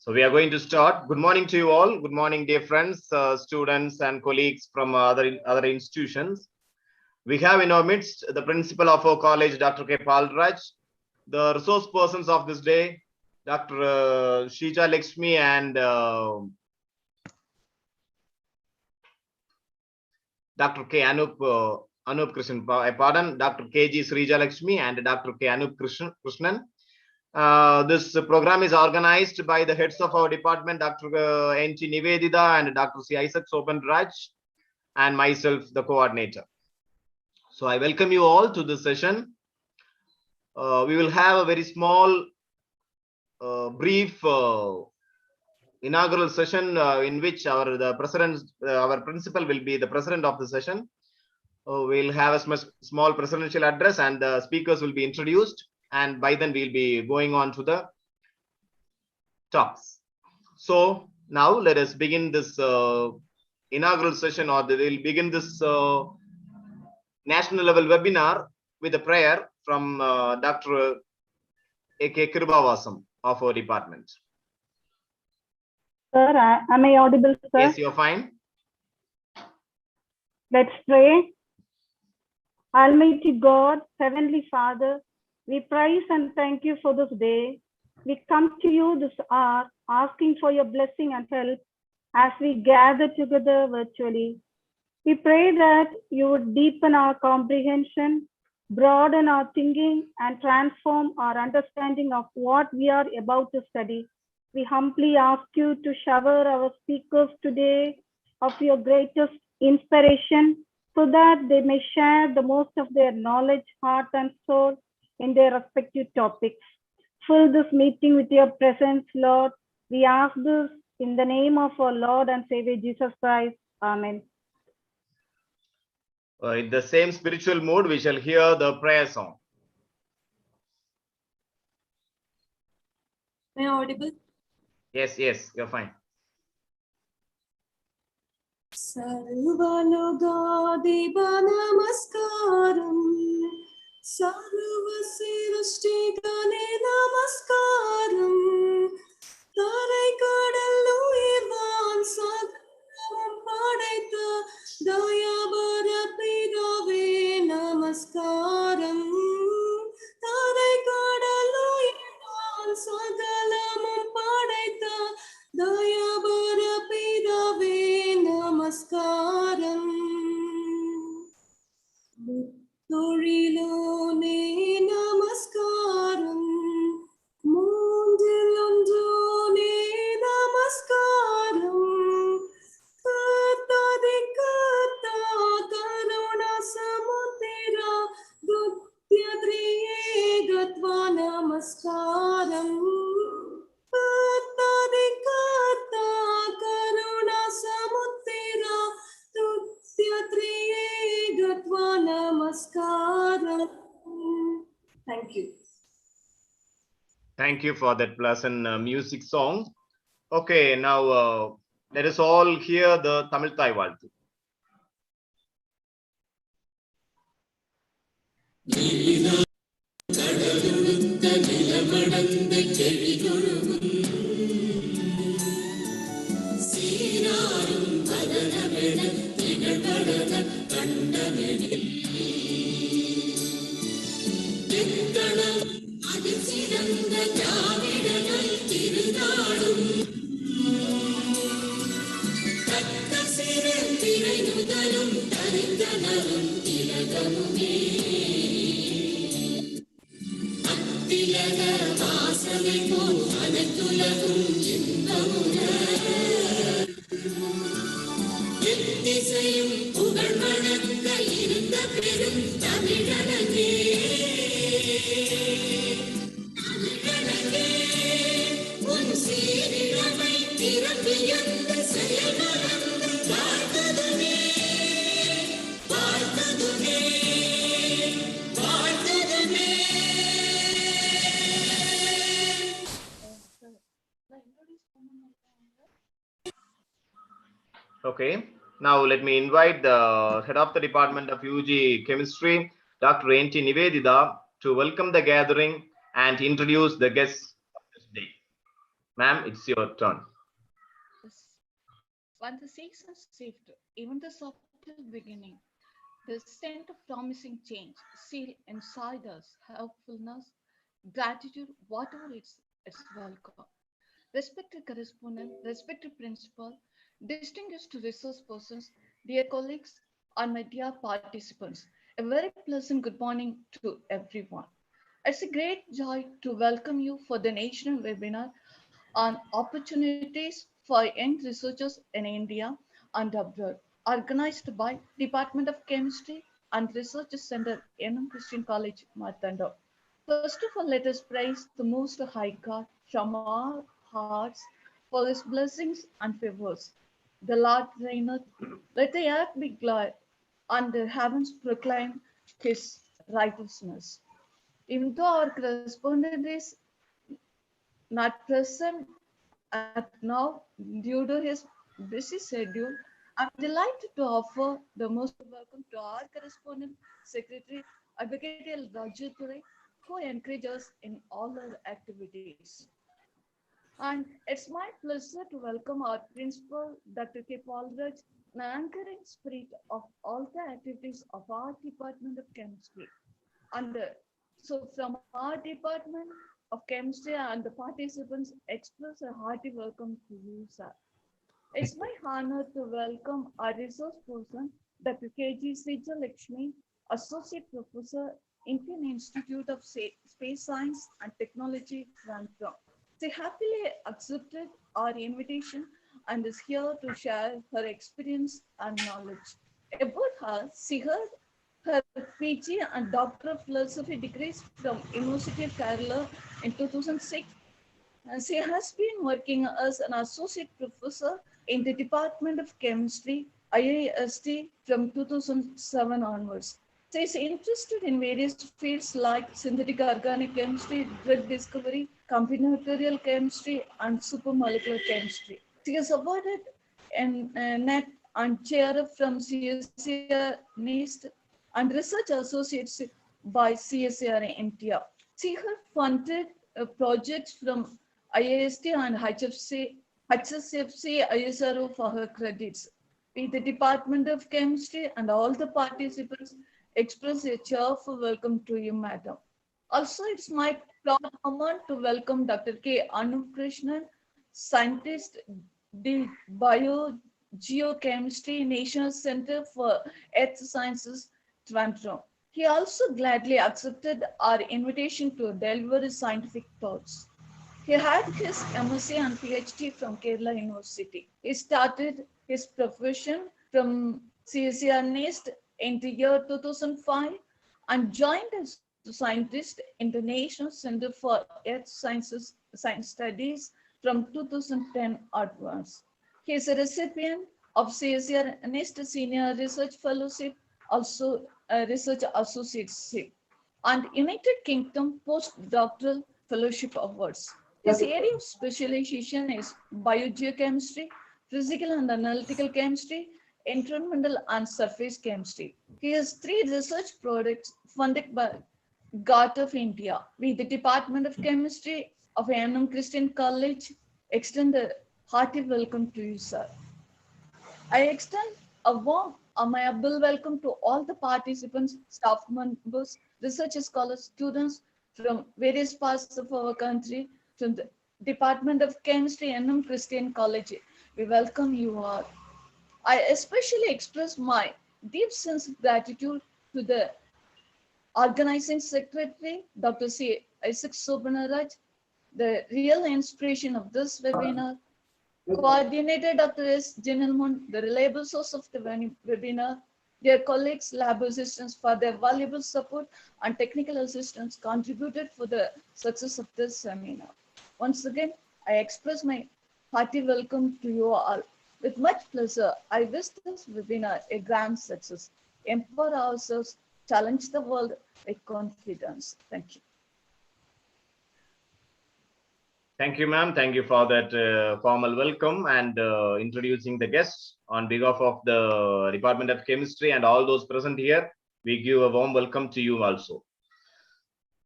So we are going to start. Good morning to you all. Good morning, dear friends, students and colleagues from other institutions. We have in our midst the principal of our college, Dr. K. Palraj, the resource persons of this day, Dr. Shija Lakshmi and Dr. K. Anup Krishnan, pardon, Dr. K.G. Srija Lakshmi and Dr. K. Anup Krishnan. This program is organized by the heads of our department, Dr. N.T. Nivedita and Dr. C. Isaac Sopanraj, and myself, the coordinator. So I welcome you all to this session. We will have a very small, brief inaugural session in which our principal will be the president of the session. We'll have a small presidential address and the speakers will be introduced. And by then we'll be going on to the talks. So now let us begin this inaugural session, or we'll begin this national level webinar with a prayer from Dr. A.K. Kirubavasam of our department. Sir, am I audible, sir? Yes, you're fine. Let's pray. Almighty God, Heavenly Father, we praise and thank you for this day. We come to you this hour asking for your blessing and help as we gather together virtually. We pray that you would deepen our comprehension, broaden our thinking, and transform our understanding of what we are about to study. We humbly ask you to shower our speakers today of your greatest inspiration so that they may share the most of their knowledge, heart, and soul in their respective topics. Fill this meeting with your presence, Lord. We ask this in the name of our Lord and Savior Jesus Christ. Amen. In the same spiritual mood, we shall hear the prayer song. Am I audible? Yes, you're fine. Sarvalogadeva namaskaram. Sarvasirashtigane namaskaram. Tarai kadal uyirvan sagalam padaitha dayabara pidave namaskaram. Tarai kadal uyirvan sagalam padaitha dayabara pidave namaskaram. Torilone namaskaram, Mundilondone namaskaram, Katadi Kata Karuna Samudira Dutyadriye Gatva namaskaram, Katadi Kata Karuna Samudira Dutyadriye Gatva namaskaram. Thank you. Thank you for that pleasant music song. Okay, now let us all hear the Tamil Thai Valtu. Okay, now let me invite the head of the Department of UG Chemistry, Dr. N.T. Nivedita, to welcome the gathering and introduce the guests of this day. Ma'am, it's your turn. Yes. When the seasons shift, even the subtle beginning, the scent of promising change seal inside us helpfulness, gratitude, whatever it's welcome. Respected correspondent, respected principal, distinguished resource persons, dear colleagues, and my dear participants, a very pleasant good morning to everyone. It's a great joy to welcome you for the national webinar on opportunities for young researchers in India and abroad, organized by Department of Chemistry and Research Center, NMCC College, Marthandam. First of all, let us praise the Most High God from our hearts for His blessings and favors. The Lord reigneth, let the earth be glad, and the heavens proclaim His righteousness. Even though our correspondent is not present at now due to his busy schedule, I'm delighted to offer the most welcome to our correspondent secretary, Advocate L. Raju, who encourages us in all our activities. And it's my pleasure to welcome our principal, Dr. K. Paulraj, an anchoring spirit of all the activities of our Department of Chemistry. And so from our Department of Chemistry and the participants express a hearty welcome to you, sir. It's my honor to welcome our resource person, Dr. K.G. Srijal Lakshmi, Associate Professor, Indian Institute of Space Science and Technology, Toronto. She happily accepted our invitation and is here to share her experience and knowledge. About her, she heard her PG and Doctor of Philosophy degrees from University of Kerala in 2006. And she has been working as an associate professor in the Department of Chemistry, IIST, from 2007 onwards. She is interested in various fields like synthetic organic chemistry, drug discovery, combinatorial chemistry, and supermolecular chemistry. She is awarded an NET and chair from CSIR NIST and research associates by CSIR India. She has funded projects from IIST and HSFC ISRO for her credits. We, the Department of Chemistry and all the participants express a cheerful welcome to you, madam. Also, it's my proud honor to welcome Dr. K. Anup Krishnan, scientist, the Biogeochemistry National Center for Earth Sciences, Toronto. He also gladly accepted our invitation to deliver his scientific thoughts. He had his MSc and PhD from Kerala University. He started his profession from CSIR NIST in the year 2005 and joined as a scientist in the National Center for Earth Sciences Science Studies from 2010 onwards. He is a recipient of CSIR NIST Senior Research Fellowship, also a Research Associateship, and United Kingdom Postdoctoral Fellowship Awards. His area of specialization is biogeochemistry, physical and analytical chemistry, environmental and surface chemistry. He has 3 research projects funded by GART of India. We, the Department of Chemistry of NMCC College, extend a hearty welcome to you, sir. I extend a warm, amiable welcome to all the participants, staff members, research scholars, students from various parts of our country, from the Department of Chemistry, NMCC College. We welcome you all. I especially express my deep sense of gratitude to the organizing secretary, Dr. C. Isaac Sobanaraj, the real inspiration of this webinar, coordinator Dr. S. Gentleman, the reliable source of the webinar, their colleagues, lab assistants for their valuable support and technical assistance contributed for the success of this seminar. Once again, I express my hearty welcome to you all. With much pleasure, I wish this webinar a grand success. Empower ourselves, challenge the world with confidence. Thank you. Thank you, ma'am. Thank you for that formal welcome and introducing the guests. On behalf of the Department of Chemistry and all those present here, we give a warm welcome to you also.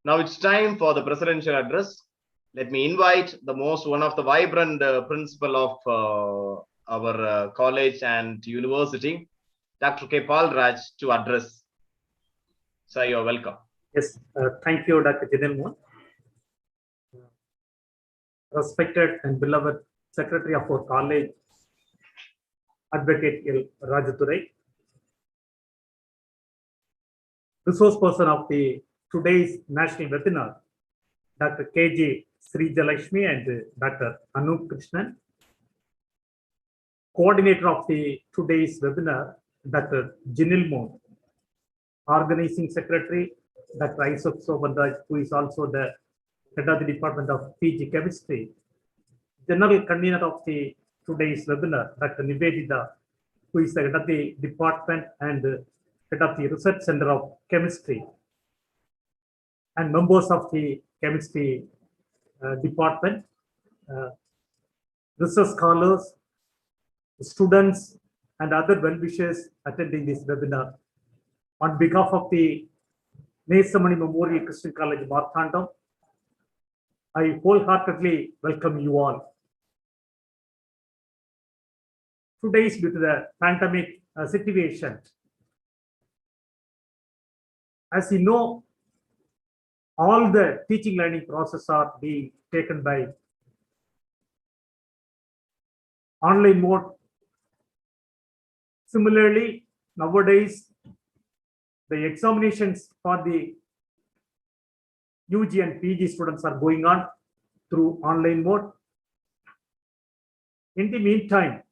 Now it's time for the presidential address. Let me invite one of the vibrant principal of our college and university, Dr. K. Raj, to address. Sir, you're welcome. Yes, thank you, Dr. Janil. Respected and beloved Secretary of our college, Advocate L. Rajathurai, resource person of the today's national webinar, Dr. K.G. Srijalakshmi and Dr. Anup Krishnan, coordinator of the today's webinar, Dr. Jinil Moon, organizing secretary, Dr. Isaac Sobandaj, who is also the head of the Department of PG Chemistry, general convener of the today's webinar, Dr. Nivedita, who is the head of the department and head of the Research Center of Chemistry, and members of the chemistry department, research scholars, students, and other well-wishers attending this webinar. On behalf of the Nesamani Memorial Christian College, Marthandam, I wholeheartedly welcome you all. Today is due to the pandemic situation. As you know, all the teaching learning process are being taken by online mode. Similarly, nowadays, the examinations for the UG and PG students are going on through online mode. In the meantime,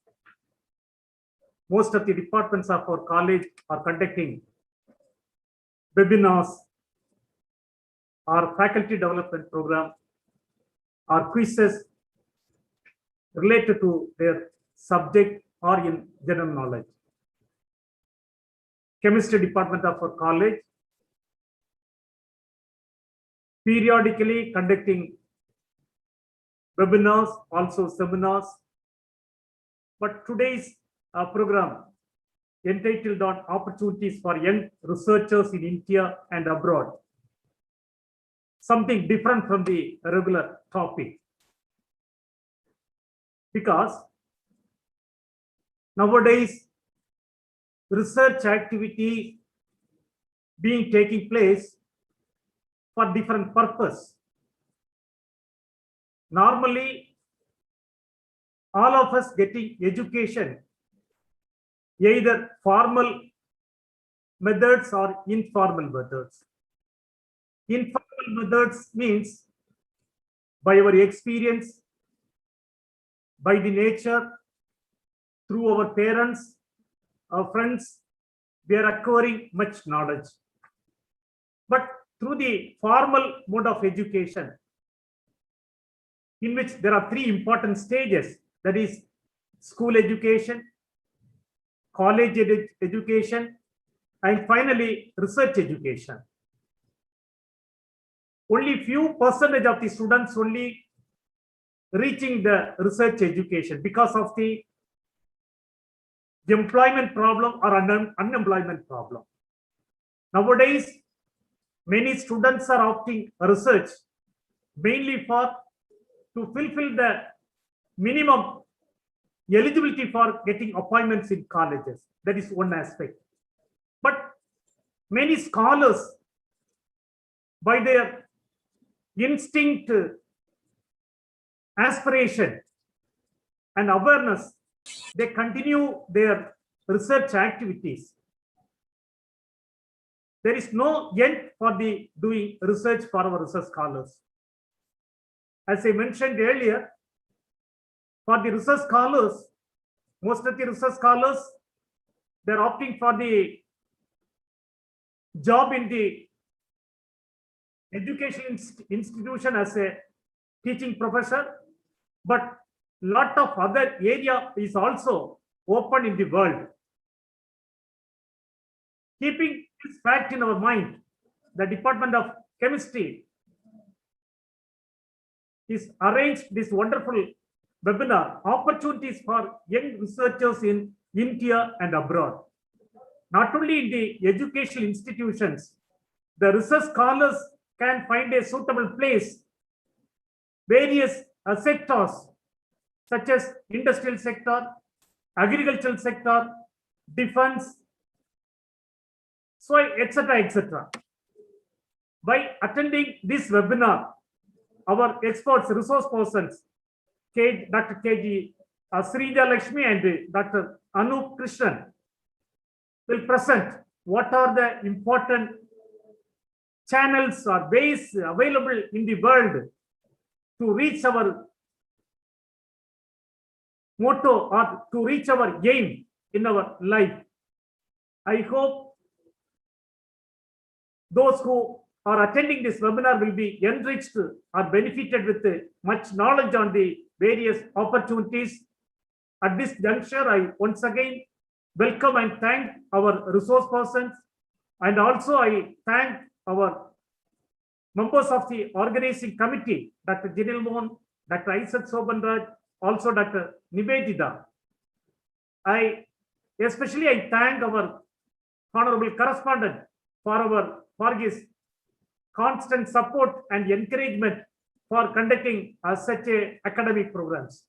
most of the departments of our college are conducting webinars, our faculty development program, our quizzes related to their subject or in general knowledge. Chemistry department of our college periodically conducting webinars, also seminars. But today's program entitled on opportunities for young researchers in India and abroad. Something different from the regular topic. Because nowadays, research activity being taking place for different purpose. Normally, all of us getting education, either formal methods or informal methods. Informal methods means by our experience, by the nature, through our parents, our friends, we are acquiring much knowledge. But through the formal mode of education, in which there are three important stages, that is school education, college education, and finally research education. Only few percentage of the students only reaching the research education because of the employment problem or unemployment problem. Nowadays, many students are opting research mainly to fulfill the minimum eligibility for getting appointments in colleges. That is one aspect. But many scholars, by their instinct, aspiration, and awareness, they continue their research activities. There is no end for the doing research for our research scholars. As I mentioned earlier, for the research scholars, most of the research scholars, they're opting for the job in the education institution as a teaching professor, but lot of other area is also open in the world. Keeping this fact in our mind, the Department of Chemistry is arranged this wonderful webinar, opportunities for young researchers in India and abroad. Not only in the educational institutions, the research scholars can find a suitable place various sectors such as industrial sector, agricultural sector, defense, soil, etc., etc. By attending this webinar, our experts, resource persons, Dr. KG Srija Lakshmi and Dr. Anup Krishnan will present what are the important channels or ways available in the world to reach our motto or to reach our aim in our life. I hope those who are attending this webinar will be enriched or benefited with much knowledge on the various opportunities. At this juncture, I once again welcome and thank our resource persons, and also I thank our members of the organizing committee, Dr. Jinil Mohan, Dr. Isaac Sobanraj, also Dr. Nivedita. Especially I thank our honorable correspondent for his constant support and encouragement for conducting such academic programs.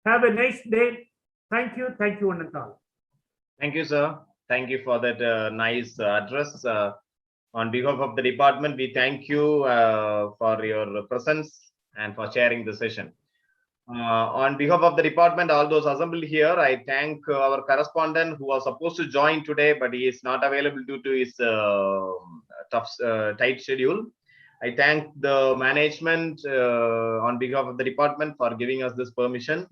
Have a nice day. Thank you one and all. Thank you, sir. Thank you for that nice address. On behalf of the department, we thank you for your presence and for sharing the session. On behalf of the department, all those assembled here, I thank our correspondent who was supposed to join today, but he is not available due to his tight schedule. I thank the management on behalf of the department for giving us this permission.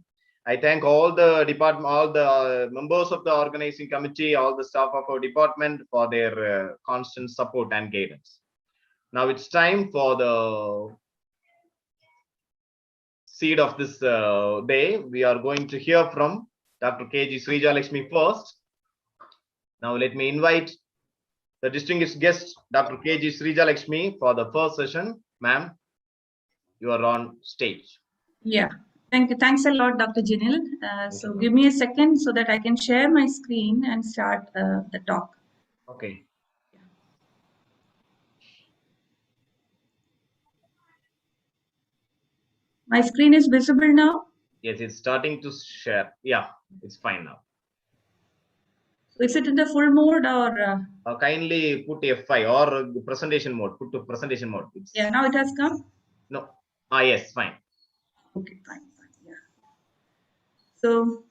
I thank all the department, all the members of the organizing committee, all the staff of our department for their constant support and guidance. Now it's time for the seed of this day. We are going to hear from Dr. KG Srija Lakshmi first. Now let me invite the distinguished guest, Dr. KG Srija Lakshmi, for the first session. Ma'am, you are on stage. Yeah, thank you. Thanks a lot, Dr. Jinil. So give me a second so that I can share my screen and start the talk. Okay. My screen is visible now? Yes, it's starting to share. Yeah, it's fine now. So is it in the full mode or? Kindly put F5 or presentation mode. Put to presentation mode. Yeah, now it has come? No. Yes, fine. Okay, fine. Yeah. So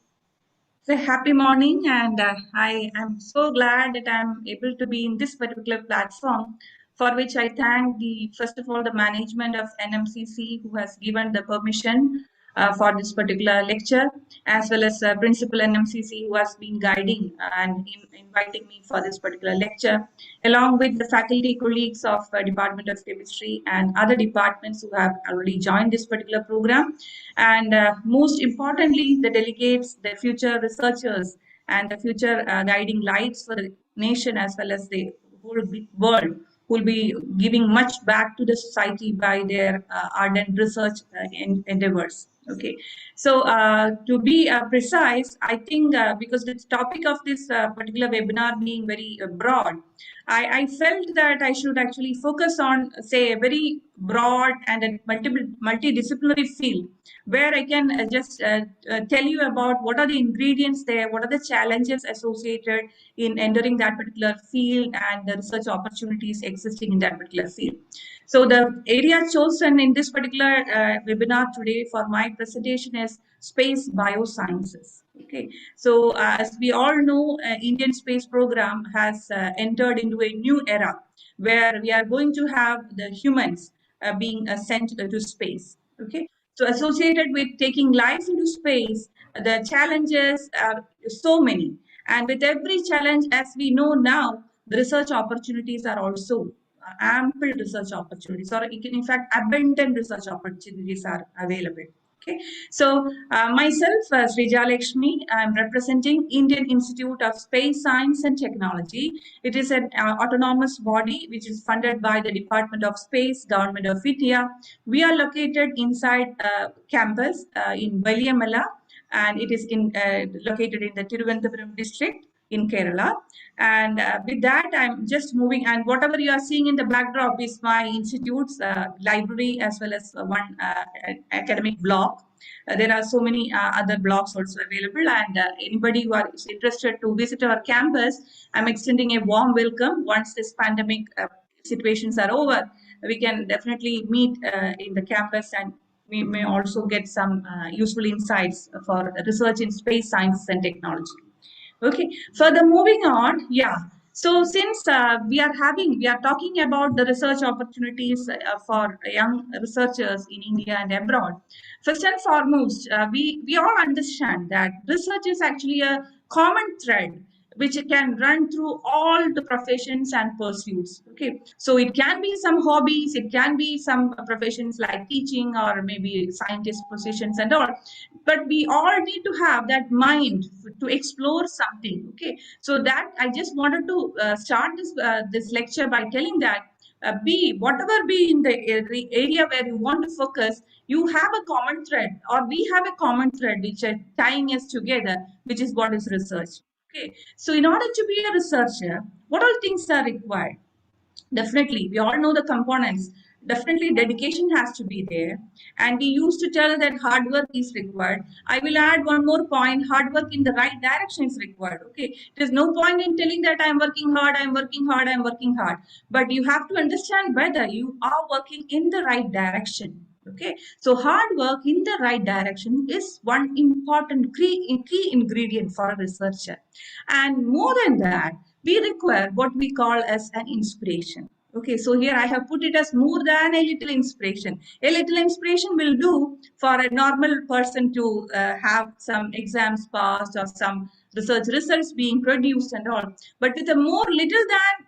it's a happy morning, and I am so glad that I'm able to be in this particular platform, for which I thank first of all, the management of NMCC who has given the permission for this particular lecture, as well as Principal NMCC who has been guiding and inviting me for this particular lecture, along with the faculty colleagues of Department of Chemistry and other departments who have already joined this particular program, and most importantly, the delegates, the future researchers, and the future guiding lights for the nation as well as the whole world, who will be giving much back to the society by their ardent research endeavors. Okay, so to be precise, I think because the topic of this particular webinar being very broad, I felt that I should actually focus on, say, a very broad and a multidisciplinary field, where I can just tell you about what are the ingredients there, what are the challenges associated in entering that particular field, and the research opportunities existing in that particular field. So the area chosen in this particular webinar today for my presentation is space biosciences. Okay, so as we all know, Indian space program has entered into a new era where we are going to have the humans being sent to space. Okay, so associated with taking life into space, the challenges are so many, and with every challenge, as we know now, the research opportunities are also ample research opportunities, or in fact abundant research opportunities are available. Okay, so myself, Srija Lakshmi, I'm representing Indian Institute of Space Science and Technology. It is an autonomous body which is funded by the Department of Space, Government of India. We are located inside campus in Valiamala, and it is located in the Tiruvandhuram district. in Kerala. And with that, I'm just moving. And whatever you are seeing in the backdrop is my institute's library as well as one academic block. There are so many other blocks also available, and anybody who is interested to visit our campus, I'm extending a warm welcome. Once this pandemic situations are over, we can definitely meet in the campus, and we may also get some useful insights for research in space science and technology. Okay, further moving on, yeah. So since we are talking about the research opportunities for young researchers in India and abroad. First and foremost, we all understand that research is actually a common thread which can run through all the professions and pursuits. Okay, so it can be some hobbies, it can be some professions like teaching or maybe scientist positions and all, but we all need to have that mind to explore something. Okay, so that I just wanted to start this lecture by telling that be whatever be in the area where you want to focus, you have a common thread, or we have a common thread which are tying us together, which is what is research. Okay, so in order to be a researcher, what all things are required? Definitely, we all know the components. Definitely, dedication has to be there. And we used to tell that hard work is required. I will add one more point: hard work in the right direction is required. Okay, there's no point in telling that I'm working hard, I'm working hard, I'm working hard. But you have to understand whether you are working in the right direction. Okay, so hard work in the right direction is one important key ingredient for a researcher. And more than that, we require what we call as an inspiration. Okay, so here I have put it as more than a little inspiration. A little inspiration will do for a normal person to have some exams passed or some research results being produced and all. But with a more little than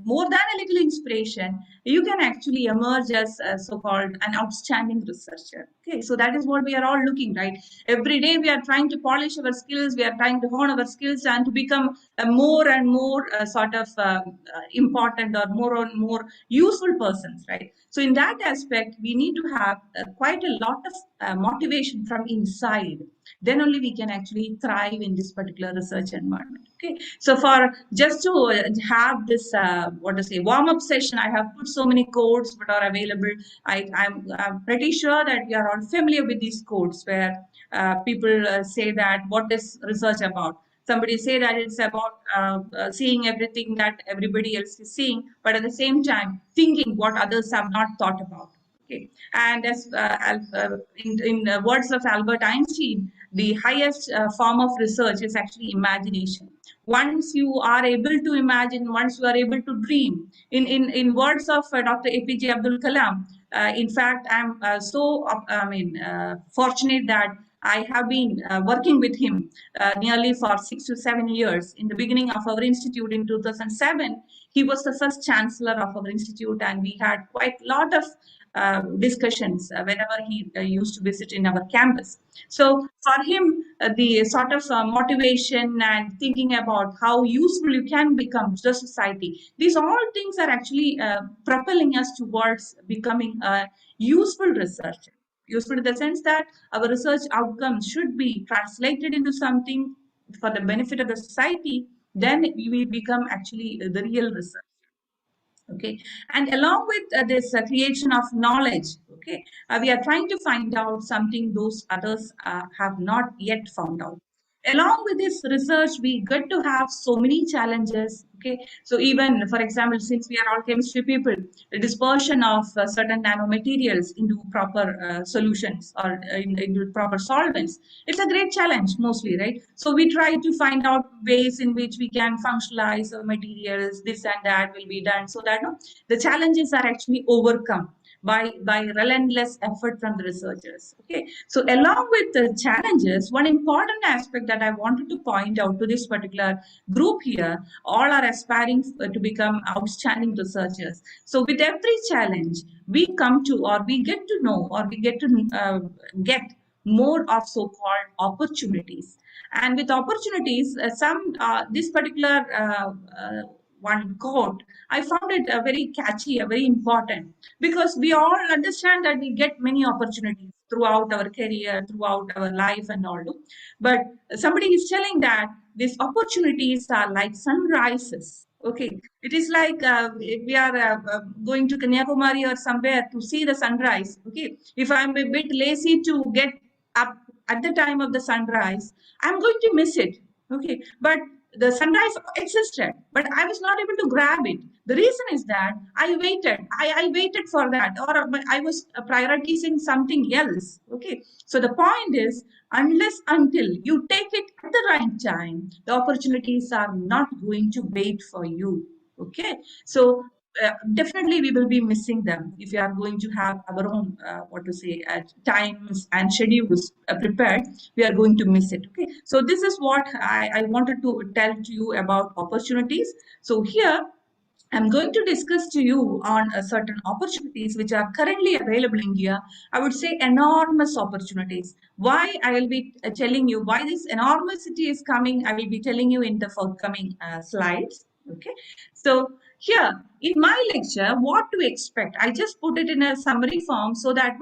more than a little inspiration, you can actually emerge as a so-called an outstanding researcher. Okay, so that is what we are all looking, right? Every day we are trying to polish our skills, we are trying to hone our skills and to become more and more important or more and more useful persons, right? So in that aspect, we need to have quite a lot of motivation from inside. Then only we can actually thrive in this particular research environment. Okay, so for just to have this warm-up session, I have put so many codes that are available. I'm pretty sure that we are all familiar with these codes where people say that what is research about. Somebody say that it's about seeing everything that everybody else is seeing, but at the same time thinking what others have not thought about. Okay, and as in the words of Albert Einstein, the highest form of research is actually imagination. Once you are able to imagine, once you are able to dream, in words of Dr. APJ Abdul Kalam, in fact, I'm fortunate that I have been working with him nearly for 6 to 7 years. In the beginning of our institute in 2007, he was the first chancellor of our institute, and we had quite a lot of discussions whenever he used to visit in our campus. So for him, the sort of motivation and thinking about how useful you can become to the society, these all things are actually propelling us towards becoming a useful researcher. Useful in the sense that our research outcomes should be translated into something for the benefit of the society, then we will become actually the real research. Okay, and along with this creation of knowledge, okay, we are trying to find out something those others have not yet found out. Along with this research, we get to have so many challenges. Okay, so even for example, since we are all chemistry people, the dispersion of certain nanomaterials into proper solutions or into proper solvents, it's a great challenge mostly, right? So we try to find out ways in which we can functionalize our materials, this and that will be done, so that the challenges are actually overcome by relentless effort from the researchers. Okay, so along with the challenges, one important aspect that I wanted to point out to this particular group here, all are aspiring to become outstanding researchers. So with every challenge, we come to, or we get to know, or we get to get more of so-called opportunities. And with opportunities, this particular one quote, I found it very catchy, very important, because we all understand that we get many opportunities throughout our career, throughout our life and all. But somebody is telling that these opportunities are like sunrises. Okay, it is like we are going to Kanyakumari or somewhere to see the sunrise. Okay, if I'm a bit lazy to get up at the time of the sunrise, I'm going to miss it. Okay, but the sunrise existed, but I was not able to grab it. The reason is that I waited. I waited for that, or I was prioritizing something else. Okay, so the point is, unless until you take it at the right time, the opportunities are not going to wait for you. Okay, so definitely we will be missing them if we are going to have our own what to say times and schedules prepared. We are going to miss it. Okay, so this is what I wanted to tell to you about opportunities. So here I'm going to discuss to you on certain opportunities which are currently available in India. I would say enormous opportunities. Why I will be telling you why this enormity is coming. I will be telling you in the forthcoming slides. Okay, so here in my lecture, what to expect? I just put it in a summary form so that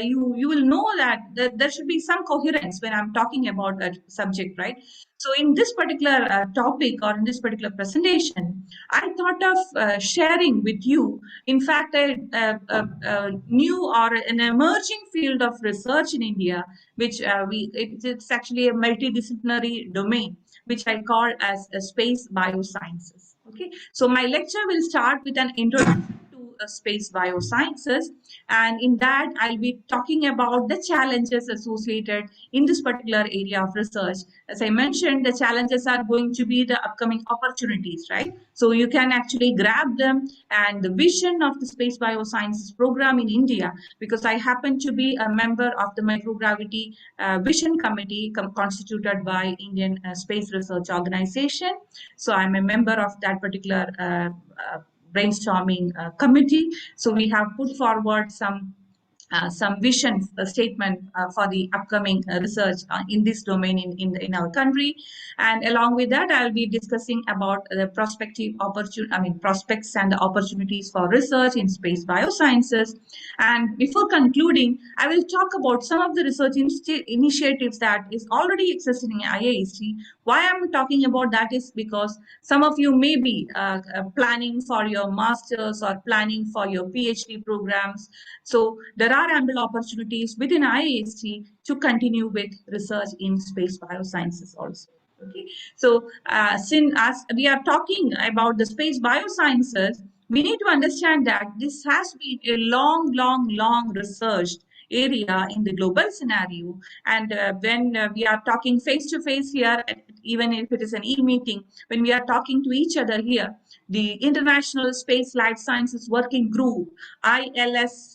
you will know that there should be some coherence when I'm talking about a subject, right? So in this particular topic or in this particular presentation, I thought of sharing with you, in fact, a new or an emerging field of research in India, which it's actually a multidisciplinary domain, which I call as space biosciences. Okay, so my lecture will start with an introduction to space biosciences, and in that I'll be talking about the challenges associated in this particular area of research. As I mentioned, the challenges are going to be the upcoming opportunities, right? So you can actually grab them, and the vision of the space biosciences program in India, because I happen to be a member of the microgravity vision committee constituted by Indian Space Research Organization. So I'm a member of that particular brainstorming committee. So we have put forward some vision statement for the upcoming research in this domain in our country. And along with that, I'll be discussing about the prospects and the opportunities for research in space biosciences. And before concluding, I will talk about some of the research initiatives that is already existing in IISc. Why I'm talking about that is because some of you may be planning for your master's or planning for your PhD programs. So there are ample opportunities within IISc to continue with research in space biosciences also. Okay, so since as we are talking about the space biosciences, we need to understand that this has been a long researched area in the global scenario. And when we are talking face to face here, even if it is an e-meeting, when we are talking to each other here, the International Space Life Sciences Working Group, ILSWG,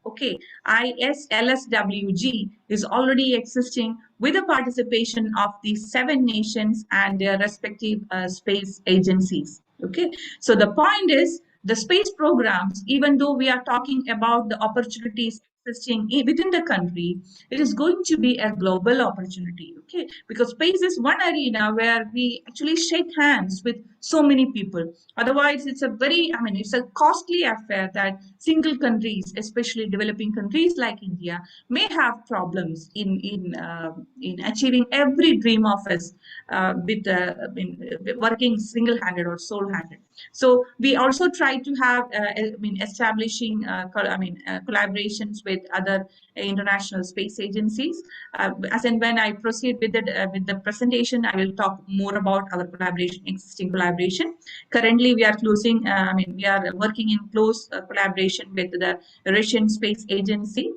okay, ISLSWG is already existing with the participation of the 7 nations and their respective space agencies. Okay, so the point is, the space programs, even though we are talking about the opportunities existing within the country, it is going to be a global opportunity. Okay, because space is one arena where we actually shake hands with so many people. Otherwise, it's a very, it's a costly affair that single countries, especially developing countries like India, may have problems in achieving every dream of us with working single-handed or sole-handed. So we also try to have establishing collaborations with other international space agencies. As and when I proceed with the presentation, I will talk more about our existing collaboration. Currently, we are we are working in close collaboration with the Russian Space Agency,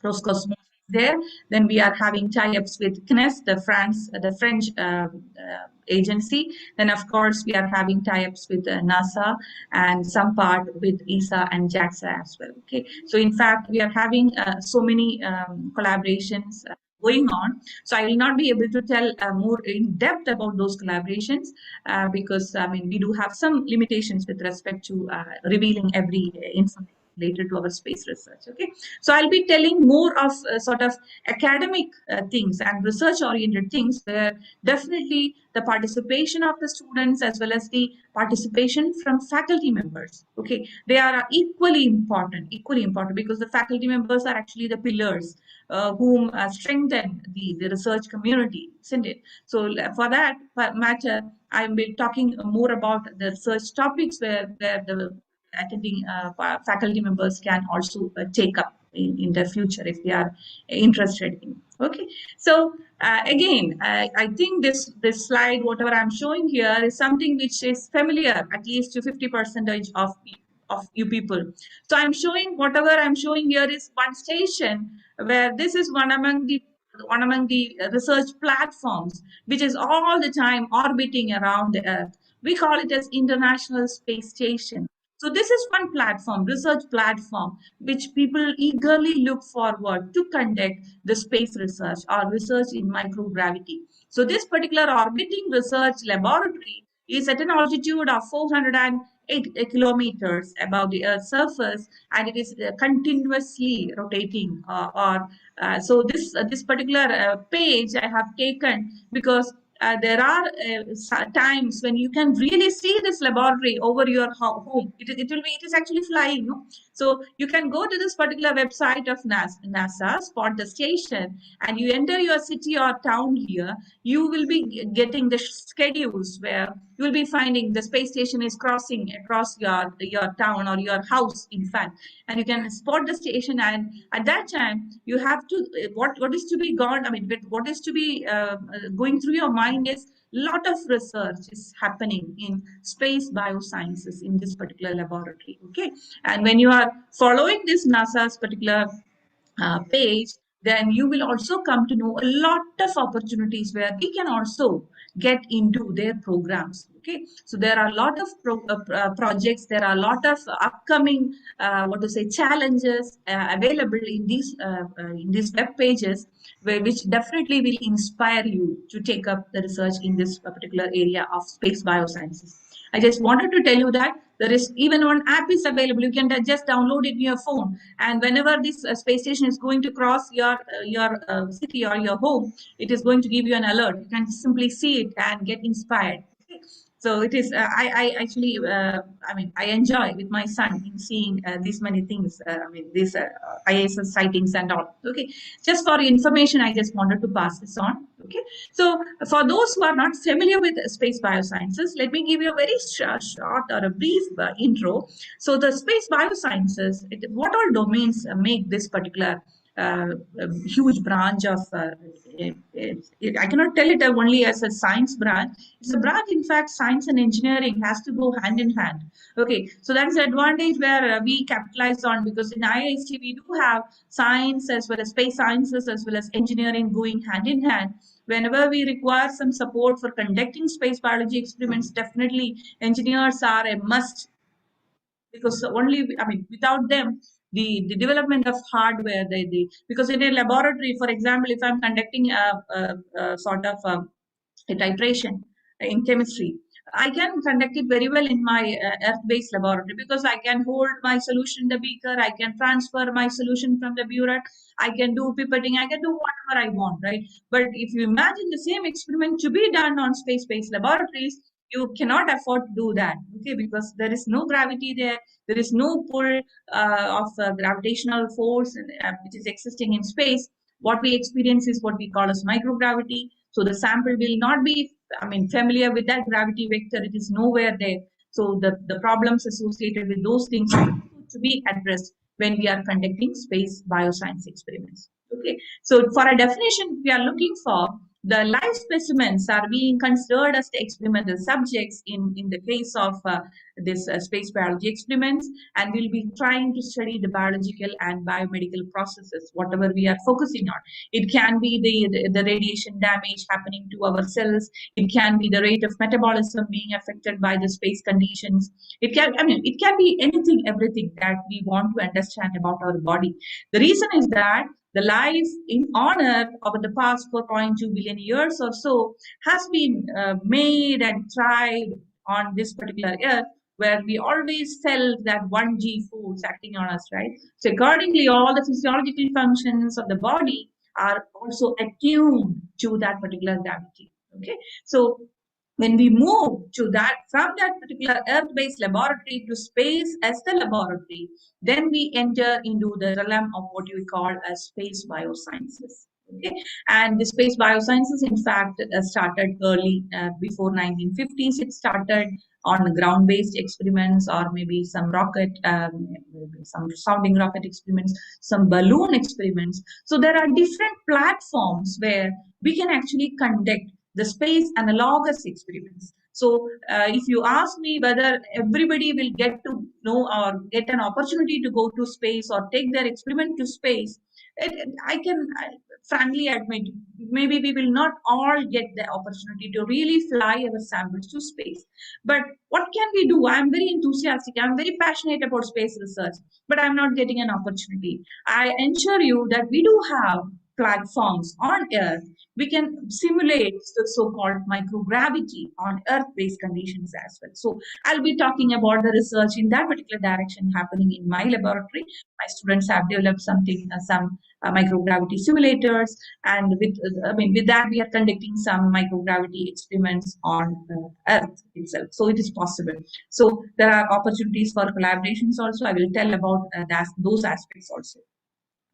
Roscosmos there. Then we are having tie-ups with CNES, the French agency. Then of course we are having tie-ups with NASA and some part with ESA and JAXA as well. Okay, so in fact we are having so many collaborations going on. So I will not be able to tell more in depth about those collaborations because we do have some limitations with respect to revealing every information. related to our space research. Okay, so I'll be telling more of sort of academic things and research oriented things, where definitely the participation of the students as well as the participation from faculty members, okay, they are equally important, because the faculty members are actually the pillars whom strengthen the research community, isn't it? So for that matter, I will be talking more about the research topics where the attending faculty members can also take up in the future if they are interested in. Okay, so again, I think this slide, whatever I'm showing here, is something which is familiar at least to 50% of you people. So I'm showing, whatever I'm showing here is one station, where this is one among the research platforms which is all the time orbiting around the Earth. We call it as International Space Station. So this is one platform, research platform, which people eagerly look forward to conduct the space research or research in microgravity. So this particular orbiting research laboratory is at an altitude of 408 kilometers above the Earth's surface, and it is continuously rotating. So this particular page I have taken because there are times when you can really see this laboratory over your home. It is actually flying, no? So you can go to this particular website of NASA, spot the station, and you enter your city or town here. You will be getting the schedules where you will be finding the space station is crossing across your town or your house, in fact, and you can spot the station. And at that time, you have to what is to be gone. I mean, what is to be going through your mind is lot of research is happening in space biosciences in this particular laboratory. Okay, and when you are following this NASA's particular page, then you will also come to know a lot of opportunities where we can also get into their programs. Okay, so there are a lot of projects, there are a lot of upcoming challenges available in these web pages, which definitely will inspire you to take up the research in this particular area of space biosciences. I just wanted to tell you that there is even one app is available. You can just download it in your phone, and whenever this space station is going to cross your city or your home, it is going to give you an alert. You can simply see it and get inspired. Okay. So it is. I actually, I enjoy with my son in seeing these many things. These ISS sightings and all. Okay, just for information, I just wanted to pass this on. Okay, so for those who are not familiar with space biosciences, let me give you a very short or a brief intro. So the space biosciences, what all domains make this particular huge branch of I cannot tell it only as a science branch. It's a branch, in fact, science and engineering has to go hand in hand. Okay, so that is the advantage where we capitalize on, because in IIST we do have science as well as space sciences as well as engineering going hand in hand. Whenever we require some support for conducting space biology experiments, definitely engineers are a must, because only, without them, the development of hardware, because in a laboratory, for example, if I'm conducting a sort of a titration in chemistry, I can conduct it very well in my earth-based laboratory, because I can hold my solution in the beaker, I can transfer my solution from the burette, I can do pipetting, I can do whatever I want, right? But if you imagine the same experiment to be done on space-based laboratories, you cannot afford to do that, okay? Because there is no gravity there, there is no pull of gravitational force which is existing in space. What we experience is what we call as microgravity. So the sample will not be, familiar with that gravity vector. It is nowhere there. So the problems associated with those things to be addressed when we are conducting space bioscience experiments. Okay. So for a definition, we are looking for the live specimens are being considered as the experimental subjects in the case of this space biology experiments, and we'll be trying to study the biological and biomedical processes, whatever we are focusing on. It can be the radiation damage happening to our cells. It can be the rate of metabolism being affected by the space conditions. It can be anything, everything that we want to understand about our body. The reason is that the life on Earth over the past 4.2 billion years or so has been made and tried on this particular Earth where we always felt that 1G force acting on us, right? So accordingly, all the physiological functions of the body are also attuned to that particular gravity. Okay, so when we move to that from that particular earth-based laboratory to space as the laboratory, then we enter into the realm of what you call as space biosciences. Okay, and the space biosciences, in fact, started early, before 1950s. It started on ground-based experiments, or maybe some rocket, some sounding rocket experiments, some balloon experiments. So there are different platforms where we can actually conduct the space analogous experiments. So if you ask me whether everybody will get to know or get an opportunity to go to space or take their experiment to space, I can frankly admit, maybe we will not all get the opportunity to really fly our samples to space. But what can we do? I'm very enthusiastic. I'm very passionate about space research, but I'm not getting an opportunity. I ensure you that we do have platforms on Earth. We can simulate the so-called microgravity on Earth-based conditions as well. So I'll be talking about the research in that particular direction happening in my laboratory. My students have developed something, some microgravity simulators, and with that we are conducting some microgravity experiments on Earth itself. So it is possible. So there are opportunities for collaborations also. I will tell about those aspects also.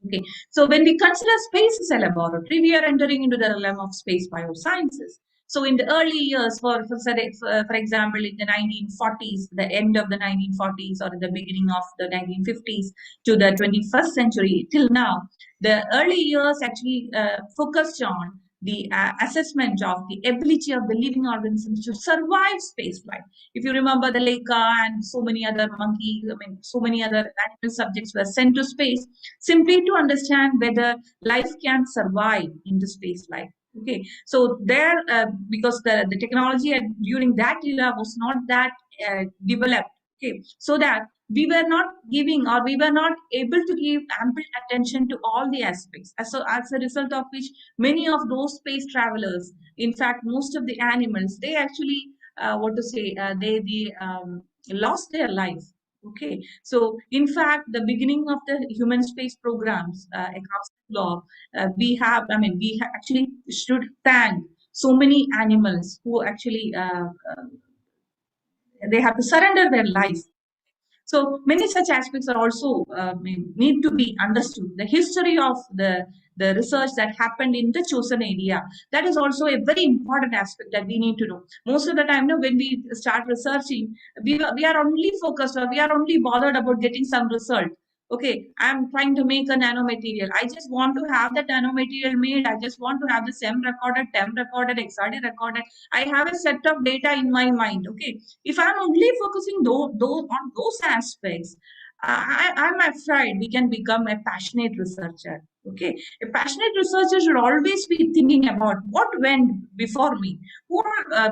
Okay, so when we consider space as a laboratory, we are entering into the realm of space biosciences. So in the early years, for example, in the 1940s, the end of the 1940s or in the beginning of the 1950s to the 21st century till now, the early years actually focused on the assessment of the ability of the living organisms to survive spaceflight. If you remember, the Leica and so many other so many other animal subjects were sent to space simply to understand whether life can survive in the space life. Okay, so there, because the technology during that era was not that developed. Okay, so that we were not giving, or we were not able to give ample attention to all the aspects. So as a result of which, many of those space travelers, in fact, most of the animals, they actually, they lost their life. Okay, so in fact, the beginning of the human space programs across the globe, we actually should thank so many animals who actually they have to surrender their life. So many such aspects are also need to be understood. The history of the research that happened in the chosen area, that is also a very important aspect that we need to know. Most of the time, when we start researching, we are only focused, or we are only bothered about getting some result. Okay, I'm trying to make a nanomaterial. I just want to have that nanomaterial made. I just want to have the SEM recorded, TEM recorded, XRD recorded. I have a set of data in my mind. Okay, if I'm only focusing on those aspects, I'm afraid we can become a passionate researcher. Okay, a passionate researcher should always be thinking about what went before me, who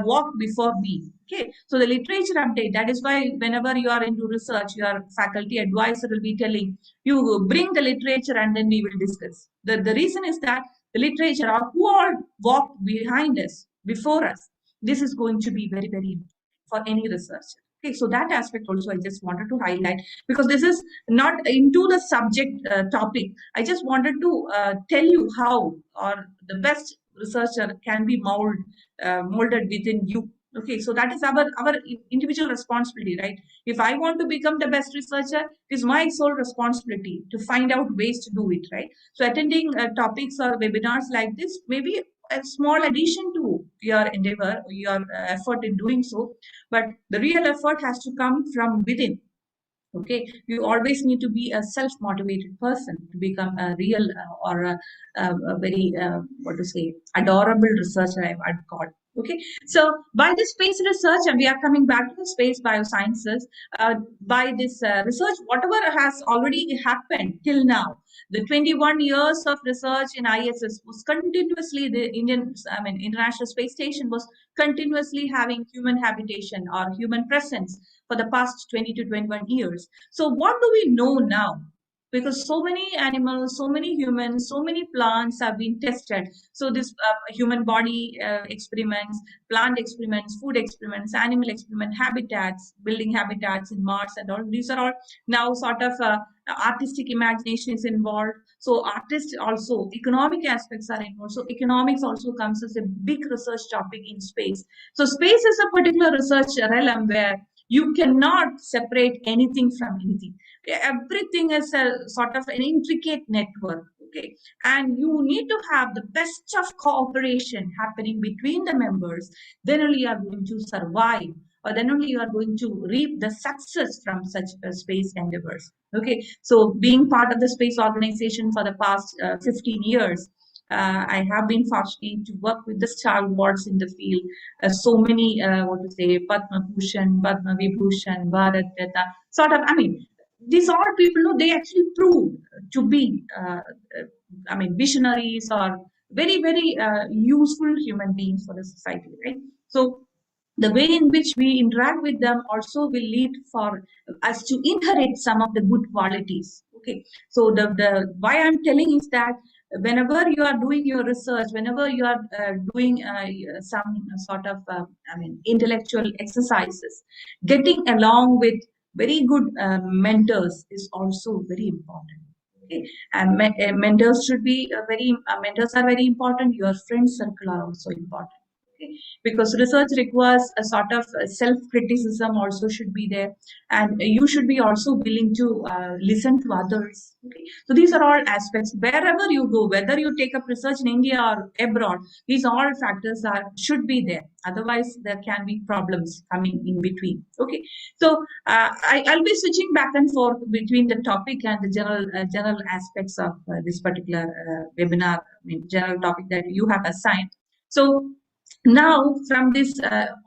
walked before me. Okay, so the literature update, that is why whenever you are into research, your faculty advisor will be telling you, bring the literature and then we will discuss. The reason is that the literature, or who all walked behind us, before us, this is going to be very, very important for any researcher. Okay, so that aspect also I just wanted to highlight, because this is not into the subject topic. I just wanted to tell you how, or the best researcher can be molded within you. Okay, so that is our individual responsibility, right? If I want to become the best researcher, it is my sole responsibility to find out ways to do it, right? So attending topics or webinars like this may be a small addition to your endeavor, your effort in doing so, but the real effort has to come from within. Okay, you always need to be a self-motivated person to become a real or a very adorable researcher, I'd call. Okay, so by this space research, and we are coming back to the space biosciences, by this research, whatever has already happened till now, the 21 years of research in ISS was continuously, the International Space Station was continuously having human habitation or human presence for the past 20 to 21 years. So what do we know now? because so many animals, so many humans, so many plants have been tested. So this human body experiments, plant experiments, food experiments, animal experiment, habitats, building habitats in Mars and all. These are all now sort of artistic imagination is involved. So artists also, economic aspects are involved. So economics also comes as a big research topic in space. So space is a particular research realm where you cannot separate anything from anything. Everything is a sort of an intricate network. Okay, and you need to have the best of cooperation happening between the members. Then only you are going to survive, or then only you are going to reap the success from such space endeavors. Okay, so being part of the space organization for the past 15 years, I have been fortunate to work with the stalwarts in the field. So many, what to say, Padma Bhushan, Padma Vibhushan, Bharat Ratna, sort of, I mean, these are people who they actually proved to be, I mean, visionaries or very, very useful human beings for the society, right? So the way in which we interact with them also will lead for us to inherit some of the good qualities. Okay, so the why I'm telling is that whenever you are doing your research, whenever you are doing some sort of I mean intellectual exercises, getting along with very good mentors is also very important. Okay, and mentors should be very mentors are very important. Your friend circle are also important. Okay, because research requires a sort of self-criticism also should be there, and you should be also willing to listen to others. Okay, so these are all aspects wherever you go, whether you take up research in India or abroad, these all factors are should be there, otherwise there can be problems coming in between. Okay, so I'll be switching back and forth between the topic and the general aspects of this particular webinar, I mean, general topic that you have assigned. So now from this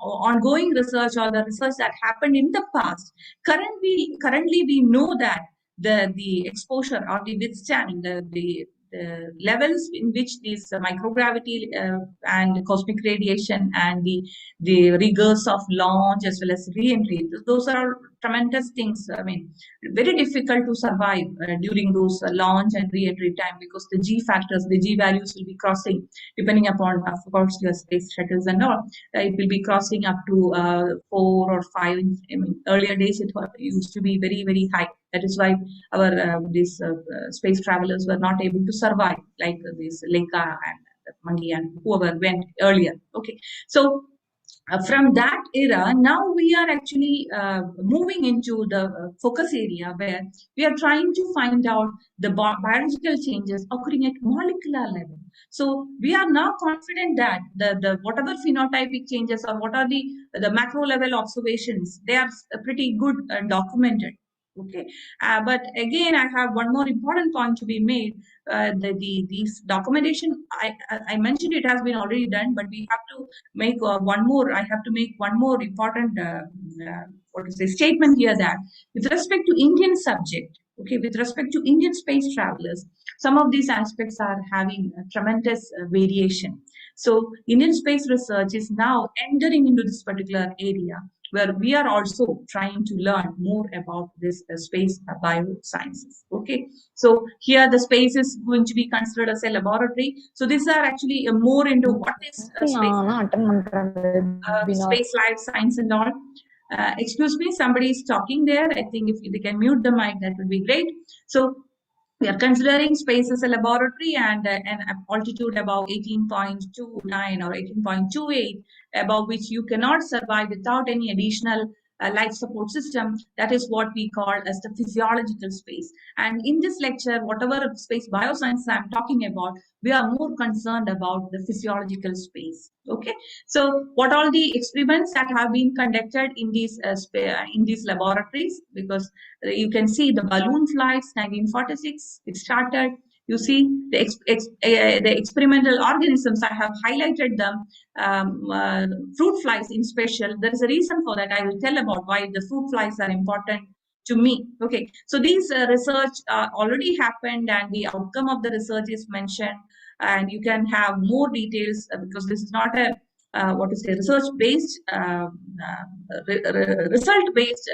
ongoing research or the research that happened in the past, currently we know that the exposure or the withstanding the levels in which these microgravity and cosmic radiation and the rigors of launch as well as re-entry, those are tremendous things. I mean, very difficult to survive during those launch and re-entry time, because the G factors, the G values will be crossing depending upon, of course, your space shuttles and all. It will be crossing up to 4 or 5. I mean, earlier days it used to be very, very high. That is why our these space travelers were not able to survive, like this Lenka and Mangi and whoever went earlier. Okay, so from that era, now we are actually moving into the focus area where we are trying to find out the biological changes occurring at molecular level. So we are now confident that the whatever phenotypic changes or what are the macro level observations, they are pretty good documented. Okay, but again, I have one more important point to be made. These documentation, I mentioned it has been already done, but we have to make one more. I have to make one more important what to say statement here, that with respect to Indian subject, okay, with respect to Indian space travelers, some of these aspects are having a tremendous variation. So Indian space research is now entering into this particular area where we are also trying to learn more about this space biosciences. Okay, so here the space is going to be considered as a laboratory. So these are actually more into what is space life science and all. Excuse me, somebody is talking there. I think if they can mute the mic, that would be great. So we are considering space as a laboratory, and an altitude above 18.29 or 18.28, above which you cannot survive without any additional life support system. That is what we call as the physiological space. And in this lecture, whatever space bioscience I'm talking about, we are more concerned about the physiological space. Okay, so what all the experiments that have been conducted in these laboratories, because you can see the balloon flights 1946 it started. You see the experimental organisms, I have highlighted them. Fruit flies in special, there is a reason for that. I will tell about why the fruit flies are important to me. Okay, so these research already happened, and the outcome of the research is mentioned, and you can have more details because this is not a research-based, result-based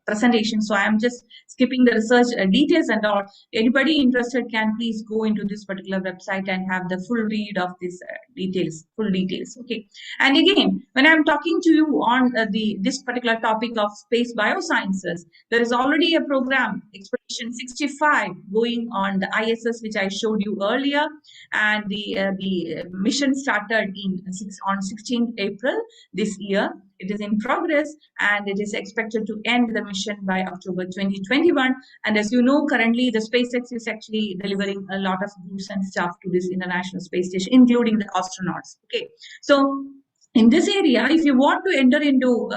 presentation. So I am just skipping the research details and all. Anybody interested can please go into this particular website and have the full read of this full details. Okay. And again, when I'm talking to you on this particular topic of space biosciences, there is already a program, Expedition 65, going on the ISS, which I showed you earlier, and the mission started on 16th April this year. It is in progress, and it is expected to end the mission by October 2021. And as you know, currently the SpaceX is actually delivering a lot of goods and stuff to this International Space Station, including the astronauts. Okay, so in this area, if you want to enter into,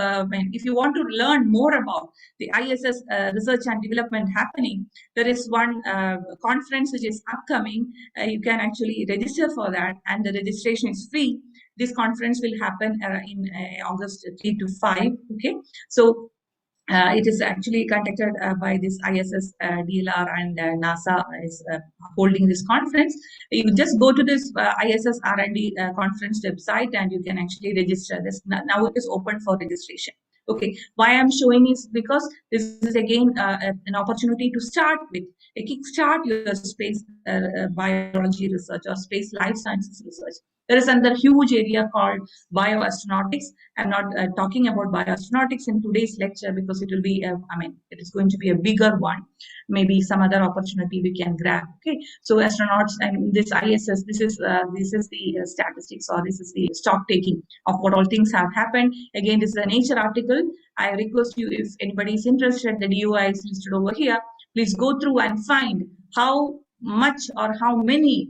if you want to learn more about the ISS research and development happening, there is one conference which is upcoming. You can actually register for that, and the registration is free. This conference will happen in August 3 to 5. Okay, so it is actually conducted by this ISS DLR, and NASA is holding this conference. You just go to this ISS R&D conference website, and you can actually register this. Now it is open for registration. Okay, why I'm showing is because this is again an opportunity to start with kickstart your space biology research or space life sciences research. There is another huge area called bioastronautics. I'm not talking about bioastronautics in today's lecture because it will be, it is going to be a bigger one. Maybe some other opportunity we can grab. Okay, so astronauts and this ISS, this is the statistics, or this is the stock taking of what all things have happened. Again, this is a Nature article. I request you, if anybody is interested, the DOI is listed over here. Please go through and find how much or how many,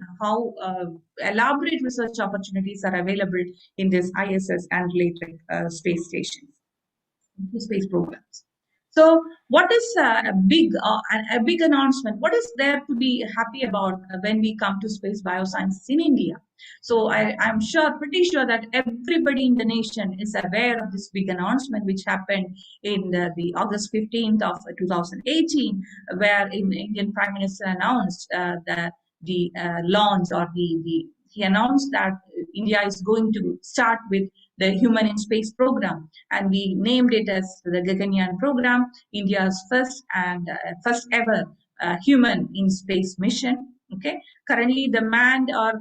elaborate research opportunities are available in this ISS and related space stations, space programs. So what is a big announcement? What is there to be happy about when we come to space biosciences in India? So I'm pretty sure that everybody in the nation is aware of this big announcement, which happened in the August 15th of 2018, where Indian Prime Minister announced the launch, or he announced that India is going to start with the Human in Space program, and we named it as the Gaganyaan program, India's first ever human in space mission. Okay, currently the manned or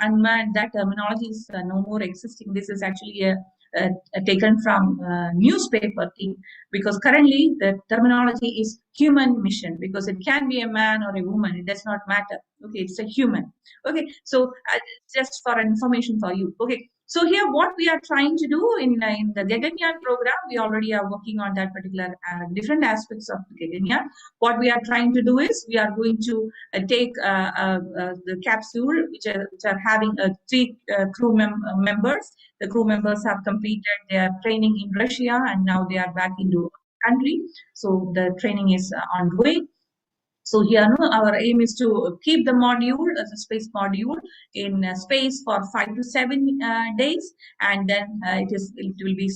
unmanned, that terminology is no more existing. This is actually taken from newspaper thing, because currently the terminology is human mission, because it can be a man or a woman, it does not matter. Okay, it's a human. Okay, so just for information for you. Okay, so here what we are trying to do in the Gaganyaan program, we already are working on that particular different aspects of Gaganyaan. What we are trying to do is we are going to take the capsule, which are having 3 crew members. The crew members have completed their training in Russia, and now they are back into country. So the training is ongoing. So here, our aim is to keep the module, as a space module, in space for 5 to 7 days, and then it will be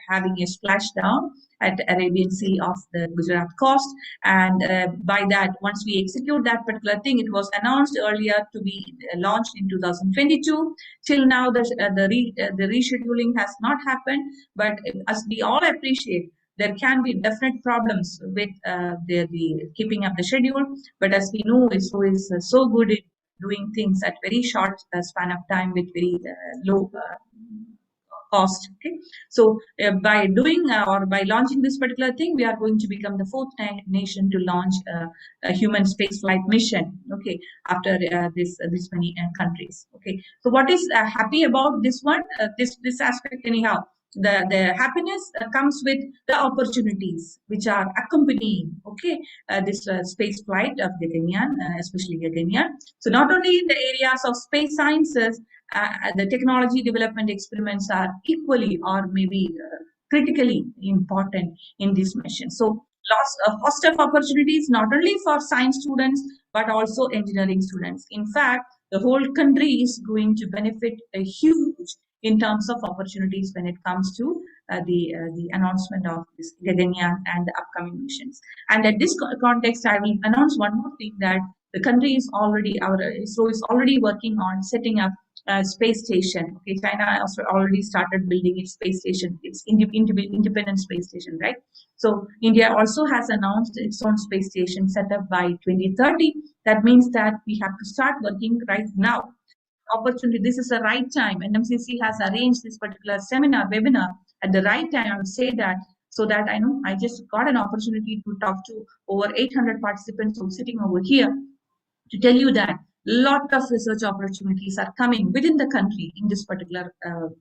having a splashdown at Arabian Sea of the Gujarat coast. And by that, once we execute that particular thing, it was announced earlier to be launched in 2022. Till now, the rescheduling has not happened, but as we all appreciate, there can be definite problems with the keeping up the schedule. But as we know, ISRO is so good at doing things at very short span of time with very low cost. Okay, so by doing or by launching this particular thing, we are going to become the 4th nation to launch a human space flight mission. Okay, after this many countries. Okay, so what is happy about this one? This aspect anyhow. The happiness comes with the opportunities which are accompanying, okay, this space flight of Gaganyaan, especially Gaganyaan. So not only in the areas of space sciences, the technology development experiments are equally or maybe critically important in this mission. So host of opportunities not only for science students but also engineering students. In fact, the whole country is going to benefit a huge in terms of opportunities when it comes to the announcement of this Gaganyaan and the upcoming missions. And at this context, I will announce one more thing, that the country is already, our ISRO is already working on setting up space station. Okay, China also already started building its space station, its independent space station, right? So India also has announced its own space station set up by 2030. That means that we have to start working right now. Opportunity, this is the right time. NMCC has arranged this particular webinar at the right time. I would say that, so that I know I just got an opportunity to talk to over 800 participants who are sitting over here to tell you that lot of research opportunities are coming within the country in this particular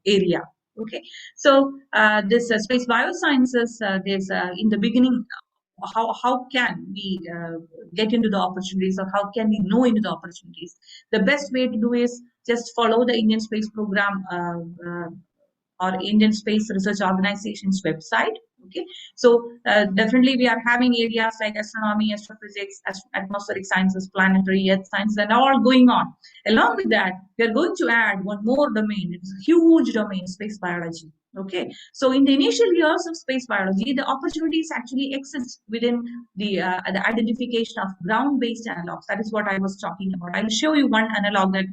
area. Okay, so this space biosciences, there's in the beginning, how can we get into the opportunities, or how can we know into the opportunities? The best way to do is just follow the Indian Space Program or Indian Space Research Organization's website. Okay, so definitely we are having areas like astronomy, astrophysics, atmospheric sciences, planetary, earth science, and all going on. Along with that, we are going to add one more domain. It's a huge domain, space biology. Okay, so in the initial years of space biology, the opportunities actually exist within the identification of ground-based analogs. That is what I was talking about. I'll show you one analog that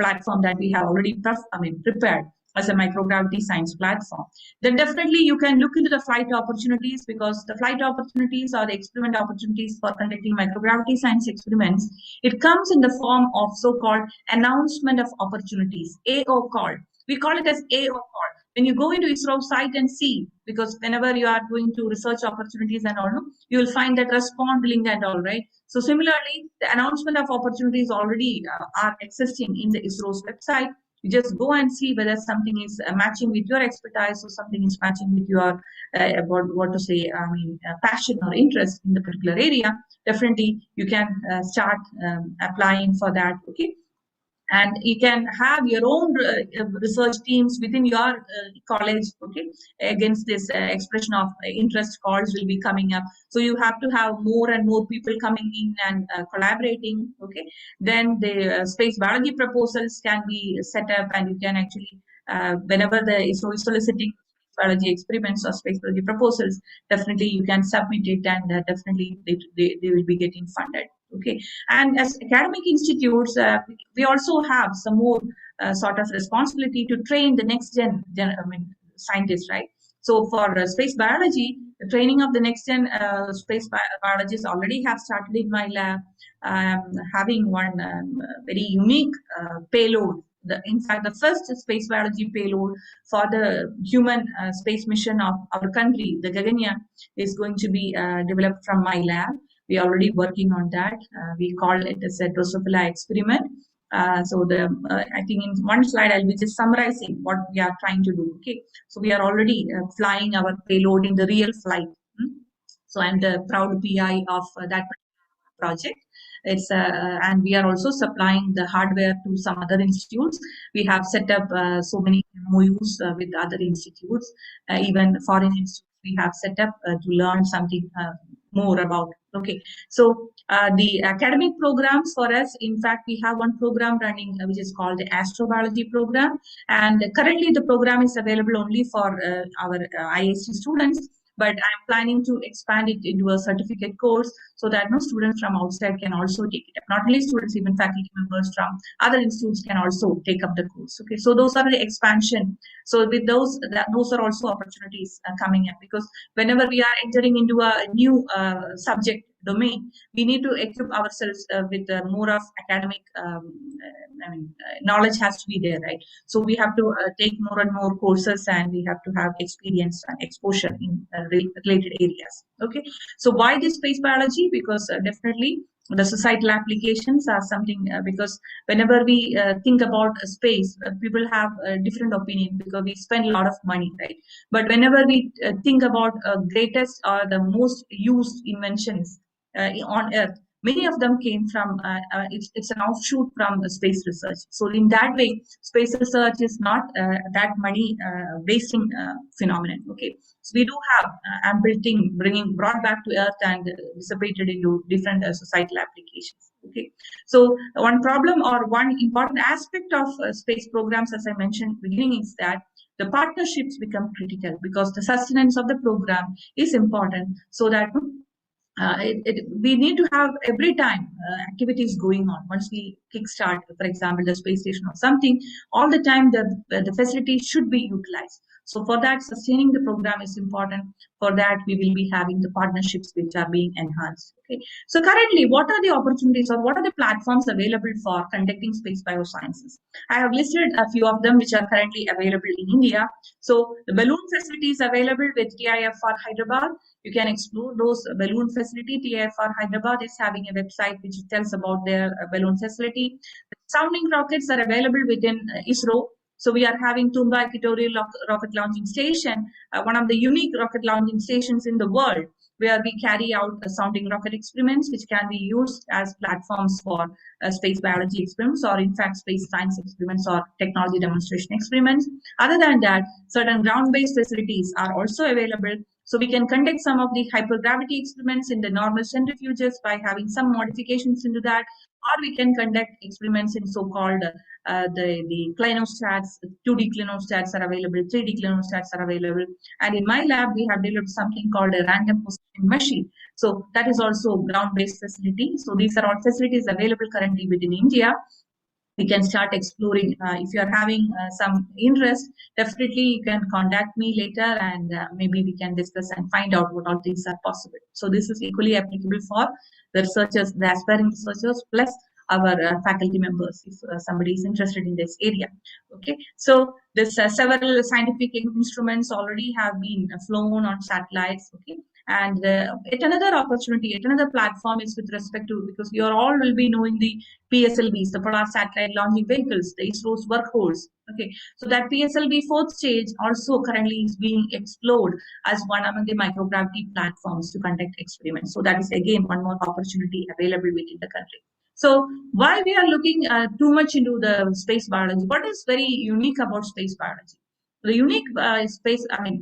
platform that we have already prepared as a microgravity science platform. Then definitely you can look into the flight opportunities, because the flight opportunities or the experiment opportunities for conducting microgravity science experiments, it comes in the form of so-called announcement of opportunities, AO call. We call it as AO call. When you go into ISRO site and see, because whenever you are going to research opportunities and all, you will find that respond link and all, right? So similarly, the announcement of opportunities already are existing in the ISRO's website. You just go and see whether something is matching with your expertise, or something is matching with your passion or interest in the particular area. Definitely, you can start applying for that. Okay. And you can have your own research teams within your college. Okay, against this expression of interest calls will be coming up. So you have to have more and more people coming in and collaborating. Okay, then the space biology proposals can be set up, and you can actually whenever the ISRO is soliciting biology experiments or space biology proposals, definitely you can submit it, and definitely they will be getting funded. Okay, and as academic institutes, we also have some more sort of responsibility to train the next gen scientists, right? So for space biology, the training of the next gen space biologists already have started in my lab. Having one very unique payload. In fact, the first space biology payload for the human space mission of our country, the Gaganyaan, is going to be developed from my lab. We are already working on that. We call it as a Drosophila experiment. So I think in one slide I'll be just summarizing what we are trying to do. Okay, so we are already flying our payload in the real flight. So I'm the proud PI of that project. It's and we are also supplying the hardware to some other institutes. We have set up so many MOUs with other institutes, even foreign institutes. We have set up to learn something more about. Okay, so the academic programs for us, in fact, we have one program running which is called the astrobiology program, and currently the program is available only for our IAC students. But I'm planning to expand it into a certificate course, so that no students from outside can also take it up. Not only students, even faculty members from other institutes can also take up the course. Okay, so those are the expansion. So with those are also opportunities coming up, because whenever we are entering into a new subject domain, we need to equip ourselves with more of academic knowledge has to be there, right? So we have to take more and more courses, and we have to have experience and exposure in related areas. Okay, so why this space biology? Because definitely the societal applications are something, because whenever we think about space, people have a different opinion, because we spend a lot of money, right? But whenever we think about greatest or the most used inventions on Earth, many of them came from it's an offshoot from space research. So in that way, space research is not that money wasting phenomenon. Okay, so we do have ample thing brought back to Earth and dissipated into different societal applications. Okay, so one problem or one important aspect of space programs, as I mentioned at the beginning, is that the partnerships become critical, because the sustenance of the program is important, so that we need to have every time activities going on. Once we kickstart, for example, the space station or something, all the time the facility should be utilized. So for that, sustaining the program is important. For that, we will be having the partnerships which are being enhanced. Okay. So currently, what are the opportunities or what are the platforms available for conducting space biosciences? I have listed a few of them which are currently available in India. So the balloon facilities available with TIFR Hyderabad. You can explore those balloon facility. TIFR Hyderabad is having a website which tells about their balloon facility. Sounding rockets are available within ISRO. So we are having Tumba Equatorial Rocket Launching Station, one of the unique rocket launching stations in the world, where we carry out sounding rocket experiments, which can be used as platforms for space biology experiments, or in fact space science experiments or technology demonstration experiments. Other than that, certain ground-based facilities are also available. So we can conduct some of the hypergravity experiments in the normal centrifuges by having some modifications into that, or we can conduct experiments in so-called the clinostats. 2D clinostats are available, 3D clinostats are available. And in my lab, we have developed something called a random positioning machine. So that is also ground-based facility. So these are all facilities available currently within India. We can start exploring. If you are having some interest, definitely you can contact me later, and maybe we can discuss and find out what all things are possible. So this is equally applicable for the researchers, the aspiring researchers, plus our faculty members, if somebody is interested in this area. Okay, so this several scientific instruments already have been flown on satellites. Okay, and yet another opportunity, yet another platform is with respect to, because you all will be knowing the PSLVs, the Polar Satellite Launching Vehicles, the ISRO's workhorse. Okay, so that PSLV fourth stage also currently is being explored as one among the microgravity platforms to conduct experiments. So that is again one more opportunity available within the country. So why we are looking too much into the space biology? What is very unique about space biology? The unique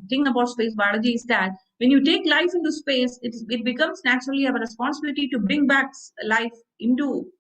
thing about space biology is that when you take life into space, it becomes naturally our responsibility to bring back life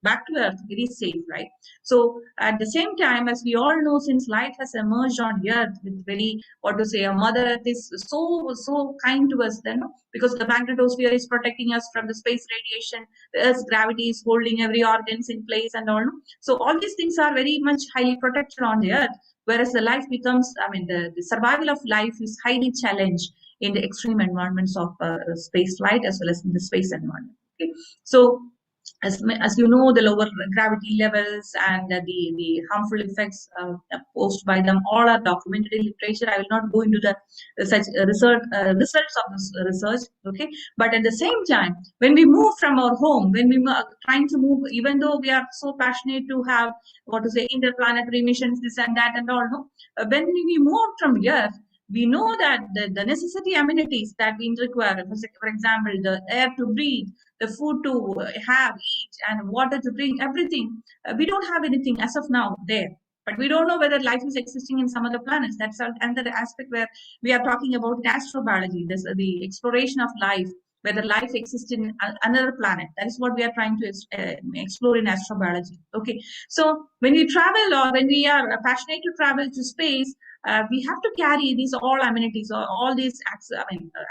back to Earth very safe, right? So at the same time, as we all know, since life has emerged on Earth with very, a Mother Earth is so kind to us, then, because the magnetosphere is protecting us from the space radiation, the Earth's gravity is holding every organs in place and all. So all these things are very much highly protected on the Earth, whereas the life becomes, the survival of life is highly challenged in the extreme environments of space flight as well as in the space environment. Okay, so as you know, the lower gravity levels and the harmful effects posed by them all are documented in literature. I will not go into the such results of this research. Okay, but at the same time, when we move from our home, when we are trying to move, even though we are so passionate to have interplanetary missions, this and that and all, when we move from Earth, we know that the necessary amenities that we require, for example, the air to breathe, the food to have, eat, and water to drink, everything, we don't have anything as of now there. But we don't know whether life is existing in some other planets. That's another aspect where we are talking about astrobiology, the exploration of life, whether life exists in another planet. That is what we are trying to explore in astrobiology. Okay, so when we travel, or when we are passionate to travel to space, we have to carry these all amenities or all these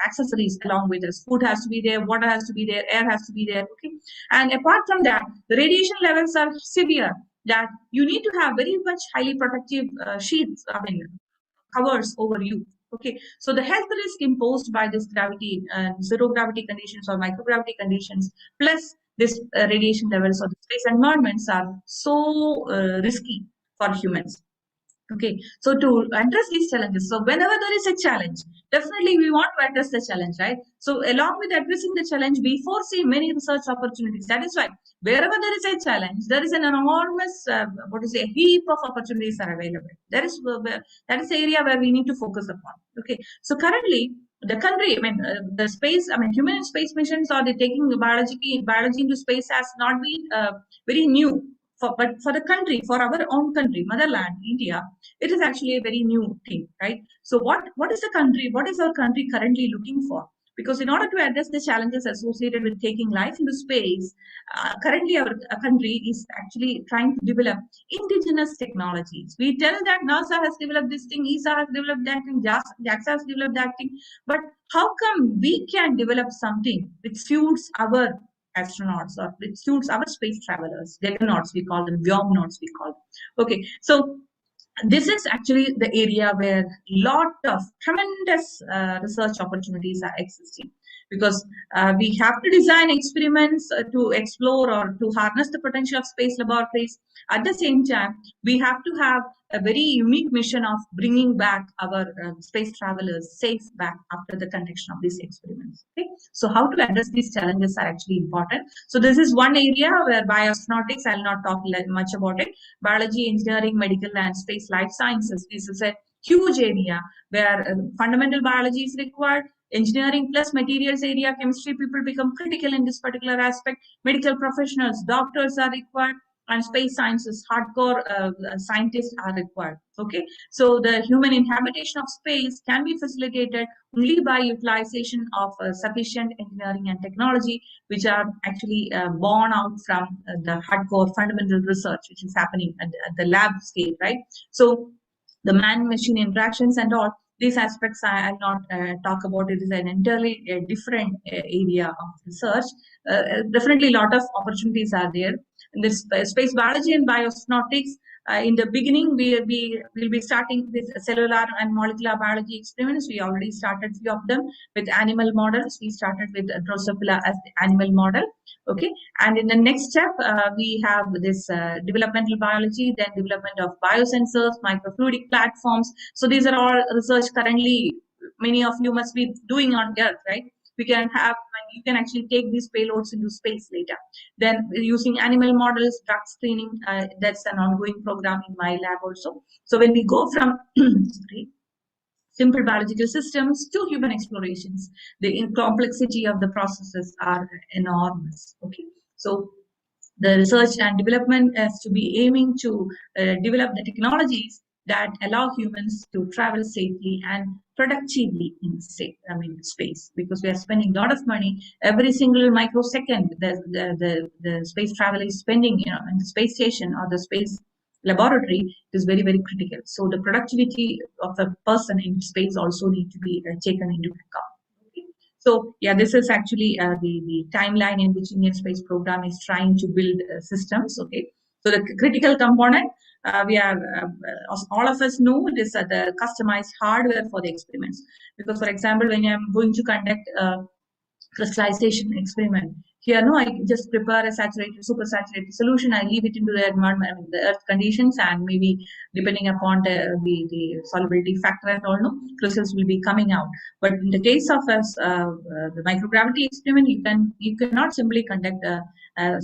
accessories along with us. Food has to be there, water has to be there, air has to be there. Okay, and apart from that, the radiation levels are severe, that you need to have very much highly protective sheets, covers over you. Okay, so the health risk imposed by this gravity, zero gravity conditions or microgravity conditions, plus this radiation levels or the space environments are so risky for humans. Okay, so to address these challenges, so whenever there is a challenge, definitely we want to address the challenge, right? So along with addressing the challenge, we foresee many research opportunities. That is why wherever there is a challenge, there is an enormous, heap of opportunities are available. That is the area where we need to focus upon. Okay, so currently the country, the space, human space missions or the taking biology into space has not been very new. But for the country, for our own country, motherland, India, it is actually a very new thing, right? So what is the country, what is our country currently looking for? Because in order to address the challenges associated with taking life into space, currently our country is actually trying to develop indigenous technologies. We tell that NASA has developed this thing, ESA has developed that thing, JAXA has developed that thing, but how come we can develop something which suits our astronauts or which suits our space travelers, decanauts we call them, Vyomnauts we call them. Okay, so this is actually the area where lot of tremendous research opportunities are existing, because we have to design experiments to explore or to harness the potential of space laboratories. At the same time, we have to have a very unique mission of bringing back our space travelers safe back after the conduction of these experiments. Okay, so how to address these challenges are actually important. So this is one area where bioastronautics, I'll not talk much about it. Biology, engineering, medical, and space life sciences. This is a huge area where fundamental biology is required. Engineering plus materials area, chemistry people become critical in this particular aspect. Medical professionals, doctors are required, and space sciences, hardcore scientists are required. Okay, so the human inhabitation of space can be facilitated only by utilization of sufficient engineering and technology, which are actually born out from the hardcore fundamental research which is happening at the lab scale, right? So the man-machine interactions and all these aspects I'll not talk about. It is an entirely different area of research. Definitely a lot of opportunities are there. In this space biology and bioastronautics, in the beginning, we will be starting with cellular and molecular biology experiments. We already started few of them with animal models. We started with Drosophila as the animal model. Okay, and in the next step, we have this developmental biology, then development of biosensors, microfluidic platforms. So these are all research currently many of you must be doing on Earth, right? We can have, you can actually take these payloads into space later. Then using animal models, drug screening, that's an ongoing program in my lab also. So when we go from sorry, simple biological systems to human explorations, the complexity of the processes are enormous. Okay, so the research and development has to be aiming to develop the technologies that allow humans to travel safely and productively in space, because we are spending a lot of money every single microsecond. The space travel is spending, in the space station or the space laboratory is very, very critical. So the productivity of a person in space also need to be taken into account. Okay. So yeah, this is actually the timeline in which Indian Space Program is trying to build systems. Okay, so the critical component we are all of us know it is the customized hardware for the experiments. Because for example, when I'm going to conduct a crystallization experiment, here no, I just prepare a saturated, super saturated solution. I leave it into the environment, the earth conditions, and maybe depending upon the solubility factor and all, no, crystals will be coming out. But in the case of the microgravity experiment, you cannot simply conduct a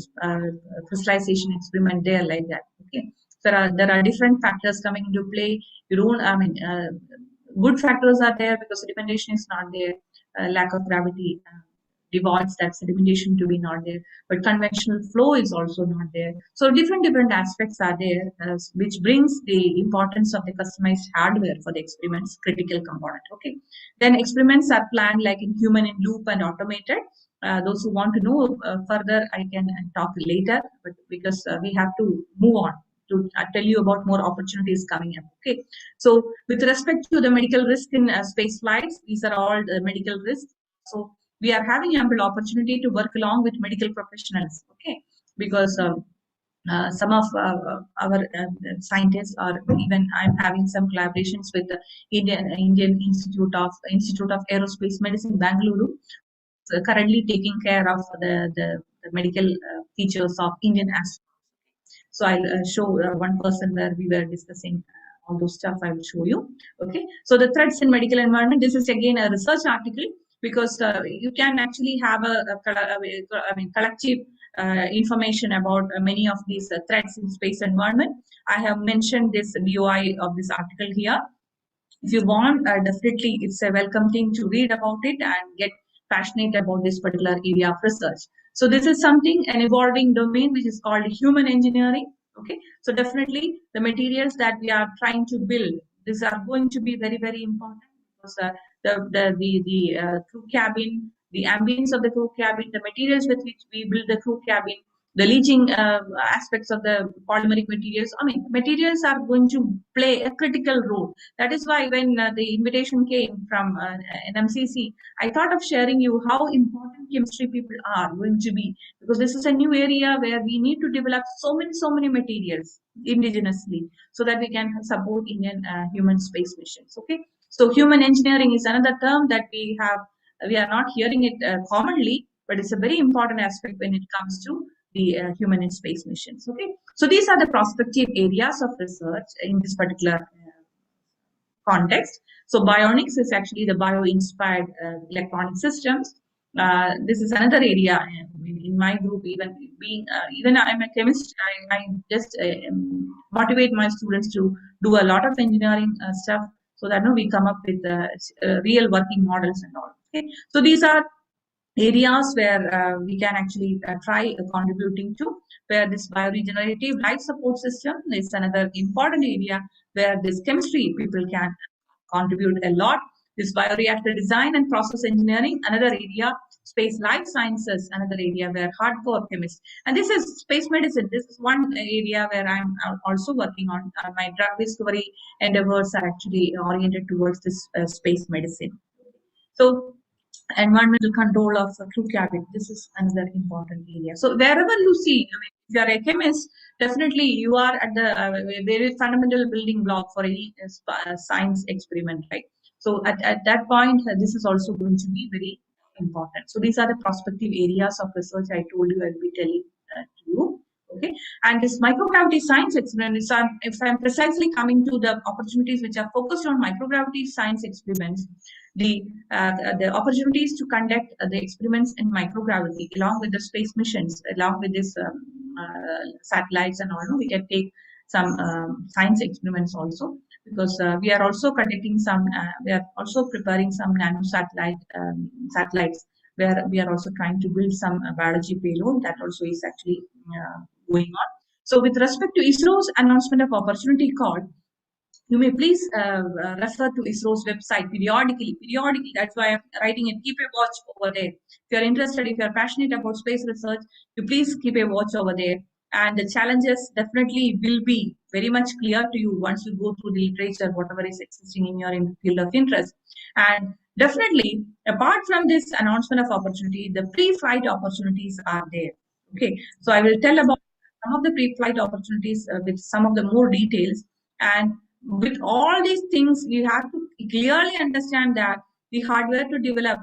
crystallization experiment there like that. Okay, there are different factors coming into play. You don't, good factors are there because sedimentation is not there. Lack of gravity devoids that sedimentation to be not there, but conventional flow is also not there. So different aspects are there, which brings the importance of the customized hardware for the experiments critical component. Okay, then experiments are planned like in human in loop and automated. Those who want to know further, I can talk later, but because we have to move on to tell you about more opportunities coming up. Okay, so with respect to the medical risk in space flights, these are all the medical risks. So we are having ample opportunity to work along with medical professionals. Okay, because some of our scientists, or even I'm having some collaborations with the Indian Institute of Aerospace Medicine, Bangalore, currently taking care of the medical features of Indian astronauts. So I'll show one person where we were discussing all those stuff. I will show you. Okay. So the threats in medical environment. This is again a research article, because you can actually have collective information about many of these threats in space environment. I have mentioned this DOI of this article here. If you want, definitely it's a welcome thing to read about it and get passionate about this particular area of research. So this is something, an evolving domain, which is called human engineering. Okay, so definitely the materials that we are trying to build, these are going to be very, very important, because the crew cabin, the ambience of the crew cabin, the materials with which we build the crew cabin, the leaching aspects of the polymeric materials. I mean, materials are going to play a critical role. That is why when the invitation came from NMCC, I thought of sharing you how important chemistry people are going to be, because this is a new area where we need to develop so many materials indigenously so that we can support Indian human space missions. Okay, so human engineering is another term that we are not hearing it commonly, but it's a very important aspect when it comes to the human and space missions. Okay, so these are the prospective areas of research in this particular context. So bionics is actually the bio-inspired electronic systems. This is another area in my group. Even I'm a chemist, I just motivate my students to do a lot of engineering stuff, so that we come up with real working models and all. Okay, so these are areas where we can actually try contributing to, where this bioregenerative life support system is another important area where this chemistry people can contribute a lot. This bioreactor design and process engineering, another area. Space life sciences, another area where hardcore chemists. And this is space medicine. This is one area where I'm also working on. My drug discovery endeavors are actually oriented towards this space medicine. So environmental control of crew cabin, this is another important area. So wherever you see, I mean, if you are a chemist, definitely you are at the very fundamental building block for any science experiment, right? So at that point, this is also going to be very important. So these are the prospective areas of research I told you I'll be telling to you. Okay, and this microgravity science experiment, if I'm precisely coming to the opportunities which are focused on microgravity science experiments, the opportunities to conduct the experiments in microgravity along with the space missions, along with this satellites and all, we can take some science experiments also, because we are also conducting some, we are also preparing some nano satellites where we are also trying to build some biology payload. That also is actually going on. So with respect to ISRO's announcement of opportunity call, you may please refer to ISRO's website periodically. That's why I'm writing it. Keep a watch over there. If you're interested, if you're passionate about space research, you please keep a watch over there. And the challenges definitely will be very much clear to you once you go through the literature, whatever is existing in your field of interest. And definitely, apart from this announcement of opportunity, the pre-flight opportunities are there. Okay, so I will tell about some of the pre-flight opportunities with some of the more details. And with all these things, you have to clearly understand that the hardware to develop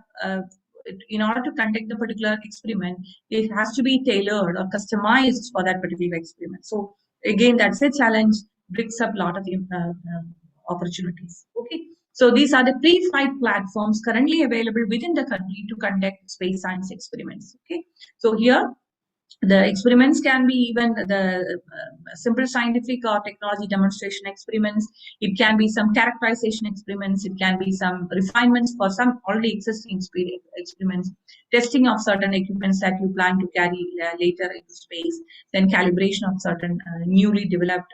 in order to conduct the particular experiment, it has to be tailored or customized for that particular experiment. So again, that's a challenge, brings up a lot of opportunities. Okay, so these are the pre-flight platforms currently available within the country to conduct space science experiments. Okay, so here the experiments can be even the simple scientific or technology demonstration experiments. It can be some characterization experiments. It can be some refinements for some already existing experiments, testing of certain equipments that you plan to carry later into space, then calibration of certain newly developed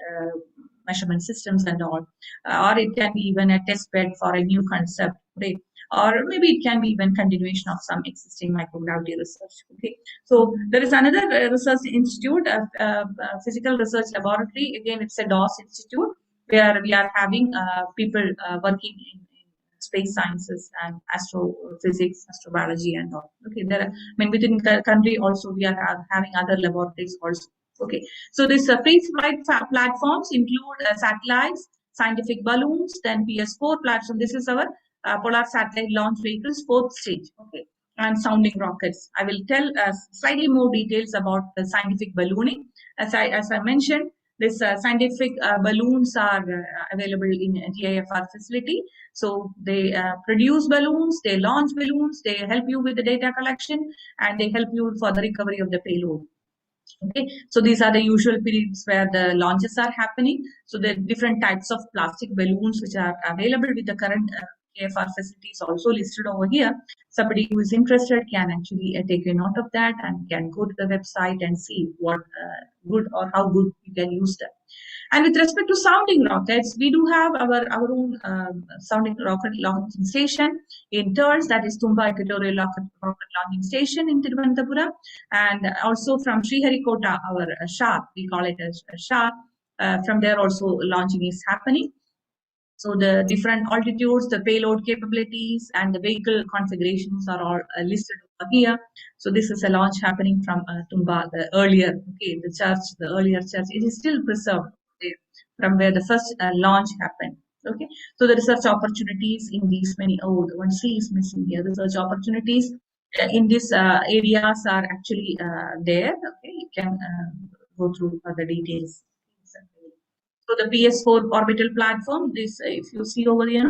measurement systems and all. Or it can be even a test bed for a new concept, right? Or maybe it can be even continuation of some existing microgravity research. Okay, so there is another research institute, physical research laboratory. Again, it's a DOS institute where we are having people working in space sciences and astrophysics, astrobiology, and all. Okay, there are, I mean, within the country also we are having other laboratories also. Okay, so this pre-flight platforms include satellites, scientific balloons, then PS4 platform. This is our Polar Satellite Launch Vehicles 4th stage, okay, and sounding rockets. I will tell slightly more details about the scientific ballooning. As I mentioned, this scientific balloons are available in GIFR facility. So they produce balloons, they launch balloons, they help you with the data collection, and they help you for the recovery of the payload. Okay, so these are the usual periods where the launches are happening. So there are different types of plastic balloons which are available with the current AFR facilities also listed over here. Somebody who is interested can actually take a note of that and can go to the website and see what good or how good you can use them. And with respect to sounding rockets, we do have our own sounding rocket launching station in TERS, that is Tumba Equatorial Rocket Launching Station in Thiruvananthapuram, and also from Sriharikota, our SHAR, we call it as SHAR. From there also launching is happening. So the different altitudes, the payload capabilities, and the vehicle configurations are all listed over here. So this is a launch happening from Tumba, the earlier, okay, the church, the earlier church. It is still preserved from where the first launch happened. Okay, so the research opportunities in these many, oh, the one C is missing here. Research opportunities in these areas are actually there. Okay, you can go through the details. So the PS4 orbital platform, this if you see over here,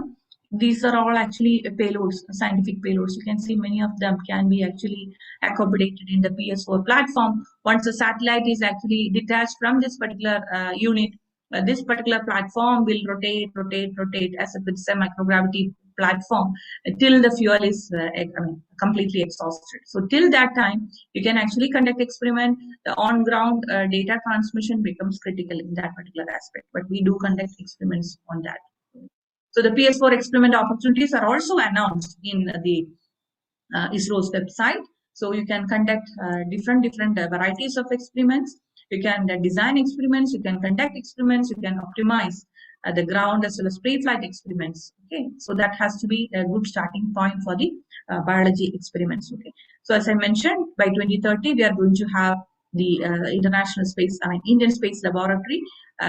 these are all actually payloads, scientific payloads. You can see many of them can be actually accommodated in the PS4 platform. Once the satellite is actually detached from this particular unit, this particular platform will rotate as if it's a microgravity platform till the fuel is completely exhausted. So till that time, you can actually conduct experiment. The on-ground data transmission becomes critical in that particular aspect, but we do conduct experiments on that. So the PS4 experiment opportunities are also announced in the ISRO's website. So you can conduct different varieties of experiments. You can design experiments, you can conduct experiments, you can optimize the ground as well as pre-flight experiments. Okay, so that has to be a good starting point for the biology experiments. Okay, so as I mentioned, by 2030 we are going to have the Indian Space Laboratory.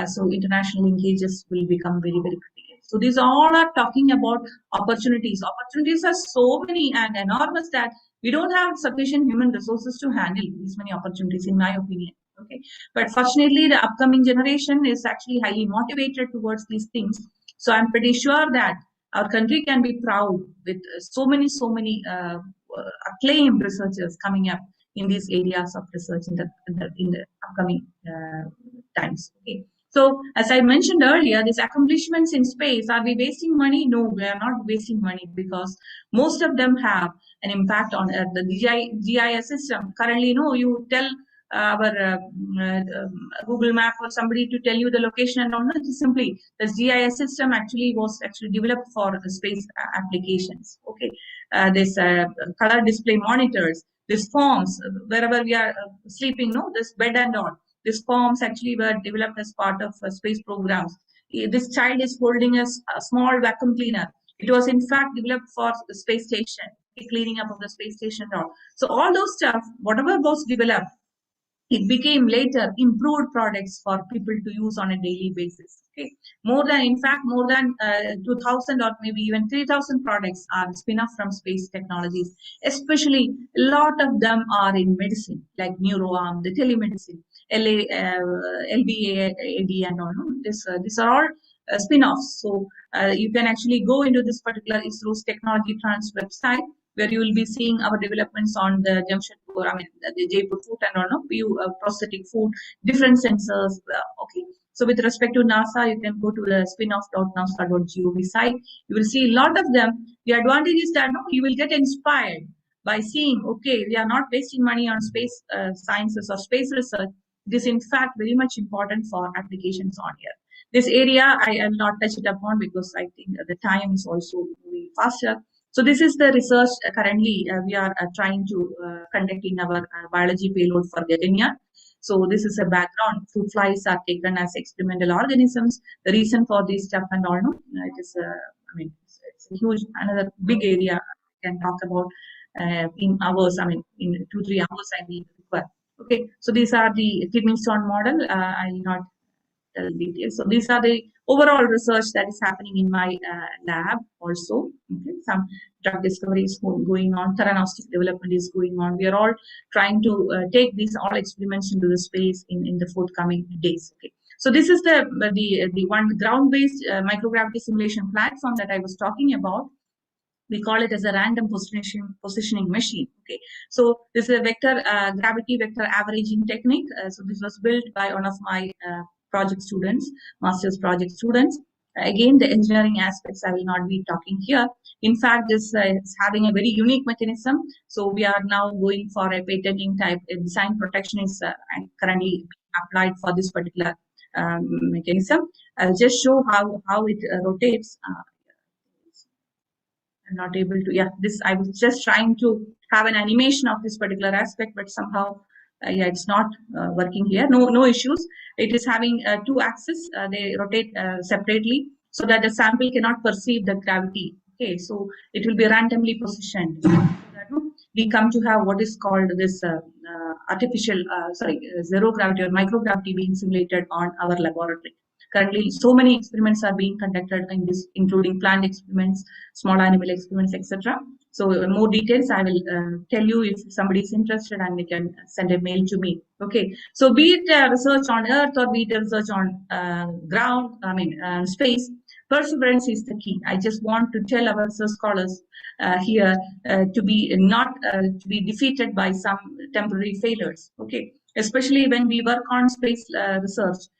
So international linkages will become very critical. So these all are talking about opportunities. Opportunities are so many and enormous that we don't have sufficient human resources to handle these many opportunities, in my opinion. Okay, but fortunately, the upcoming generation is actually highly motivated towards these things. So I'm pretty sure that our country can be proud with so many acclaimed researchers coming up in these areas of research in the upcoming times. Okay. So, as I mentioned earlier, these accomplishments in space, are we wasting money? No, we are not wasting money, because most of them have an impact on Earth. The GIS system, currently, no, you tell our Google Map or somebody to tell you the location and all that. Simply, the GIS system was developed for the space applications. Okay, this color display monitors, these forms, wherever we are sleeping, no, this bed and all. These forms actually were developed as part of space programs. This child is holding a small vacuum cleaner. It was in fact developed for the space station, cleaning up of the space station and all. So all those stuff, whatever was developed, it became later improved products for people to use on a daily basis. Okay, more than 2,000 or maybe even 3,000 products are spin-off from space technologies. Especially a lot of them are in medicine, like neuroarm, the telemedicine, LBAD and all. These are all spin-offs. So you can actually go into this particular ISRO's Technology Trans website, where you will be seeing our developments on the Jamshedpur, the Jaipur foot and all, prosthetic foot, different sensors. Okay. So with respect to NASA, you can go to the spinoff.nasa.gov site. You will see a lot of them. The advantage is that you will get inspired by seeing, okay, we are not wasting money on space sciences or space research. It is in fact very much important for applications on here. This area I will not touch it upon because I think the time is also moving faster. So this is the research currently we are trying to conduct in our biology payload for Gaganyaan. So this is a background. Fruit flies are taken as experimental organisms. The reason for this stuff and all, it is, it's a huge, another big area I can talk about in hours. In 2-3 hours I need to require. Okay, so these are the kidney stone model. I will not tell details. So these are the overall research that is happening in my lab also. Okay, some drug discovery is going on, theranostic development is going on. We are all trying to take these all experiments into the space in the forthcoming days. Okay, so this is the one ground-based microgravity simulation platform that I was talking about. We call it as a random positioning machine. Okay, so this is a gravity vector averaging technique. So this was built by one of my project students, master's project students. Again, the engineering aspects I will not be talking here. In fact, this is having a very unique mechanism. So we are now going for a patenting type. A design protection is currently applied for this particular mechanism. I'll just show how it rotates. I'm not able to, yeah, this, I was just trying to have an animation of this particular aspect, but somehow, yeah, it's not working here. No issues. It is having two axes. They rotate separately so that the sample cannot perceive the gravity. Okay, so it will be randomly positioned. So that we come to have what is called this artificial, zero gravity or microgravity being simulated on our laboratory. Currently, so many experiments are being conducted in this, including plant experiments, small animal experiments, etc. So more details I will tell you if somebody is interested, and they can send a mail to me. Okay. So be it research on Earth or be it research on ground, space, perseverance is the key. I just want to tell our research scholars here to be not to be defeated by some temporary failures. Okay. Especially when we work on space research.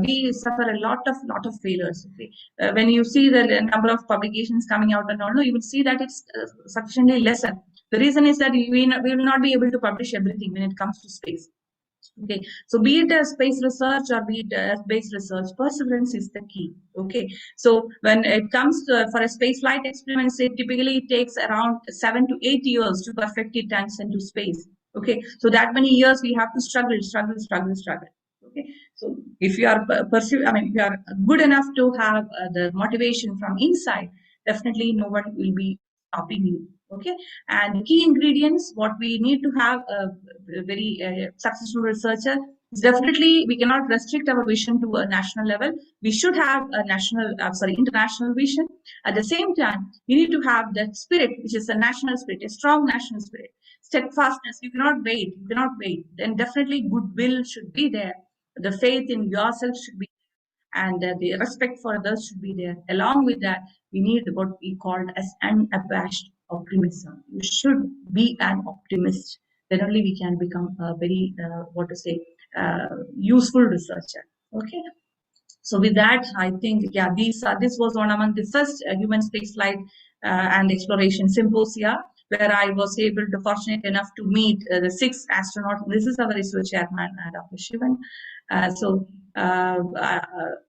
We suffer a lot of failures. Okay? When you see the number of publications coming out and all, you will see that it's sufficiently lesser. The reason is that we will not be able to publish everything when it comes to space. Okay, so be it space research or be it earth-based research, perseverance is the key. Okay, so when it comes to, for a space flight experiment, it typically takes around 7 to 8 years to perfect it and send to space. Okay, so that many years we have to struggle. Okay, so if you are if you are good enough to have the motivation from inside, definitely no one will be stopping you. Okay, and key ingredients, what we need to have a very successful researcher is definitely we cannot restrict our vision to a national level. We should have a international vision. At the same time, we need to have that spirit, which is a national spirit, a strong national spirit, steadfastness. You cannot wait. Then definitely goodwill should be there. The faith in yourself should be, and the respect for others should be there. Along with that, we need what we call as unabashed optimism. You should be an optimist. Then only we can become a very useful researcher. Okay. So with that, I think, yeah, this was one among the first human spaceflight and exploration symposia, where I was fortunate enough to meet the 6 astronauts. This is our research chairman, Dr. Shivan.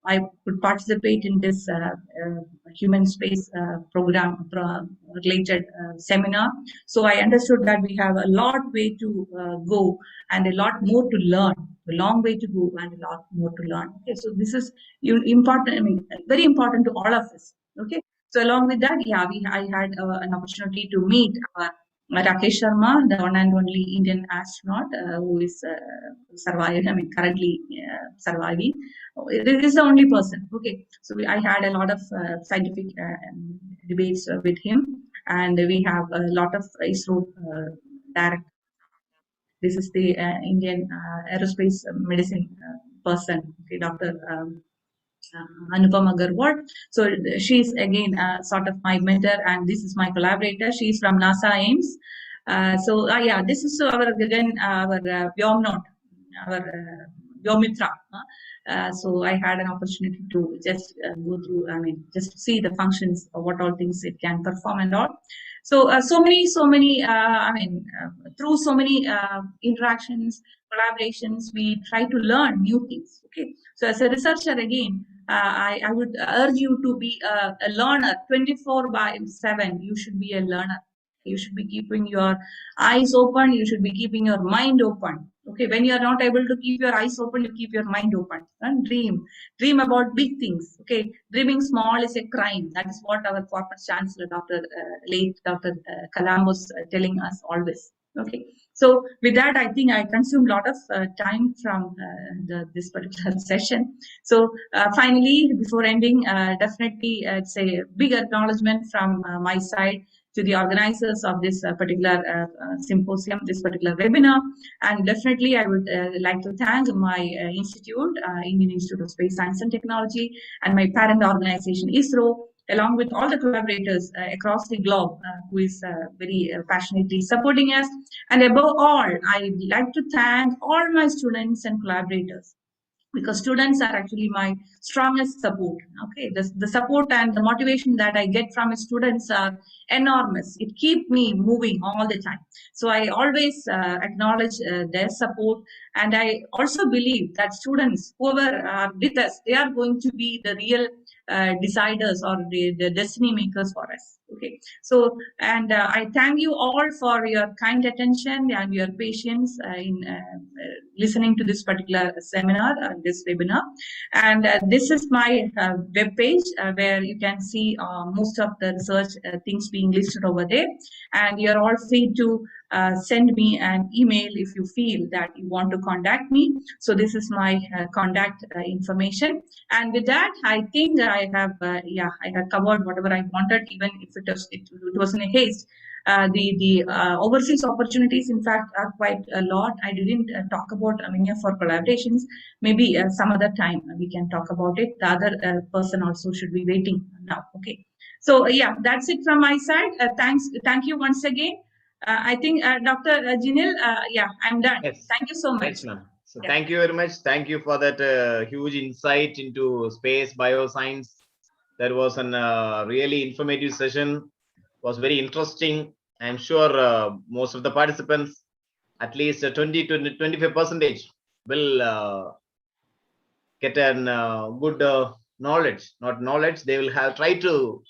I could participate in this human space program related seminar. So I understood that we have a lot way to go and a lot more to learn. A long way to go and a lot more to learn. Okay, so this is important. Very important to all of us. Okay, so along with that, yeah, I had an opportunity to meet Rakesh Sharma, the one and only Indian astronaut who is currently surviving. This is the only person. Okay, so I had a lot of scientific debates with him, and we have a lot of ISRO direct. This is the Indian aerospace medicine person, okay, Dr. Anupama Garwal. So she's again sort of my mentor, and this is my collaborator. She's from NASA Ames. Yeah, this is our Vyomnaut, our Vyomitra. So I had an opportunity to just go through, just see the functions of what all things it can perform and all. So, so many, through so many interactions, collaborations, we try to learn new things. Okay. So as a researcher, again, I would urge you to be a learner 24/7. You should be a learner. You should be keeping your eyes open. You should be keeping your mind open. Okay, when you are not able to keep your eyes open, you keep your mind open and dream about big things. Okay, dreaming small is a crime. That is what our corporate chancellor, late Dr. Kalam was telling us always. Okay, so with that, I think I consumed a lot of time from this particular session. So finally, before ending, definitely it's a big acknowledgement from my side to the organizers of this particular symposium, this particular webinar. And definitely I would like to thank my institute, Indian Institute of Space Science and Technology, and my parent organization, ISRO, along with all the collaborators across the globe who is very passionately supporting us. And above all, I'd like to thank all my students and collaborators because students are actually my strongest support. Okay, the support and the motivation that I get from students are enormous. It keeps me moving all the time. So I always acknowledge their support, and I also believe that students, whoever are with us, they are going to be the real deciders or the destiny makers for us. Okay, so and I thank you all for your kind attention and your patience in listening to this particular seminar, this webinar. And this is my web page where you can see most of the research things being listed over there. And you're all free to send me an email if you feel that you want to contact me. So this is my contact information. And with that, I think I have I have covered whatever I wanted, even if it was in a haste. The overseas opportunities, in fact, are quite a lot. I didn't talk about Armenia for collaborations. Maybe some other time we can talk about it. The other person also should be waiting now. Okay. So yeah, that's it from my side. Thank you once again. I think Dr. Jinil, I'm done. Yes. Thank you so much. Yes, ma'am. So thank you very much. Thank you for that huge insight into space bioscience. That was a really informative session. Was very interesting. I'm sure most of the participants, at least 20 to 25%, will get an good knowledge. Not knowledge, they will have tried to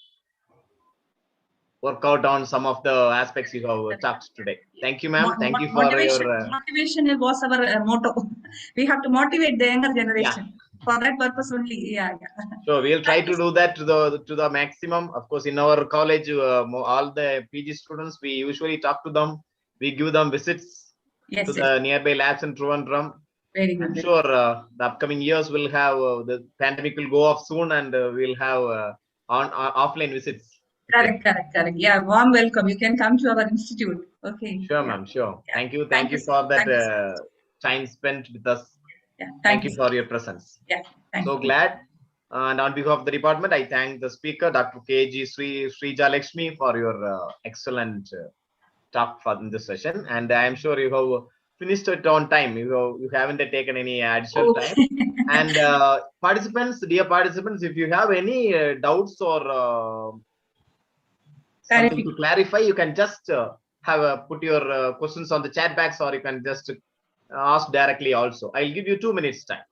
work out on some of the aspects you have talked today. Thank you, ma'am. Thank you for your motivation was our motto. We have to motivate the younger generation. For that purpose only. So we'll try to do that to the maximum. Of course, in our college, all the PG students, we usually talk to them. We give them visits to the nearby labs in Trivandrum. Very good. I'm sure the upcoming years will have the pandemic will go off soon, and we'll have offline visits. Correct. Yeah, warm welcome. You can come to our institute. Okay. Sure, ma'am. Sure. Thank you for that time spent with us. Thank you for your presence. So glad. And on behalf of the department, I thank the speaker, Dr. K.G. Srija Lakshmi, for your excellent talk for this session. And I am sure you have finished it on time. You haven't taken any additional time. And participants, dear participants, if you have any doubts or something to clarify, you can just put your questions on the chat box, or you can just ask directly also. I'll give you 2 minutes time.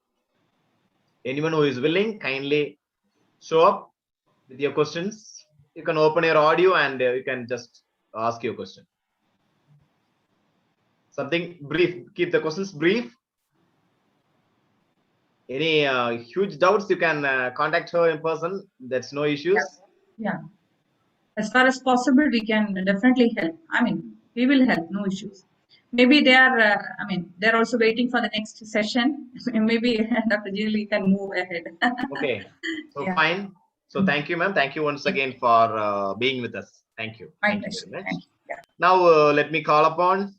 Anyone who is willing, kindly show up with your questions. You can open your audio and you can just ask your question. Something brief. Keep the questions brief. Any huge doubts, you can contact her in person. That's no issues. Yeah. As far as possible, we can definitely help. I mean, we will help. No issues. Maybe they are, they're also waiting for the next session. Maybe Dr. Jinil can move ahead. Okay. So fine. So thank you, ma'am. Thank you once again for being with us. Thank you. Thank you very much. Now, let me call upon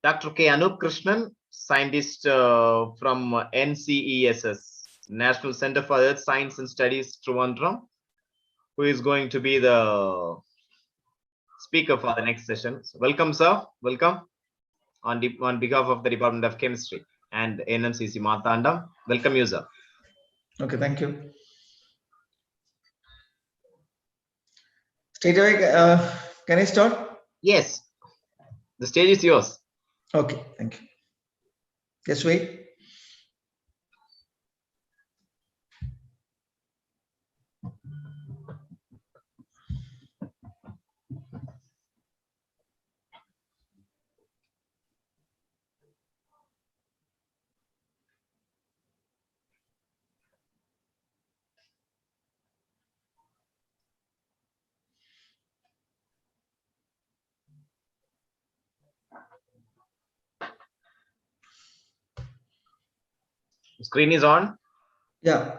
Dr. K. Anup Krishnan, scientist from NCESS, National Center for Earth Science and Studies, Trivandrum, who is going to be the speaker for the next session. So welcome, sir. Welcome on behalf of the Department of Chemistry and NMCC Marthandam. Welcome you, sir. Okay, thank you. Straight away, can I start? Yes, the stage is yours. Okay, thank you. Just wait. The screen is on. Yeah.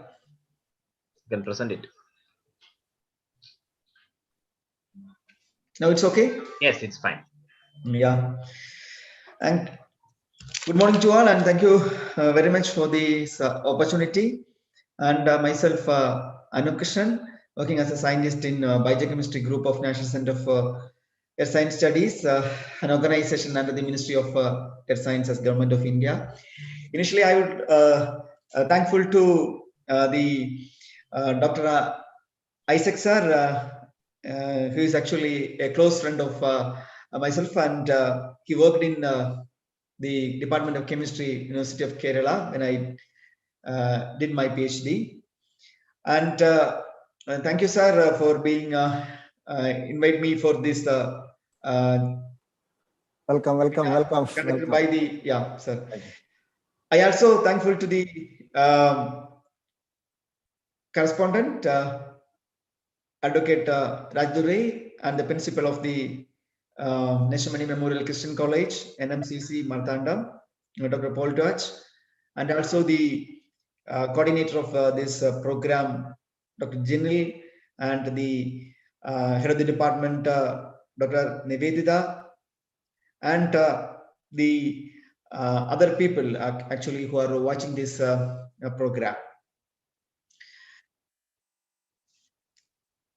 You can present it. Now it's okay? Yes, it's fine. Yeah. And good morning to all, and thank you very much for this opportunity. And myself, Anup Krishnan, working as a scientist in Biochemistry Group of National Center for Earth Science Studies, an organization under the Ministry of Earth Sciences, Government of India. initially I would thankful to the Dr. Isaac sir, who is actually a close friend of myself, and he worked in the Department of Chemistry, University of Kerala, when I did my PhD. And thank you, sir, for being invite me for this. Welcome. Conducted by the sir. I also thankful to the correspondent, Advocate Rajdure, and the principal of the Neshmani Memorial Christian College, NMCC, Marthandam, Dr. Paul Dutch, and also the coordinator of this program, Dr. Jinil, and the head of the department, Dr. Nivedita, and the other people actually who are watching this program.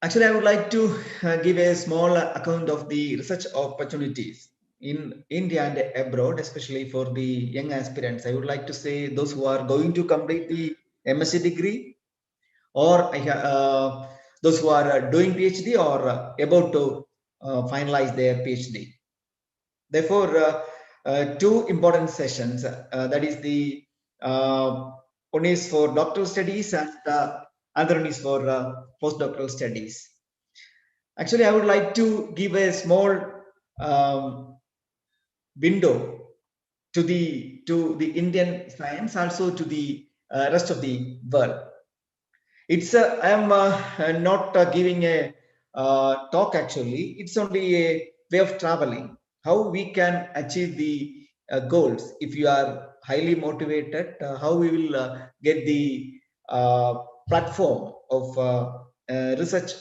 Actually, I would like to give a small account of the research opportunities in India and abroad, especially for the young aspirants. I would like to say those who are going to complete the MSc degree, or those who are doing PhD or about to finalize their PhD. Therefore, two important sessions, that is the one is for doctoral studies and other one is for postdoctoral studies. Actually, I would like to give a small window to the Indian science, also to the rest of the world. It's I am not giving a talk actually. It's only a way of traveling. How we can achieve the goals if you are highly motivated. How we will get the platform of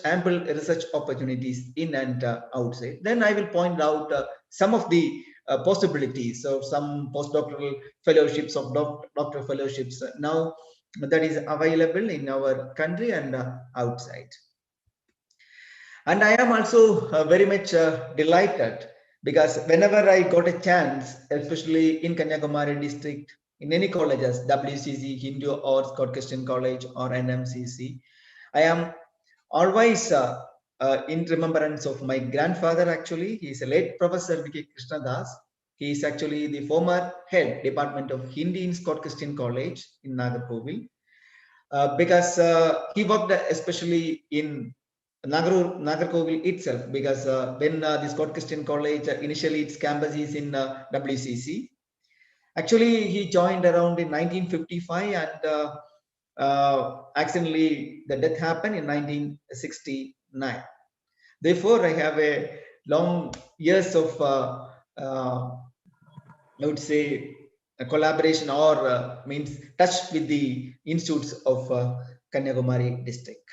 ample research opportunities in and outside. Then I will point out some of the possibilities of some postdoctoral fellowships, of doctoral fellowships now that is available in our country and outside. And I am also very much delighted, because whenever I got a chance, especially in Kanyakumari district, in any colleges, WCC, Hindu or Scott Christian College or NMCC, I am always in remembrance of my grandfather. Actually, he is a late Professor V.K. Krishnadas. He is actually the former head Department of Hindi in Scott Christian College in Nagarkovil. Because he worked especially in Nagarkovil itself, because when the Scott Christian College, initially its campus is in WCC. Actually, he joined around in 1955, and accidentally the death happened in 1969. Therefore, I have a long years of I would say a collaboration or means touch with the institutes of Kanyakumari district.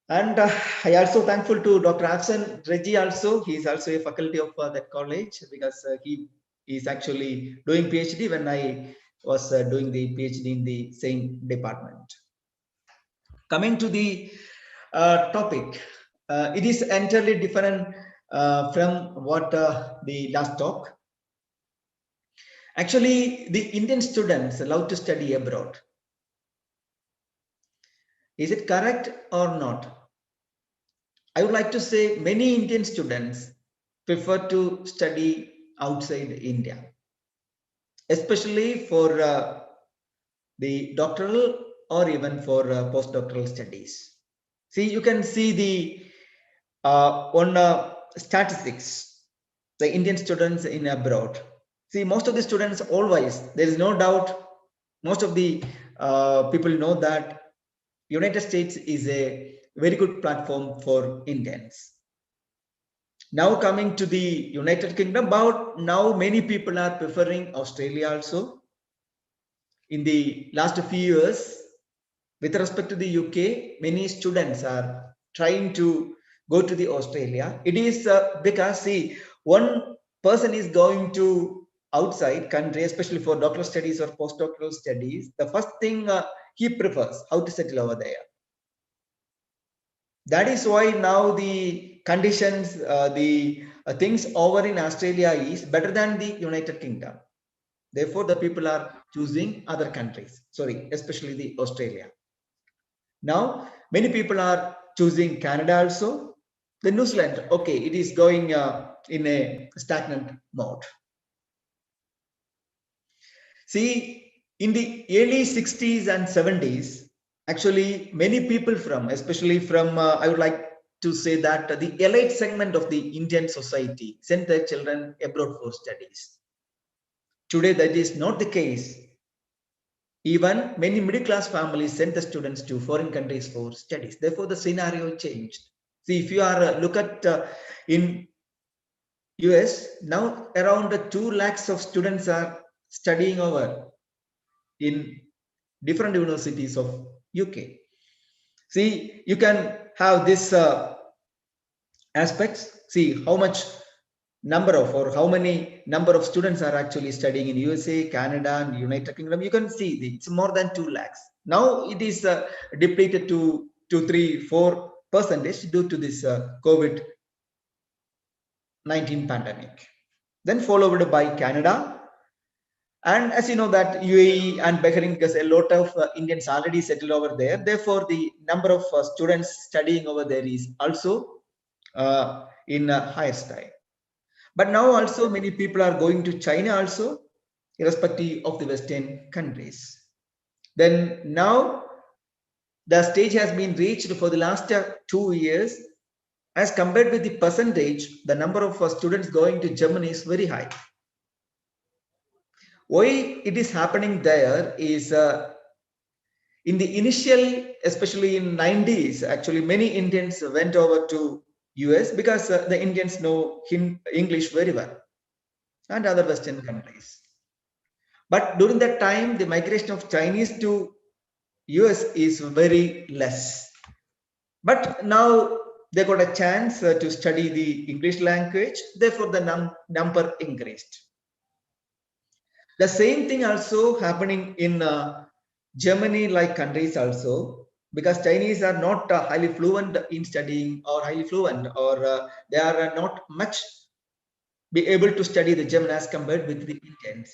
And I also thankful to Dr. Afsan Reggie also. He is also a faculty of that college, because he is actually doing PhD when I was doing the PhD in the same department. Coming to the topic, it is entirely different from what the last talk. Actually, the Indian students love to study abroad. Is it correct or not? I would like to say many Indian students prefer to study outside India, especially for the doctoral or even for postdoctoral studies. See, you can see the on statistics, the Indian students in abroad. See, most of the students always, there is no doubt, most of the people know that United States is a very good platform for Indians. Now coming to the United Kingdom, but now many people are preferring Australia also. In the last few years, with respect to the UK, many students are trying to go to the Australia. It is because, see, one person is going to outside country, especially for doctoral studies or postdoctoral studies, the first thing he prefers how to settle over there. That is why now the conditions, the things over in Australia is better than the United Kingdom. Therefore, the people are choosing other countries. Sorry, especially the Australia. Now, many people are choosing Canada also. The New Zealand, okay, it is going in a stagnant mode. See, in the early 60s and 70s, actually many people from, especially from, I would like to say that the elite segment of the Indian society sent their children abroad for studies. Today, that is not the case. Even many middle-class families send the students to foreign countries for studies. Therefore, the scenario changed. See, if you are look at in US, now around 2 lakhs of students are studying over in different universities of UK. See, you can have this aspects. See how much number of or how many number of students are actually studying in USA, Canada, and United Kingdom. You can see it's more than 2 lakhs. Now it is depleted to 2, 3, 4% due to this COVID-19 pandemic. Then followed by Canada. And as you know that UAE and Bahrain, because a lot of Indians already settled over there. Therefore, the number of students studying over there is also in a higher style. But now also many people are going to China also, irrespective of the Western countries. Then now the stage has been reached for the last 2 years. As compared with the percentage, the number of students going to Germany is very high. Why it is happening there is in the initial, especially in 90s, actually many Indians went over to US because the Indians know English very well and other Western countries. But during that time, the migration of Chinese to US is very less. But now they got a chance to study the English language, therefore the number increased. The same thing also happening in Germany like countries also, because Chinese are not highly fluent in studying or highly fluent, or they are not much be able to study the German as compared with the Indians.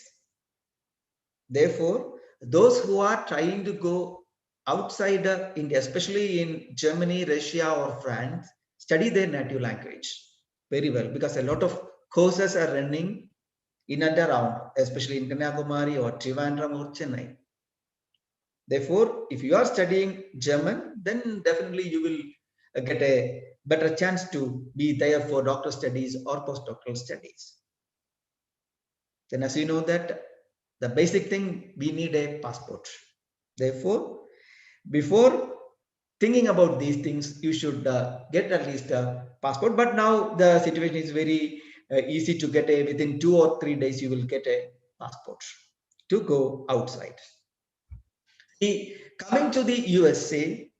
Therefore, those who are trying to go outside India, especially in Germany, Russia, or France, study their native language very well, because a lot of courses are running in and around, especially in Kanyakumari or Trivandrum or Chennai. Therefore, if you are studying German, then definitely you will get a better chance to be there for doctoral studies or postdoctoral studies. Then, as you know that the basic thing, we need a passport. Therefore, before thinking about these things, you should get at least a passport. But now the situation is very easy to get within 2 or 3 days, you will get a passport to go outside. Coming to the USA,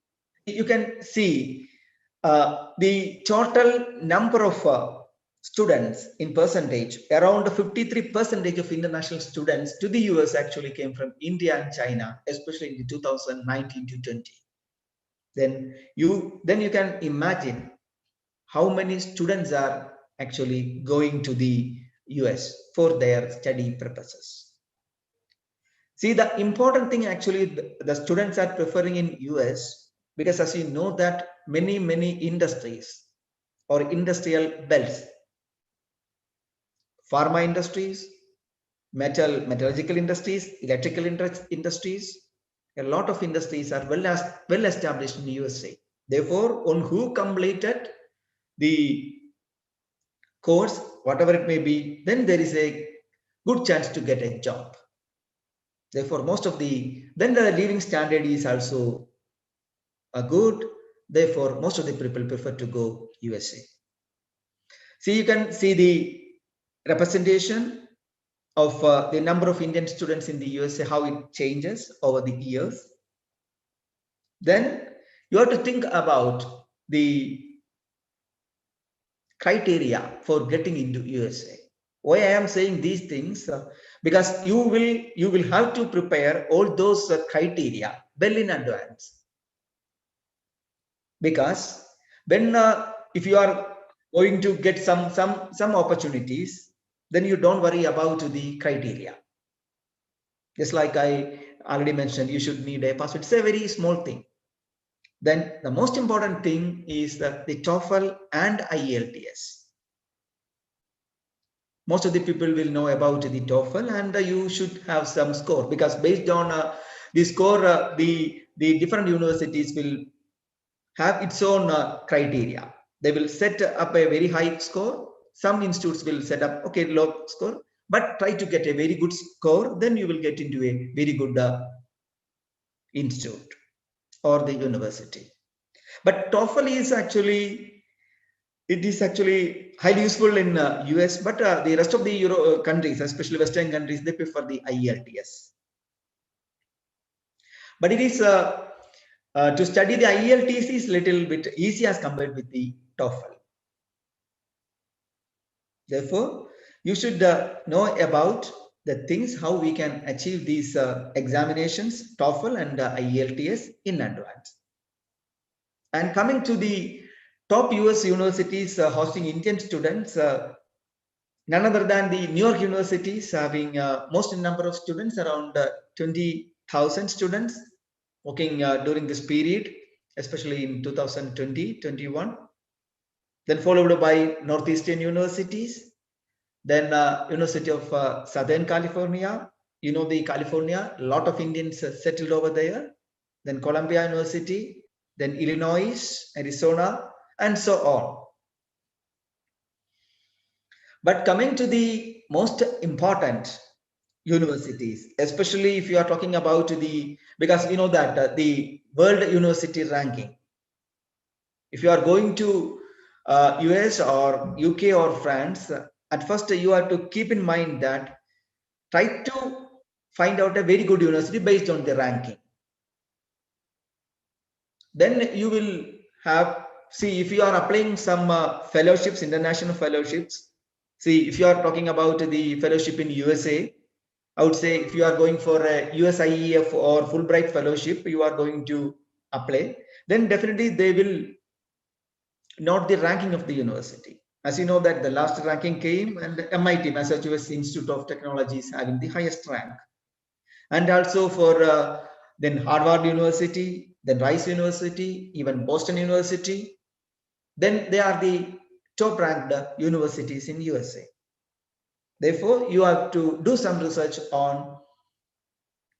you can see the total number of students in percentage, around 53% of international students to the US actually came from India and China, especially in 2019 to 20. Then you can imagine how many students are actually going to the US for their study purposes. See, the important thing actually, the students are preferring in US, because as you know that many industries or industrial belts, pharma industries, metallurgical industries, electrical industries, a lot of industries are well established in the USA. Therefore, on who completed the course, whatever it may be, then there is a good chance to get a job. Therefore, then the living standard is also good. Therefore, most of the people prefer to go USA. See, you can see the representation of the number of Indian students in the USA, how it changes over the years. Then you have to think about the criteria for getting into USA. Why I am saying these things? Because you will have to prepare all those criteria well in advance. Because when if you are going to get some opportunities, then you don't worry about the criteria. Just like I already mentioned, you should need a password. It's a very small thing. Then the most important thing is the TOEFL and IELTS. Most of the people will know about the TOEFL, and you should have some score, because based on the score, the different universities will have its own criteria. They will set up a very high score. Some institutes will set up low score, but try to get a very good score. Then you will get into a very good institute or the university. But TOEFL is actually highly useful in US, but the rest of the Euro countries, especially Western countries, they prefer the IELTS. But it is to study the IELTS is little bit easy as compared with the TOEFL. Therefore, you should know about the things how we can achieve these examinations, TOEFL and IELTS in advance. And coming to the top US universities hosting Indian students, none other than the New York universities, having most number of students, around 20,000 students working during this period, especially in 2020-21. Then followed by Northeastern universities, then University of Southern California. You know, the California, a lot of Indians settled over there. Then Columbia University, then Illinois, Arizona, and so on. But coming to the most important universities, especially if you are talking about because we know that the World University Ranking, if you are going to US or UK or France, at first you have to keep in mind that try to find out a very good university based on the ranking. Then you will have, see, if you are applying some fellowships, international fellowships, see, if you are talking about the fellowship in USA, I would say if you are going for a USIEF or Fulbright fellowship, you are going to apply, then definitely they will note the ranking of the university. As you know that the last ranking came, and MIT, Massachusetts Institute of Technology, is having the highest rank. And also for then Harvard University, then Rice University, even Boston University, then they are the top ranked universities in USA. Therefore, you have to do some research on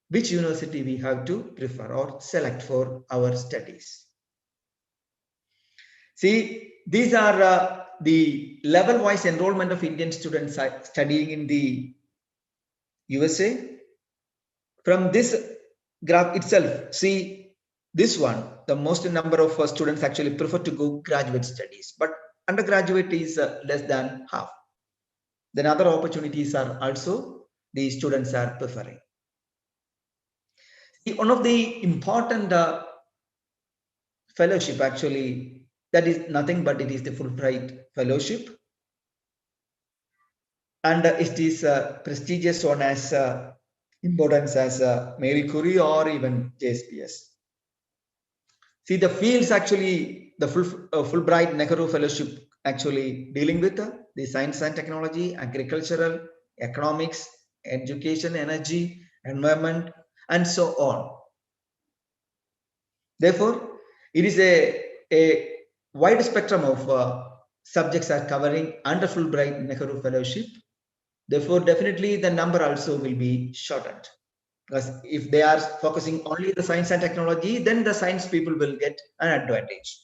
which university we have to prefer or select for our studies. See, these are the level-wise enrollment of Indian students studying in the USA. From this graph itself, see this one, the most number of students actually prefer to go graduate studies, but undergraduate is less than half. Then other opportunities are also the students are preferring. See, one of the important fellowship actually, that is nothing but it is the Fulbright fellowship, and it is prestigious one as importance as Marie Curie or even JSPS. See, the fields actually, the Fulbright Nehru Fellowship actually dealing with the science and technology, agricultural, economics, education, energy, environment, and so on. Therefore, it is a wide spectrum of subjects are covering under Fulbright Nehru Fellowship. Therefore, definitely the number also will be shortened. Because if they are focusing only the science and technology, then the science people will get an advantage.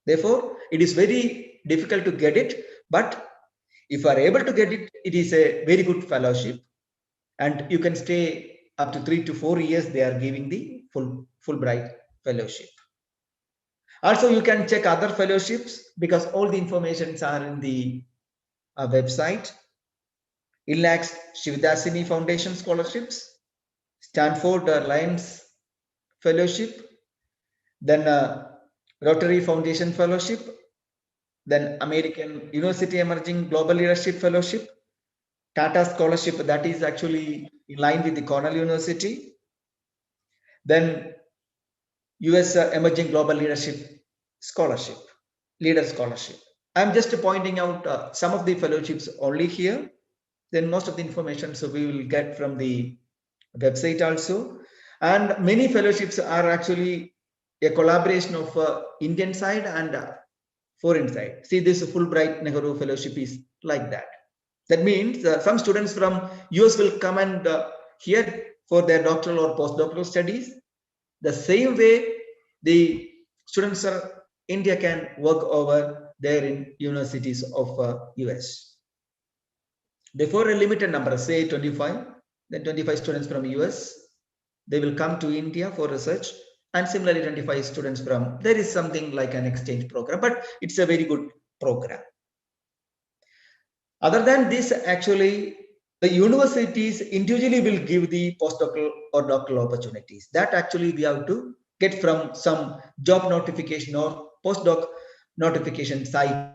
Therefore, it is very difficult to get it, but if you are able to get it, it is a very good fellowship, and you can stay up to 3 to 4 years. They are giving the Fulbright fellowship. Also, you can check other fellowships because all the informations are in the website. ILAC's Shivdasini Foundation scholarships, Stanford Lions Fellowship, then Rotary Foundation Fellowship, then American University Emerging Global Leadership Fellowship, Tata Scholarship, that is actually in line with the Cornell University, then US Emerging Global Leadership Scholarship, Leader Scholarship. I'm just pointing out some of the fellowships only here. Then most of the information so we will get from the website also. And many fellowships are actually a collaboration of Indian side and foreign side. See, this Fulbright Nehru Fellowship is like that. That means some students from US will come and here for their doctoral or postdoctoral studies. The same way the students of India can work over there in universities of US. Therefore, a limited number, say 25, then 25 students from US, they will come to India for research, and similarly 25 students from, there is something like an exchange program, but it's a very good program. Other than this, actually, the universities individually will give the postdoctoral or doctoral opportunities. That actually we have to get from some job notification or postdoc notification site.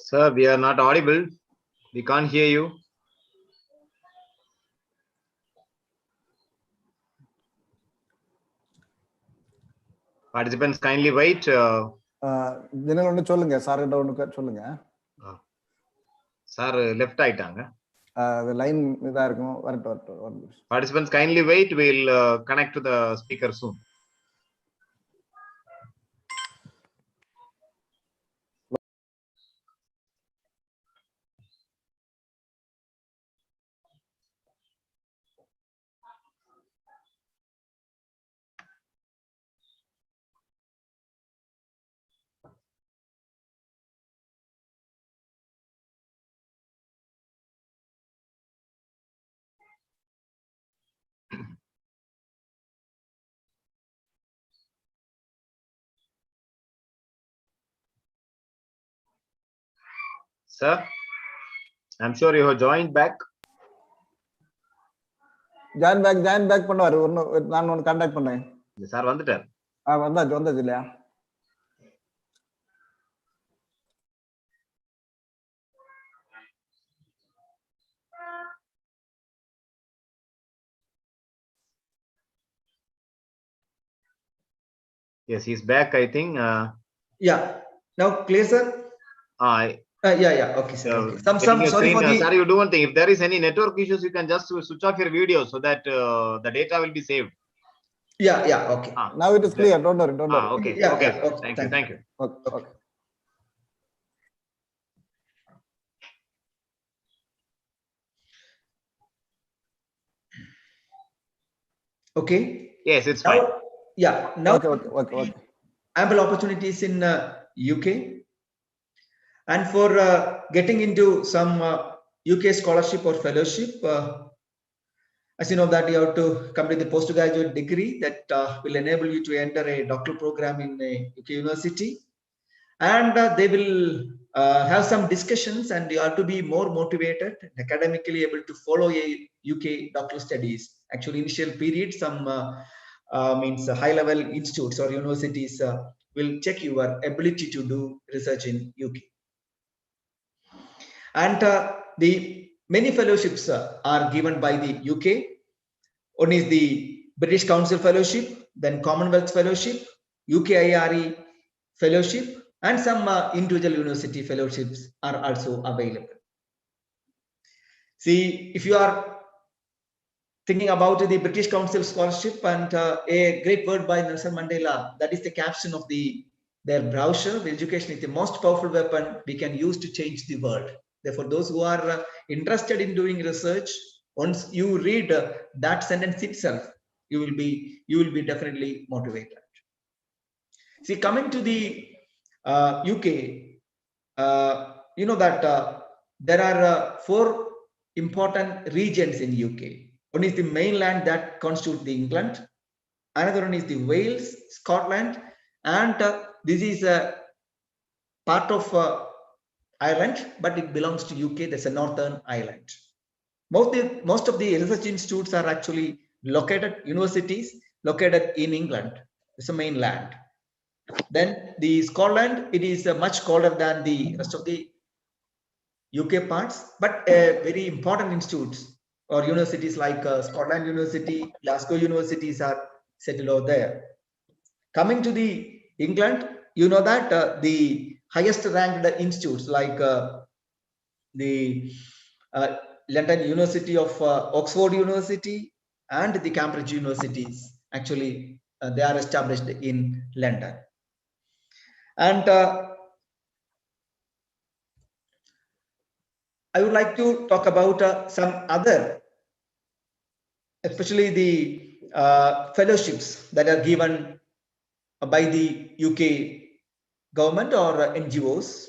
Sir, we are not audible. We can't hear you. Participants, kindly wait. General ஒன்று சொல்லுங்க sir கிட்ட ஒன்று சொல்லுங்க sir left ஆயிட்டாங்க. அது line இதா இருக்கும். வரட்டும். Participants, kindly wait. We'll connect to the speaker soon. Sir, I'm sure you have joined back. Join back பண்ணுவாரு. நான் ஒன்னு கான்டாக்ட் பண்ணேன். சார் வந்துட்டார். வந்தாச்சு இல்லையா? Yes, he's back, I think. Yeah. Now clear, sir? Yeah. Okay, sir. Okay. Sorry for the... Sir, you do one thing. If there is any network issues, you can just switch off your video so that the data will be saved. Yeah. Okay. Now it is clear. Don't worry. Okay. Yeah, okay. yeah, okay. Thank you. Okay. Okay. Yes, it's fine. Yeah. Now. Okay. Ample opportunities in UK. And for getting into some UK scholarship or fellowship, as you know that you have to complete the postgraduate degree that will enable you to enter a doctoral program in a UK university. And they will have some discussions, and you have to be more motivated and academically able to follow a UK doctoral studies. Actually, initial period, some means high-level institutes or universities will check your ability to do research in UK. And the many fellowships are given by the UK. One is the British Council Fellowship, then Commonwealth Fellowship, UKIRE Fellowship, and some individual university fellowships are also available. See, if you are thinking about the British Council Scholarship and a great word by Nelson Mandela, that is the caption of their brochure. The education is the most powerful weapon we can use to change the world. Therefore, those who are interested in doing research, once you read that sentence itself, you will be definitely motivated. See, coming to the UK, you know that there are 4 important regions in UK. One is the mainland that constitutes the England. Another one is the Wales, Scotland, and this is a part of Ireland, but it belongs to UK. That's a Northern Ireland. Most of the research institutes are actually located, universities located in England. It's a mainland. Then the Scotland, it is much colder than the rest of the UK parts, but very important institutes or universities like Scotland University, Glasgow universities are settled over there. Coming to the England, you know that the highest ranked institutes like the London University of Oxford University and the Cambridge universities, actually they are established in London. And I would like to talk about some other, especially the fellowships that are given by the UK government or NGOs.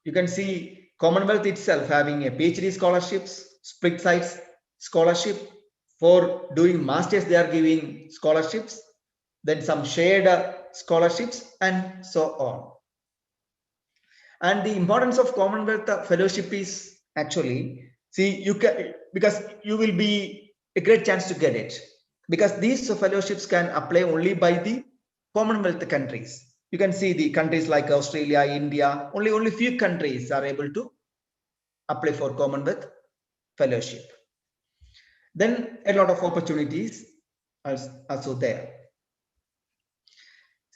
You can see Commonwealth itself having a PhD scholarships, split sites scholarship. For doing masters, they are giving scholarships, then some shared scholarships, and so on. And the importance of Commonwealth fellowship is actually, see, you can, because you will be a great chance to get it, because these fellowships can apply only by the Commonwealth countries. You can see the countries like Australia, India, only few countries are able to apply for Commonwealth fellowship. Then a lot of opportunities are also there.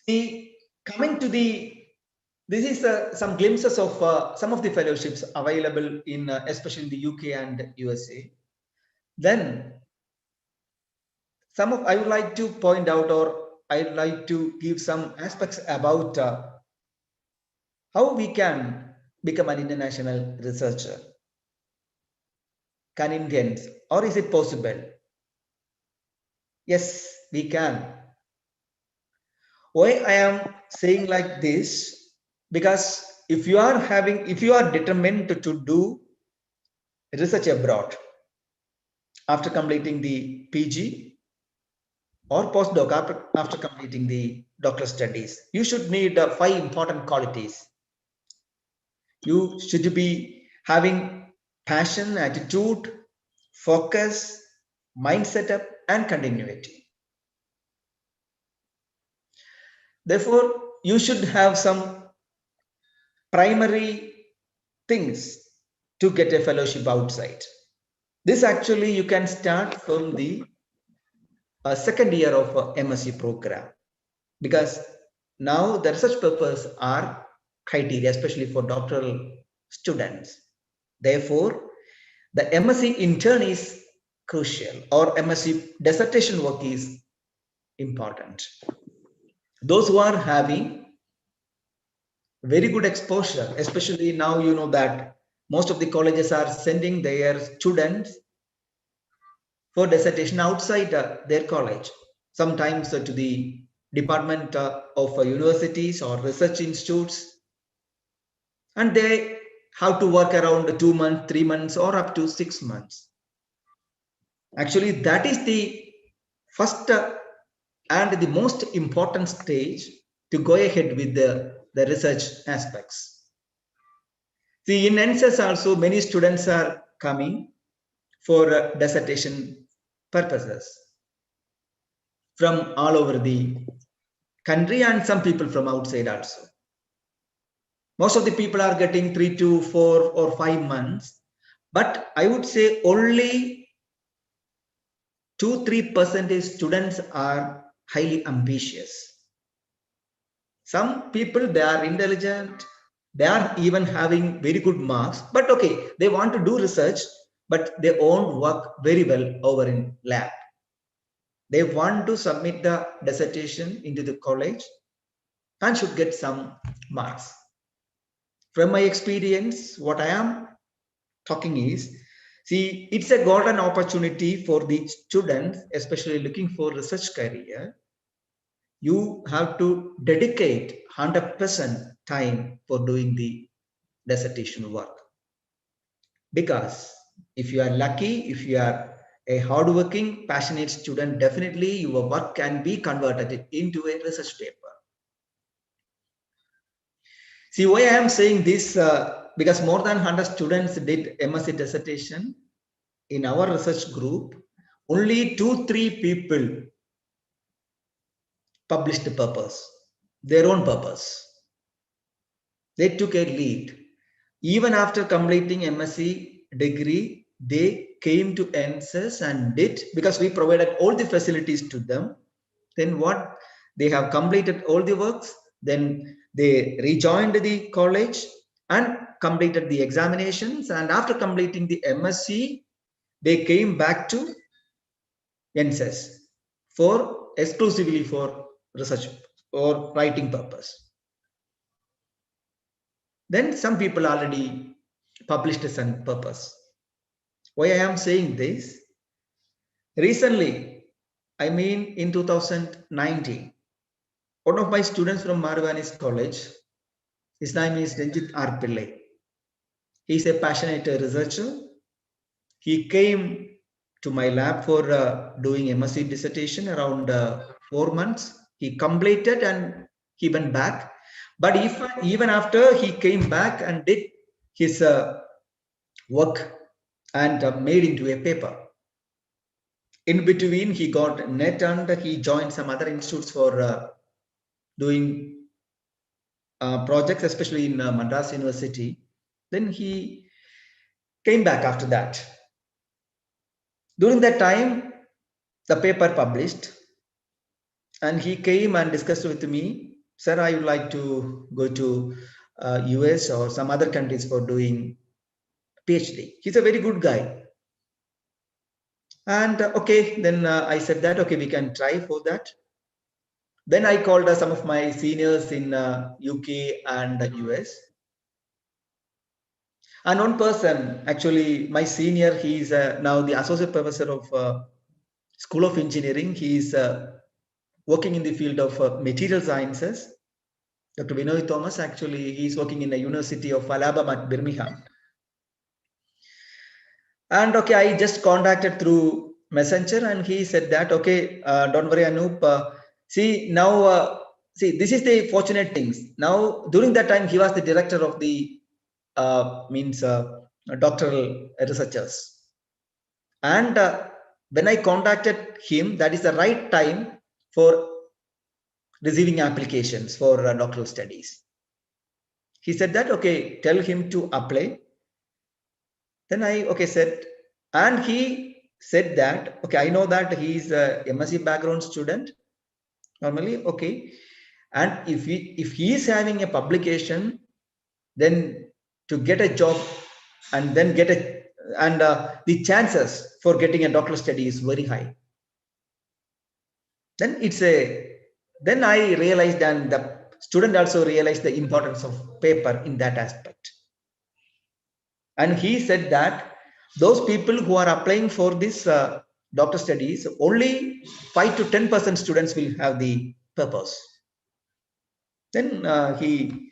See, coming to this is some glimpses of some of the fellowships available in especially in the UK and USA. Then I would like to point out, or I'd like to give some aspects about how we can become an international researcher. Can Indians, or is it possible? Yes, we can. Why I am saying like this? Because if you are determined to do research abroad after completing the PG or postdoc after completing the doctoral studies, you should need 5 important qualities. You should be having passion, attitude, focus, mind setup, and continuity. Therefore, you should have some primary things to get a fellowship outside. This actually you can start from the second year of MSc program, because now the research papers are criteria, especially for doctoral students. Therefore, the MSc intern is crucial, or MSc dissertation work is important. Those who are having very good exposure, especially now, you know that most of the colleges are sending their students for dissertation outside their college, sometimes to the department of universities or research institutes, and they have to work around 2 months, 3 months, or up to 6 months. Actually, that is the first and the most important stage to go ahead with the research aspects. See, in NSS also many students are coming for dissertation purposes from all over the country, and some people from outside also. Most of the people are getting 3 to 4 or 5 months, but I would say only 2-3% students are highly ambitious. Some people, they are intelligent, they are even having very good marks, but okay, they want to do research, but they won't work very well over in lab. They want to submit the dissertation into the college and should get some marks. From my experience, what I am talking is, see, it's a golden opportunity for the students, especially looking for research career. You have to dedicate 100% time for doing the dissertation work. Because if you are lucky, if you are a hardworking, passionate student, definitely your work can be converted into a research paper. See why I am saying this, because more than 100 students did MSc dissertation. In our research group, only 2-3 people published the papers, their own papers. They took a lead. Even after completing MSc degree, they came to NSS and did, because we provided all the facilities to them. Then what? They have completed all the works. Then they rejoined the college and completed the examinations. And after completing the MSc, they came back to NSS for exclusively for research or writing purpose. Then some people already published some purpose. Why I am saying this? Recently, I mean in 2019, one of my students from Marvanis College, his name is Ranjit R. Pillai. He is a passionate researcher. He came to my lab for doing MSc dissertation around 4 months. He completed and he went back. But even after he came back and did his work and made into a paper. In between, he got net and he joined some other institutes for doing projects, especially in Madras University. Then he came back after that. During that time, the paper published, and he came and discussed with me, sir, I would like to go to US or some other countries for doing PhD. He's a very good guy. And okay, then I said that, okay, we can try for that. Then I called some of my seniors in UK and US. And one person, actually my senior, he's now the associate professor of School of Engineering. He's working in the field of material sciences. Dr. Vinoy Thomas, actually, he's working in the University of Alabama at Birmingham. And okay, I just contacted through Messenger, and he said that, okay, don't worry, Anup. See, now, see, this is the fortunate things. Now, during that time, he was the director of the doctoral researchers. And when I contacted him, that is the right time for receiving applications for doctoral studies. He said that, okay, tell him to apply. Then I, okay, said, and he said that, okay, I know that he is a MSc background student normally, okay. And if he is having a publication, then to get a job and then get a, and the chances for getting a doctoral study is very high. Then then I realized, and the student also realized the importance of paper in that aspect. And he said that those people who are applying for this doctor studies, only 5 to 10% students will have the purpose. Then he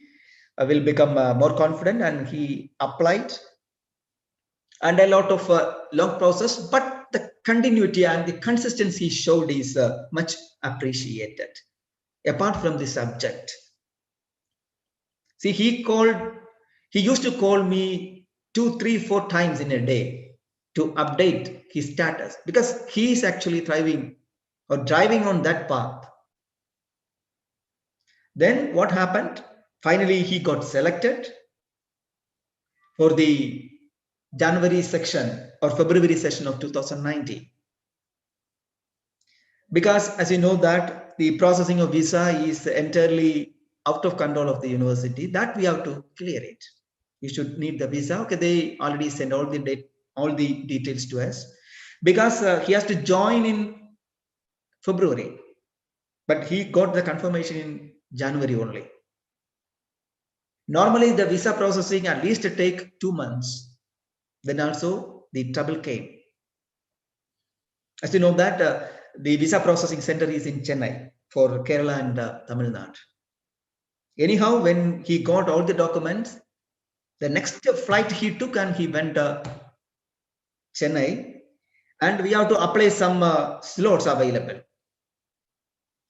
will become more confident, and he applied. And a lot of long process, but the continuity and the consistency showed is much appreciated. Apart from the subject, see, he used to call me 2, 3, 4 times in a day to update his status, because he is actually thriving or driving on that path. Then what happened? Finally, he got selected for the January section or February session of 2019. Because as you know that the processing of visa is entirely out of control of the university, that we have to clear it. You should need the visa. Okay, they already send all the details to us, because he has to join in February, but he got the confirmation in January only. Normally the visa processing at least take 2 months. Then also the trouble came. As you know that the visa processing center is in Chennai for Kerala and Tamil Nadu. Anyhow, when he got all the documents, the next flight he took and he went Chennai. and we have to apply some slots available.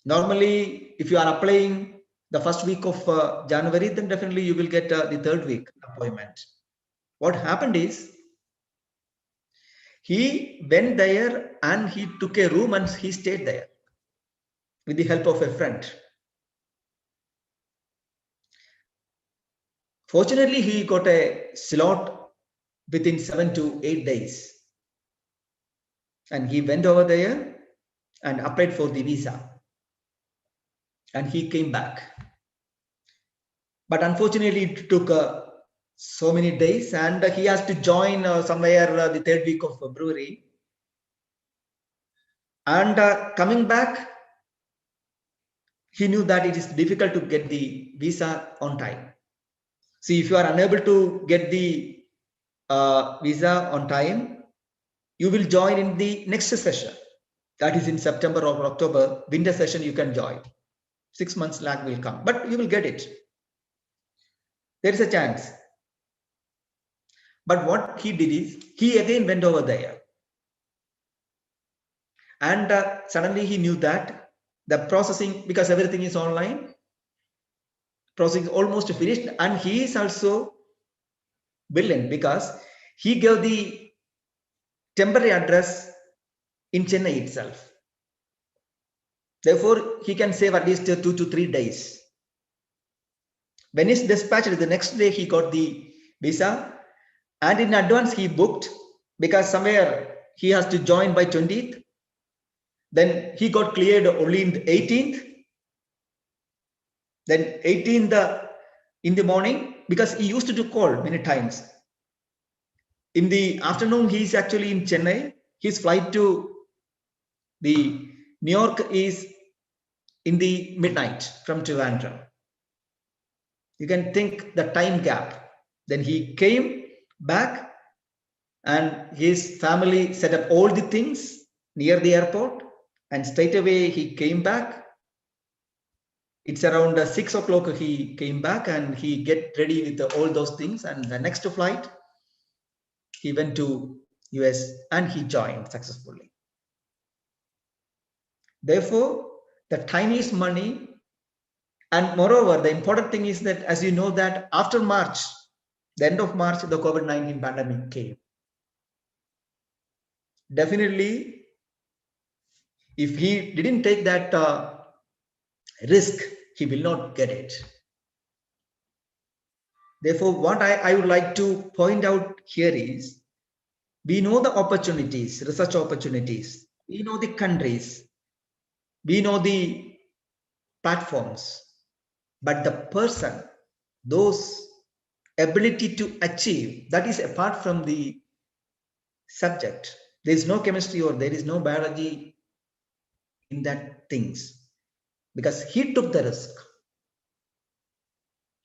Normally, if you are applying the first week of January, then definitely you will get the third week appointment. What happened is, he went there and he took a room and he stayed there with the help of a friend. Fortunately, he got a slot within 7 to 8 days. And he went over there and applied for the visa. And he came back. But unfortunately, it took so many days, and he has to join somewhere the third week of February. And coming back, he knew that it is difficult to get the visa on time. See, if you are unable to get the visa on time, you will join in the next session. That is in September or October, winter session you can join. 6 months lag will come, but you will get it. There is a chance. But what he did is, he again went over there. And suddenly he knew that the processing, because everything is online, processing is almost finished. And he is also brilliant because he gave the temporary address in Chennai itself. Therefore, he can save at least 2 to 3 days. When he's dispatched, the next day he got the visa, and in advance he booked, because somewhere he has to join by 20th. Then he got cleared only in the 18th. Then 18th in the morning, because he used to call many times. In the afternoon, he is actually in Chennai. His flight to the New York is in the midnight from Trivandrum. You can think the time gap. Then he came back, and his family set up all the things near the airport, and straight away he came back. It's around 6 o'clock he came back, and he get ready with all those things, and the next flight he went to US and he joined successfully. Therefore, the time is money. And moreover, the important thing is that, as you know, that after March, the end of March, the COVID-19 pandemic came. Definitely, if he didn't take that risk, he will not get it. Therefore, what I would like to point out here is, we know the opportunities, research opportunities, we know the countries, we know the platforms, but the person, those ability to achieve, that is apart from the subject. There is no chemistry or there is no biology in that things, because he took the risk,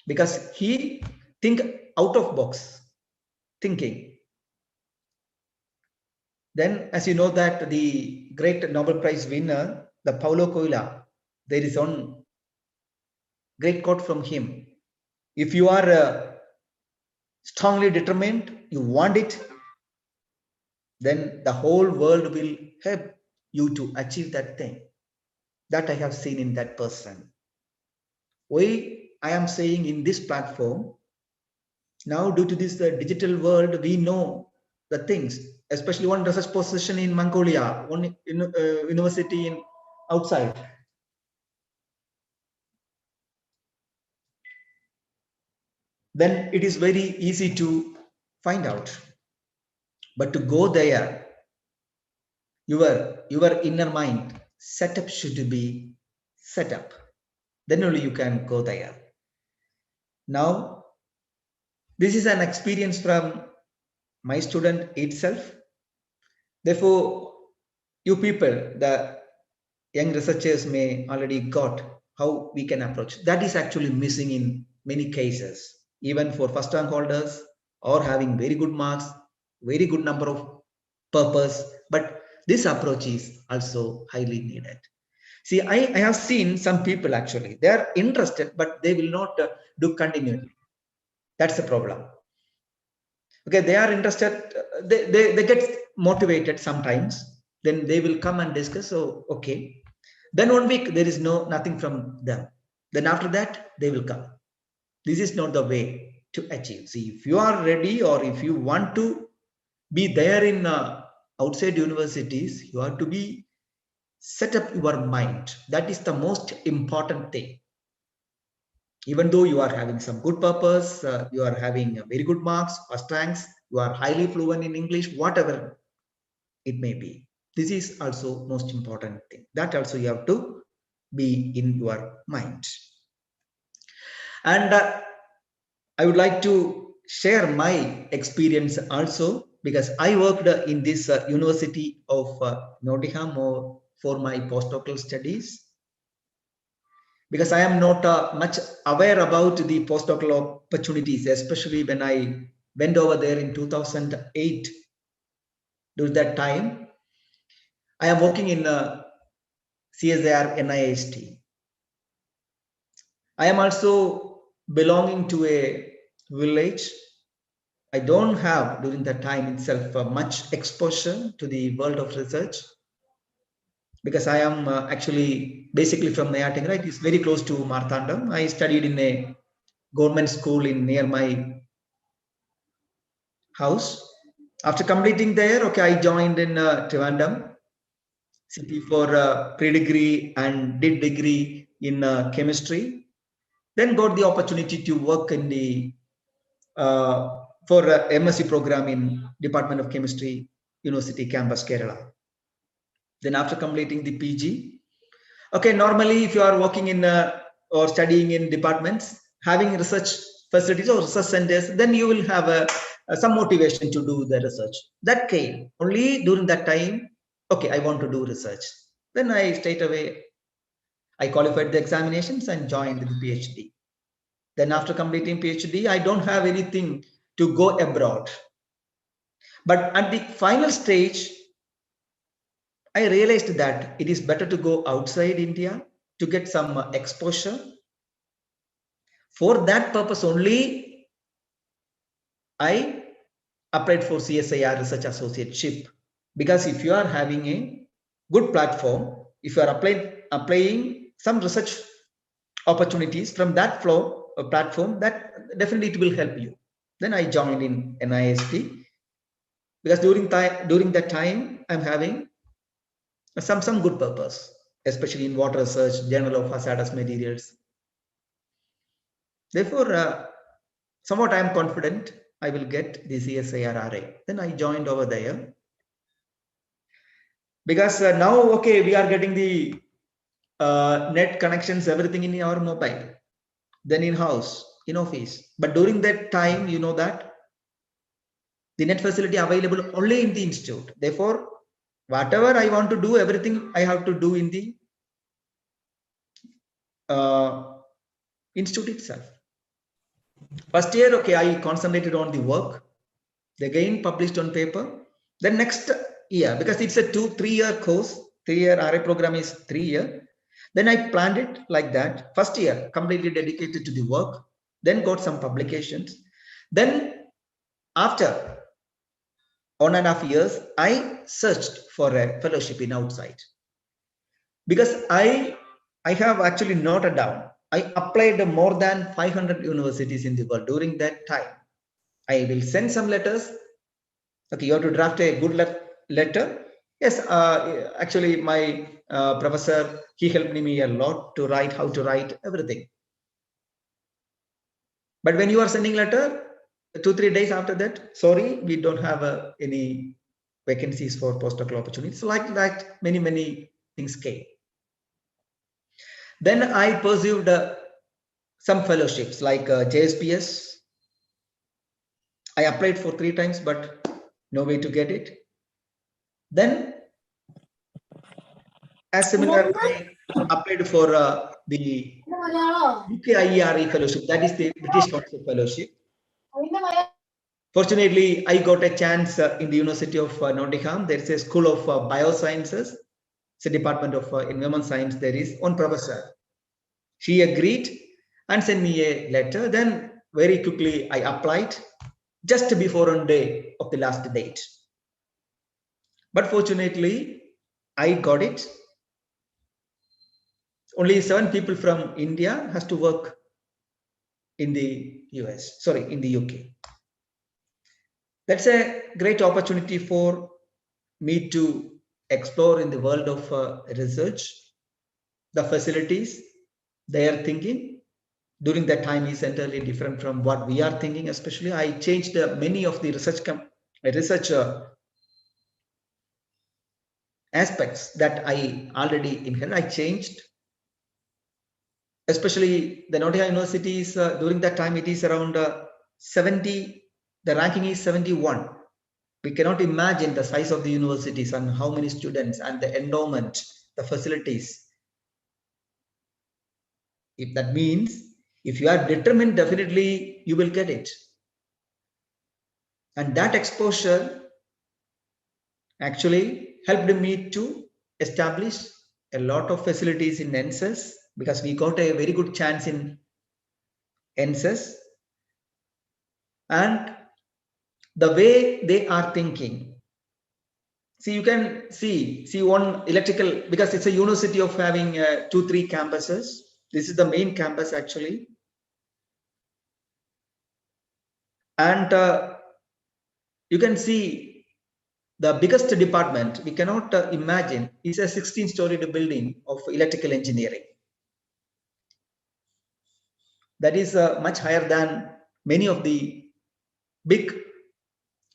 because he think out of box thinking. Then, as you know, that the great Nobel Prize winner, the Paulo Coelho, there is one great quote from him. If you are strongly determined, you want it, then the whole world will help you to achieve that thing. That I have seen in that person. Why I am saying in this platform, now due to this digital world, we know the things, especially one research position in Mongolia, one university in outside. Then it is very easy to find out. But to go there, your inner mind setup should be set up. Then only you can go there. Now, this is an experience from my student itself. Therefore, you people, the young researchers may already got how we can approach. That is actually missing in many cases, even for first rank holders or having very good marks, very good number of purpose. But this approach is also highly needed. See, I have seen some people actually, they are interested, but they will not do continually. That's the problem. Okay, they are interested, they get motivated sometimes. Then they will come and discuss. So, okay. Then 1 week, there is nothing from them. Then after that, they will come. This is not the way to achieve. See, if you are ready or if you want to be there in outside universities, you have to be set up your mind. That is the most important thing. Even though you are having some good purpose, you are having very good marks, first ranks, you are highly fluent in English, whatever it may be. This is also most important thing. That also you have to be in your mind. And I would like to share my experience also, because I worked in this University of Nottingham for my postdoctoral studies. Because I am not much aware about the postdoctoral opportunities, especially when I went over there in 2008. During that time, I am working in CSIR NIST. I am also belonging to a village. I don't have during that time itself much exposure to the world of research, because I am actually basically from Nayatengara. It is very close to Marthandam. I studied in a government school near my house. After completing there, okay, I joined in Trivandrum city for pre-degree and did degree in chemistry. Then got the opportunity to work in the for MSc program in Department of Chemistry, University Campus, Kerala. Then after completing the PG, okay, normally if you are working in or studying in departments, having research facilities or research centers, then you will have some motivation to do the research. That came only during that time. Okay, I want to do research. Then I straight away, I qualified the examinations and joined the PhD. Then after completing PhD, I don't have anything to go abroad. But at the final stage, I realized that it is better to go outside India to get some exposure. For that purpose only, I applied for CSIR Research Associateship, because if you are having a good platform, if you are applying some research opportunities from that platform, that definitely it will help you. Then I joined in NIST, because during that time I'm having some good purpose, especially in water research, Journal of Hazardous Materials. Therefore, somewhat I am confident I will get the CSIR. Then I joined over there, because now, okay, we are getting the net connections, everything in our mobile, then in house, in office. But during that time, you know that the net facility available only in the institute. Therefore, whatever I want to do, everything I have to do in the institute itself. First year, okay, I concentrated on the work. Again, published on paper. Then next year, because it's a 2-3 year course, 3-year RA program is 3 year. Then I planned it like that. First year, completely dedicated to the work. Then got some publications. Then after 1.5 years, I searched for a fellowship in outside, because I have actually noted down. I applied more than 500 universities in the world during that time. I will send some letters. Okay, you have to draft a good letter. Yes, actually, my professor, he helped me a lot to write, how to write, everything. But when you are sending letter, 2-3 days after that, sorry, we don't have any vacancies for postdoctoral opportunities. Like that, many things came. Then I pursued some fellowships like JSPS. I applied for 3 times, but no way to get it. Then, as similar, I applied for the UKIERE fellowship. That is the British Council fellowship. Fortunately, I got a chance in the University of Nottingham. There is a School of Biosciences. It's a Department of Environment Science. There is one professor. She agreed and sent me a letter. Then very quickly I applied. just before one day of the last date. But fortunately, I got it. Only 7 people from India has to work in the US, sorry, in the UK. That's a great opportunity for me to explore in the world of research, the facilities, their thinking. During that time is entirely different from what we are thinking. Especially, I changed many of the research aspects that I already inherited. I changed, especially the Nottingham universities. During that time, it is around 70. The ranking is 71. We cannot imagine the size of the universities and how many students and the endowment, the facilities. If that means, if you are determined, definitely you will get it. And that exposure actually helped me to establish a lot of facilities in NSS, because we got a very good chance in NSS. And the way they are thinking, see, you can see one electrical, because it's a university of having 2-3 campuses. This is the main campus actually. And you can see the biggest department, we cannot imagine, is a 16-story building of electrical engineering. That is much higher than many of the big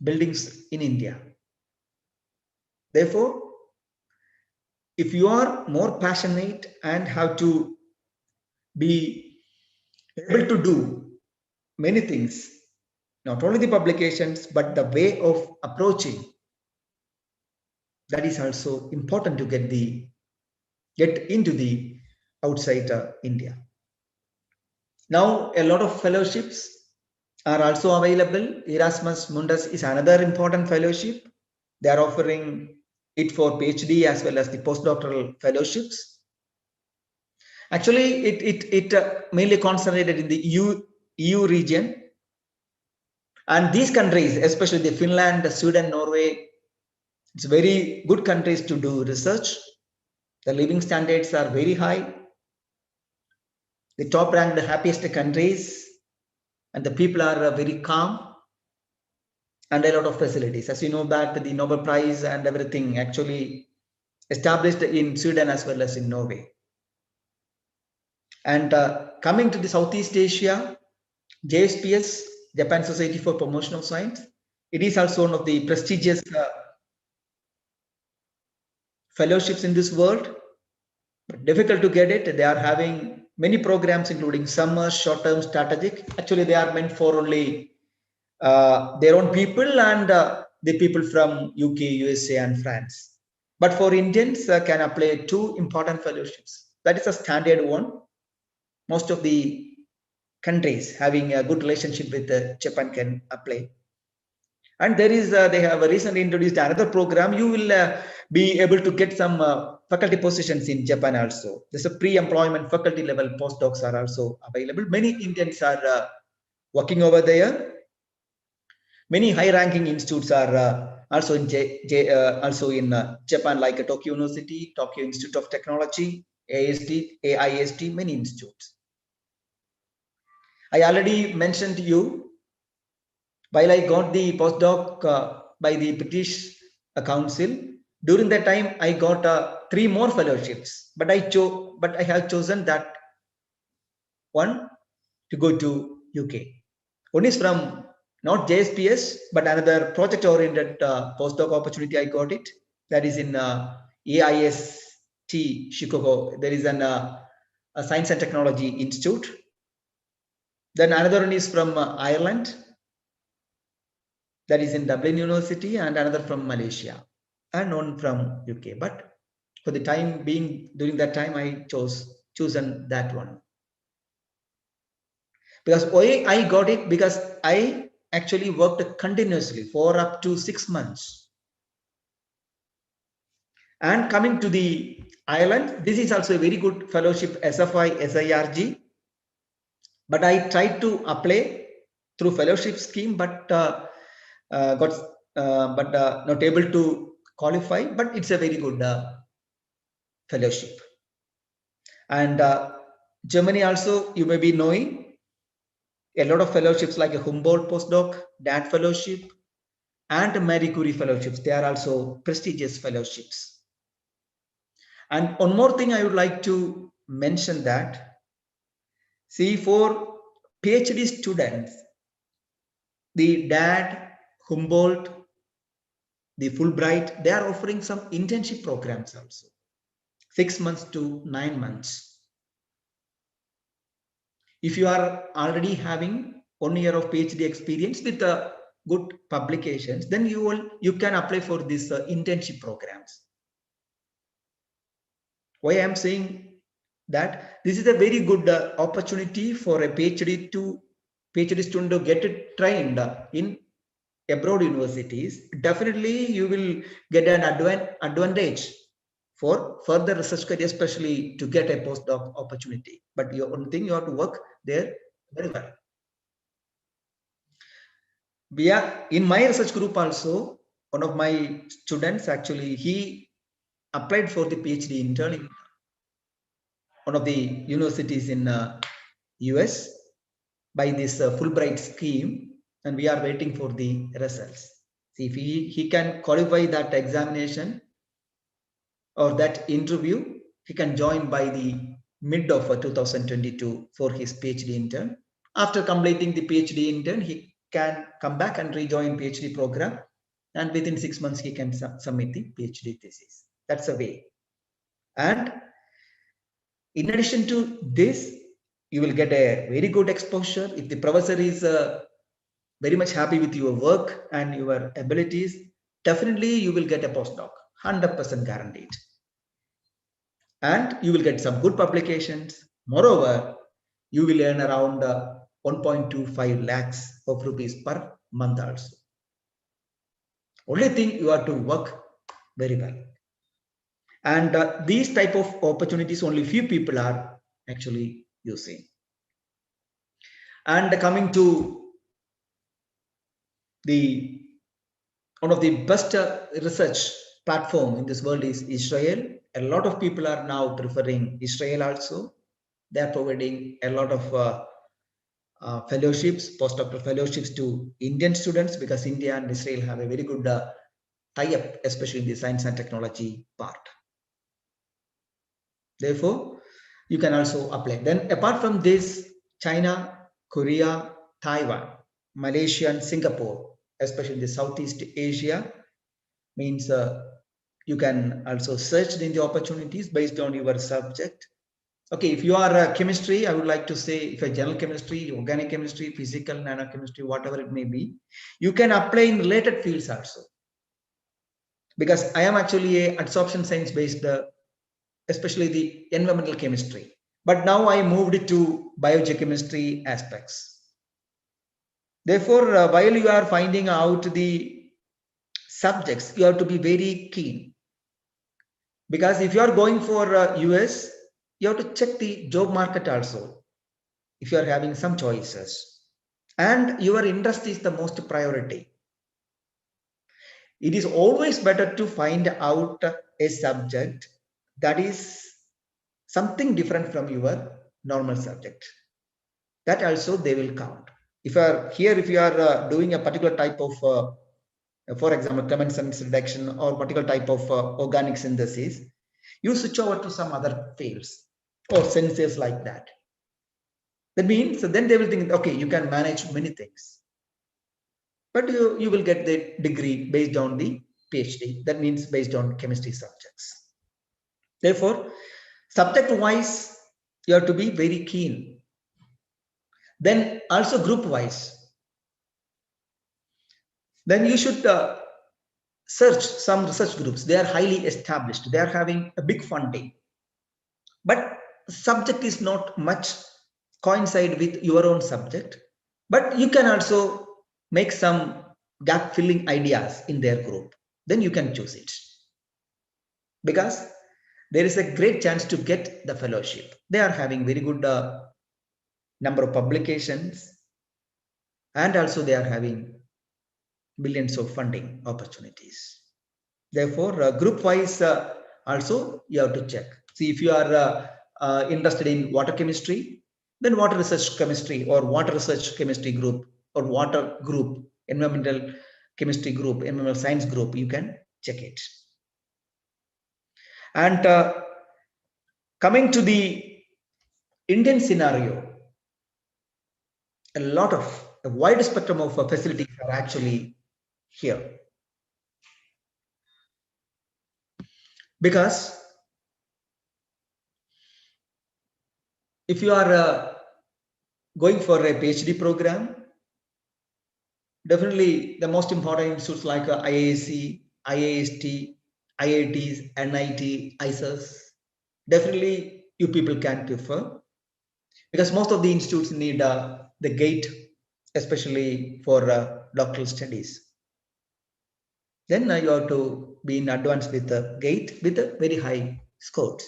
buildings in India. Therefore, if you are more passionate and have to be able to do many things, not only the publications, but the way of approaching, that is also important to get into the outside India. Now, a lot of fellowships are also available. Erasmus Mundus is another important fellowship. They are offering it for PhD as well as the postdoctoral fellowships. Actually, it mainly concentrated in the EU region. And these countries, especially the Finland, Sweden, Norway, it's very good countries to do research. The living standards are very high. The top ranked, the happiest countries, and the people are very calm, and a lot of facilities. As you know that the Nobel Prize and everything actually established in Sweden as well as in Norway. And coming to the Southeast Asia, JSPS, Japan Society for Promotion of Science, it is also one of the prestigious fellowships in this world. But difficult to get it. They are having many programs, including summer, short-term, strategic. Actually, they are meant for only their own people and the people from UK, USA, and France. But for Indians, can apply 2 important fellowships. That is a standard one. Most of the countries having a good relationship with Japan can apply. And there is, they have recently introduced another program. You will be able to get some faculty positions in Japan also. There's a pre-employment faculty level postdocs are also available. Many Indians are working over there. Many high-ranking institutes are also in Japan, like Tokyo University, Tokyo Institute of Technology, AIST, many institutes. I already mentioned to you, while I got the postdoc by the British Council, during that time I got 3 more fellowships, but I have chosen that one to go to UK. One is from not JSPS, but another project-oriented postdoc opportunity. I got it. That is in AIST Chicago. There is a Science and Technology Institute. Then another one is from Ireland. That is in Dublin University, and another from Malaysia, and one from UK. But for the time being, during that time, I chosen that one. Because why I got it? Because I actually worked continuously for up to 6 months. And coming to the Ireland, this is also a very good fellowship, SFI, SIRG. But I tried to apply through fellowship scheme, but not able to qualify. But it's a very good fellowship. And Germany also, you may be knowing a lot of fellowships like a Humboldt postdoc, DAT fellowship, and Marie Curie fellowships. They are also prestigious fellowships. And one more thing I would like to mention that, see, for PhD students, the DAT, Humboldt, the Fulbright, they are offering some internship programs also, 6 months to 9 months. If you are already having 1 year of PhD experience with good publications, then you can apply for these internship programs. Why I am saying that this is a very good opportunity for a PhD student to get trained in abroad universities. Definitely you will get an advantage for further research career, especially to get a postdoc opportunity. But one thing, you have to work there very well. In my research group also, one of my students, actually, he applied for the PhD intern in one of the universities in US by this Fulbright scheme, and we are waiting for the results. See, if he can qualify that examination or that interview, he can join by the mid of 2022 for his PhD intern. After completing the PhD intern, he can come back and rejoin PhD program, and within 6 months he can submit the PhD thesis. That's a way. And in addition to this, you will get a very good exposure. If the professor is very much happy with your work and your abilities, definitely you will get a postdoc, 100% guaranteed. And you will get some good publications. Moreover, you will earn around 1.25 lakhs of rupees per month also. Only thing, you have to work very well. And these type of opportunities only few people are actually using. And coming to one of the best research platform in this world is Israel. A lot of people are now preferring Israel also. They are providing a lot of fellowships, postdoctoral fellowships to Indian students, because India and Israel have a very good tie-up, especially in the science and technology part. Therefore, you can also apply. Then apart from this, China, Korea, Taiwan, Malaysia and Singapore, especially in the Southeast Asia, means you can also search in the opportunities based on your subject. Okay, if you are chemistry, I would like to say, if a general chemistry, organic chemistry, physical, nanochemistry, whatever it may be, you can apply in related fields also. Because I am actually a adsorption science based, especially the environmental chemistry. But now I moved to biogeochemistry aspects. Therefore, while you are finding out the subjects, you have to be very keen. Because if you are going for US, you have to check the job market also, if you are having some choices. And your interest is the most priority. It is always better to find out a subject that is something different from your normal subject. That also they will count. If you are doing a particular type of, for example, carbon reduction or particular type of organic synthesis, you switch over to some other fields or sensors like that. That means, so then they will think, okay, you can manage many things, but you will get the degree based on the PhD. That means based on chemistry subjects. Therefore, subject-wise, you have to be very keen. Then also group-wise. Then you should search some research groups. They are highly established. They are having a big funding. But subject is not much coincide with your own subject. But you can also make some gap-filling ideas in their group. Then you can choose it. Because there is a great chance to get the fellowship. They are having very good number of publications. and also they are having billions of funding opportunities. Therefore, group wise also you have to check. See, if you are interested in water chemistry, then water research chemistry or water research chemistry group or water group, environmental chemistry group, environmental science group, you can check it. And coming to the Indian scenario, a wide spectrum of facilities are actually here. Because if you are going for a PhD program, definitely the most important institutes like IAC, IAST, IITs, NIT, ISAs, definitely you people can prefer, because most of the institutes need the GATE, especially for doctoral studies. Then you have to be in advance with the GATE with very high scores.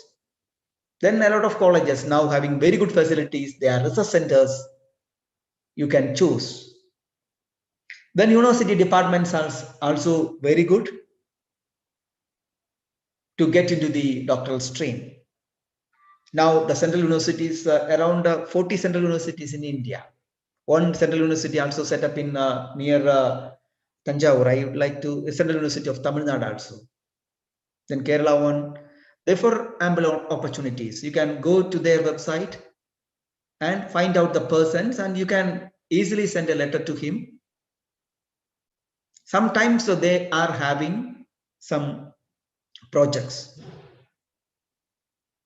Then a lot of colleges now having very good facilities. They are research centers. You can choose. Then university departments are also very good to get into the doctoral stream. Now the central universities, around 40 central universities in India. One central university also set up in near Tanjavur. I would like to Central University of Tamil Nadu also. Then Kerala one. Therefore, ample opportunities. You can go to their website and find out the persons, and you can easily send a letter to him. Sometimes they are having some projects.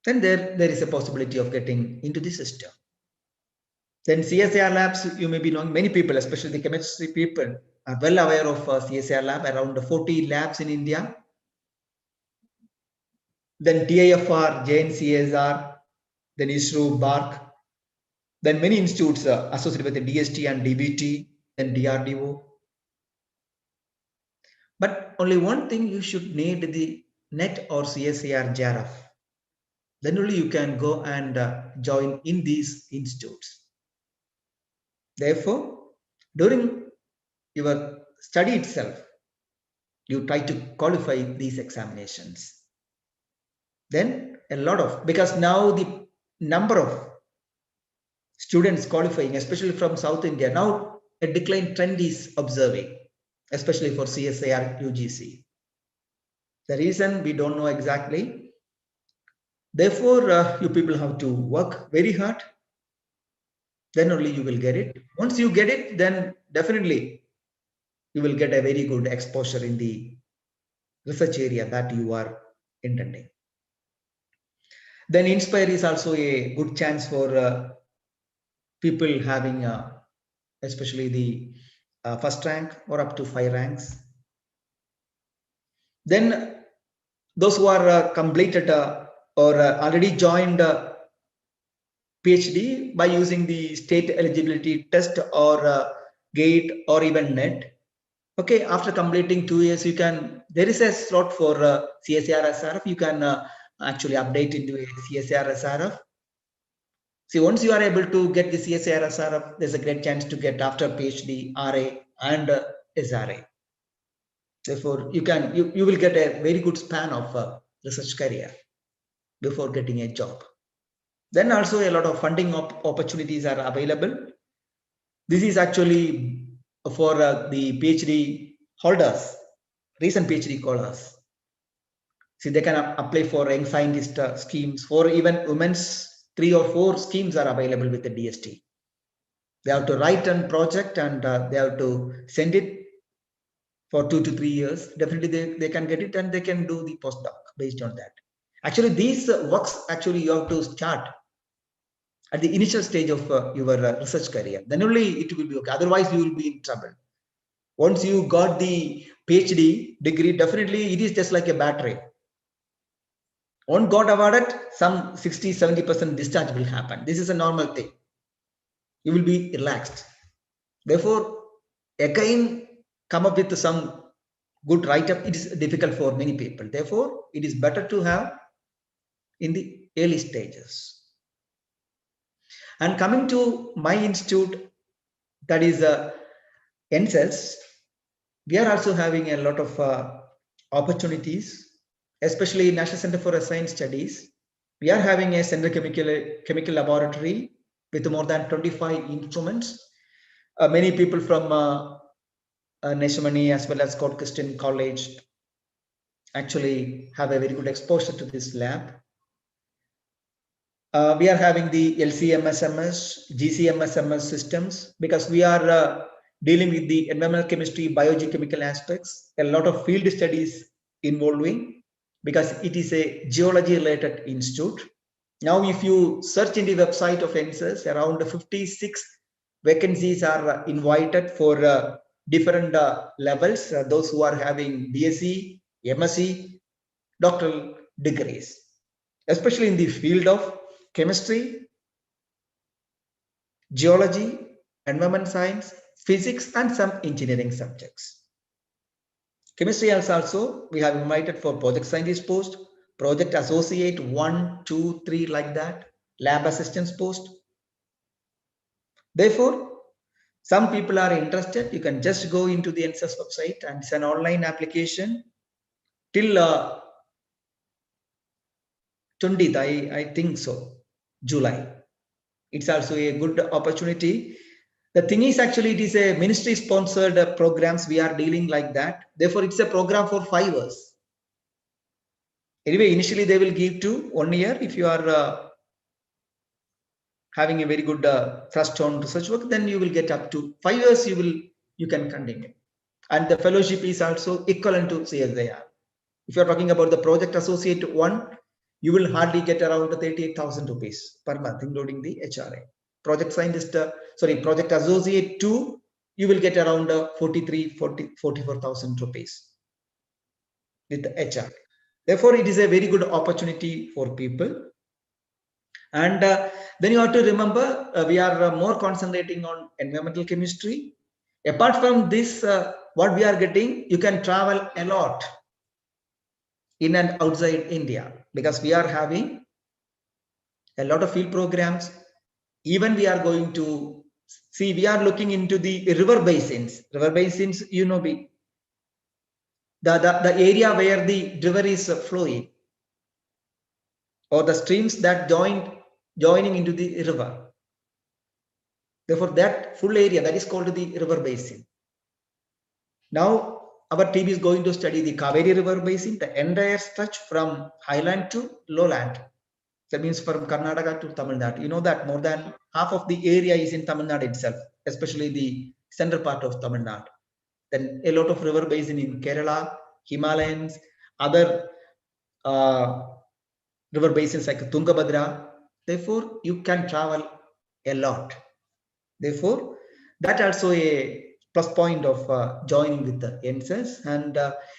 Then there is a possibility of getting into the system. Then CSIR labs, you may be knowing, many people, especially the chemistry people, are well aware of CSIR lab, around 40 labs in India. Then TIFR, JNCSR, then ISRO, BARC, then many institutes associated with the DST and DBT, then DRDO. But only one thing, you should need the NET or CSIR JRF. Then only you can go and join in these institutes. Therefore, during your study itself, you try to qualify these examinations. Then because now the number of students qualifying, especially from South India, now a decline trend is observing, especially for CSIR UGC. The reason we don't know exactly. Therefore, you people have to work very hard. Then only you will get it. Once you get it, then definitely you will get a very good exposure in the research area that you are intending. Then Inspire is also a good chance for people having especially the first rank or up to 5 ranks. Then those who are completed or already joined PhD by using the state eligibility test or GATE or even NET. Okay, after completing 2 years, there is a slot for CSIR SRF. You can actually update into a CSIR SRF. See, once you are able to get the CSIR SRF, there's a great chance to get after PhD, RA and SRA. Therefore, you will get a very good span of research career before getting a job. Then also a lot of funding opportunities are available. This is actually for the PhD holders, recent PhD holders. See, they can apply for young scientist schemes, or even women's 3 or 4 schemes are available with the DST. They have to write a project and they have to send it for 2 to 3 years. Definitely they can get it and they can do the postdoc based on that. Actually, these works, actually you have to start at the initial stage of your research career. Then only it will be okay. Otherwise, you will be in trouble. Once you got the PhD degree, definitely it is just like a battery. Once got awarded, some 60-70% discharge will happen. This is a normal thing. You will be relaxed. Therefore, again, come up with some good write-up. It is difficult for many people. Therefore, it is better to have in the early stages. And coming to my institute, that is NCES, we are also having a lot of opportunities, especially National Center for Science Studies. We are having a central chemical laboratory with more than 25 instruments. Many people from Neshmani as well as Scott Christian College actually have a very good exposure to this lab. We are having the LCMSMS, GCMSMS systems because we are dealing with the environmental chemistry, biogeochemical aspects, a lot of field studies involving because it is a geology related institute. Now, if you search in the website of NCES, around 56 vacancies are invited for different levels, those who are having BSc, MSc, doctoral degrees, especially in the field of chemistry, geology, environment science, physics, and some engineering subjects. Chemistry also, we have invited for project scientist post, project associate 1, 2, 3 like that, lab assistance post. Therefore, some people are interested, you can just go into the NCES website and it's an online application till 20th, I think so, July. It's also a good opportunity. The thing is actually it is a ministry sponsored programs we are dealing like that. Therefore, it's a program for 5 years. Anyway, initially they will give to 1 year if you are having a very good thrust on research work, then you will get up to 5 years. You can continue, and the fellowship is also equivalent to CSIR. If you are talking about the project associate 1, you will hardly get around 38,000 rupees per month, including the HRA. Project scientist, project associate 2, you will get around 44,000 rupees with the HR. Therefore, it is a very good opportunity for people. And then you have to remember, we are more concentrating on environmental chemistry. Apart from this, what we are getting, you can travel a lot in and outside India because we are having a lot of field programs. Even we are going to see, we are looking into the river basins. River basins, you know, the area where the river is flowing or the streams that joining into the river. Therefore, that full area, that is called the river basin. Now, our team is going to study the Kaveri River Basin, the entire stretch from highland to lowland. That means from Karnataka to Tamil Nadu. You know that more than half of the area is in Tamil Nadu itself, especially the central part of Tamil Nadu. Then a lot of river basin in Kerala, Himalayas, other river basins like Tungabhadra. Therefore, you can travel a lot. Therefore, that also a plus point of joining with the NCES. And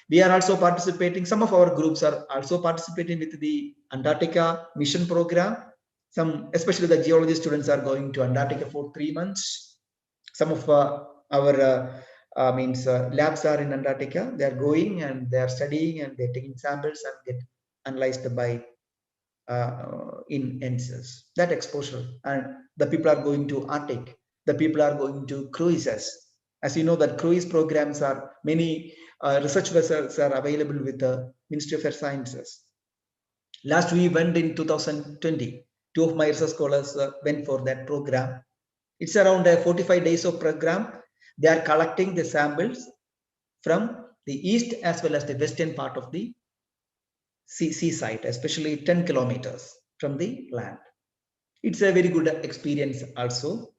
we are also participating, some of our groups are also participating with the Antarctica mission program. Some, especially the geology students, are going to Antarctica for 3 months. Some of our labs are in Antarctica. They are going and they are studying and they're taking samples and get analyzed by in NCES. That exposure, and the people are going to Arctic. The people are going to cruises. As you know, that cruise programs are, many research vessels are available with the Ministry of Earth Sciences. Last we went in 2020. 2 of my research scholars went for that program. It's around 45 days of program. They are collecting the samples from the east as well as the western part of the seaside, especially 10 kilometers from the land. It's a very good experience also,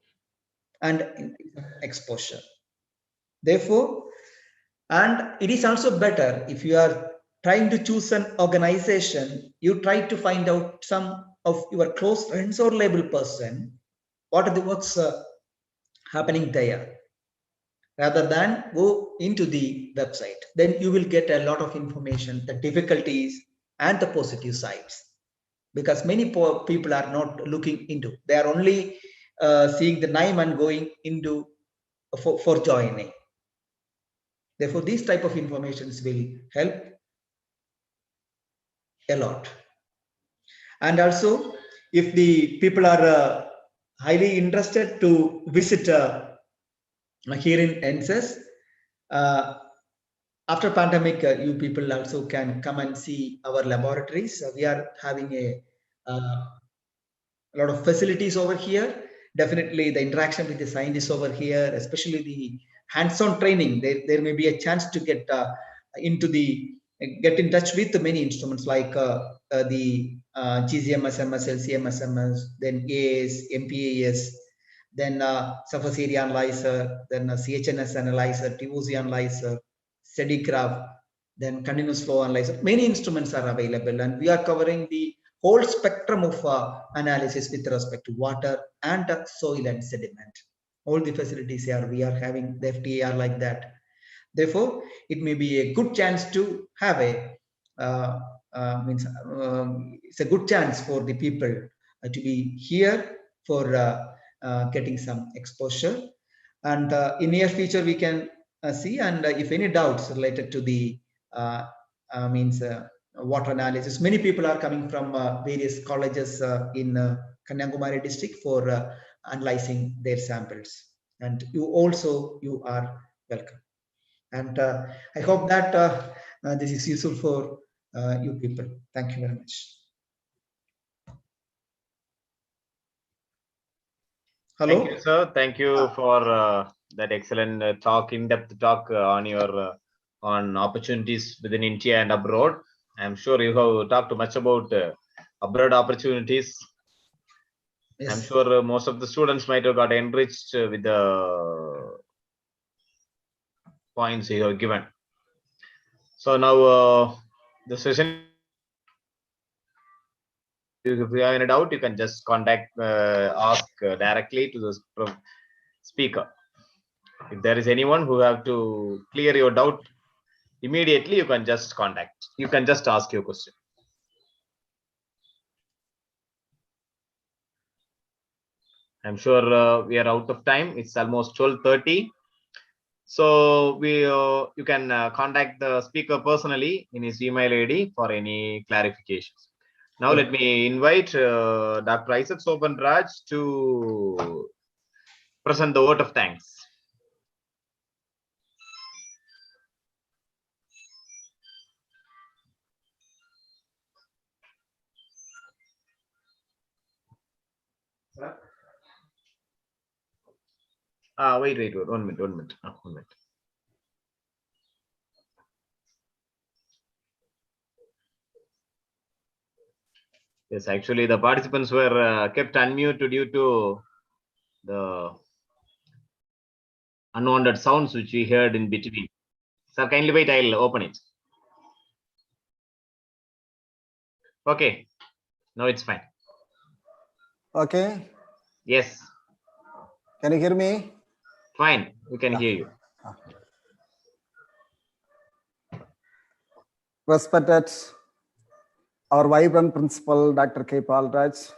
and exposure. Therefore, and it is also better if you are trying to choose an organization, you try to find out some of your close friends or label person, what are the works happening there, rather than go into the website. Then you will get a lot of information, the difficulties and the positive sides, because many people are not looking into, they are only seeing the name and going into for joining. Therefore, these type of informations will help a lot. And also, if the people are highly interested to visit here in NSS. After pandemic, you people also can come and see our laboratories. We are having a lot of facilities over here. Definitely the interaction with the scientists over here, especially the hands-on training, there may be a chance to get get in touch with many instruments like the GCMS-MS, LCMS-MS, then AS, MPAS, then surface area analyzer, then CHNS analyzer, TOC analyzer, SEDIgraph, then continuous flow analyzer. Many instruments are available, and we are covering the whole spectrum of analysis with respect to water and soil and sediment. All the facilities here we are having, the FTA are like that. Therefore, it may be a good chance to have a it's a good chance for the people to be here for getting some exposure. And in near future we can see, and if any doubts related to the water analysis, many people are coming from various colleges in Kanyakumari district for analyzing their samples, and you are welcome. And I hope that this is useful for you people. Thank you very much. Hello. Thank you, sir. Thank you for that excellent talk, in-depth talk on your on opportunities within India and abroad. I'm sure you have talked much about abroad opportunities. Yes. I'm sure most of the students might have got enriched with the points you have given. So now the session, if you have any doubt, you can just ask directly to the speaker. If there is anyone who have to clear your doubt immediately, you can just ask your question. I'm sure we are out of time. It's almost 12:30. So you can contact the speaker personally in his email ID for any clarifications. Now let me invite Dr. Isaac Sobanraj to present the vote of thanks. Wait, 1 minute. 1 minute. Yes, actually the participants were kept unmuted due to the unwanted sounds which we heard in between. Sir, kindly wait, I'll open it. Okay, now it's fine. Okay. Yes. Can you hear me? Fine, we can hear you. Respected our vibrant principal, Dr. K. Palraj,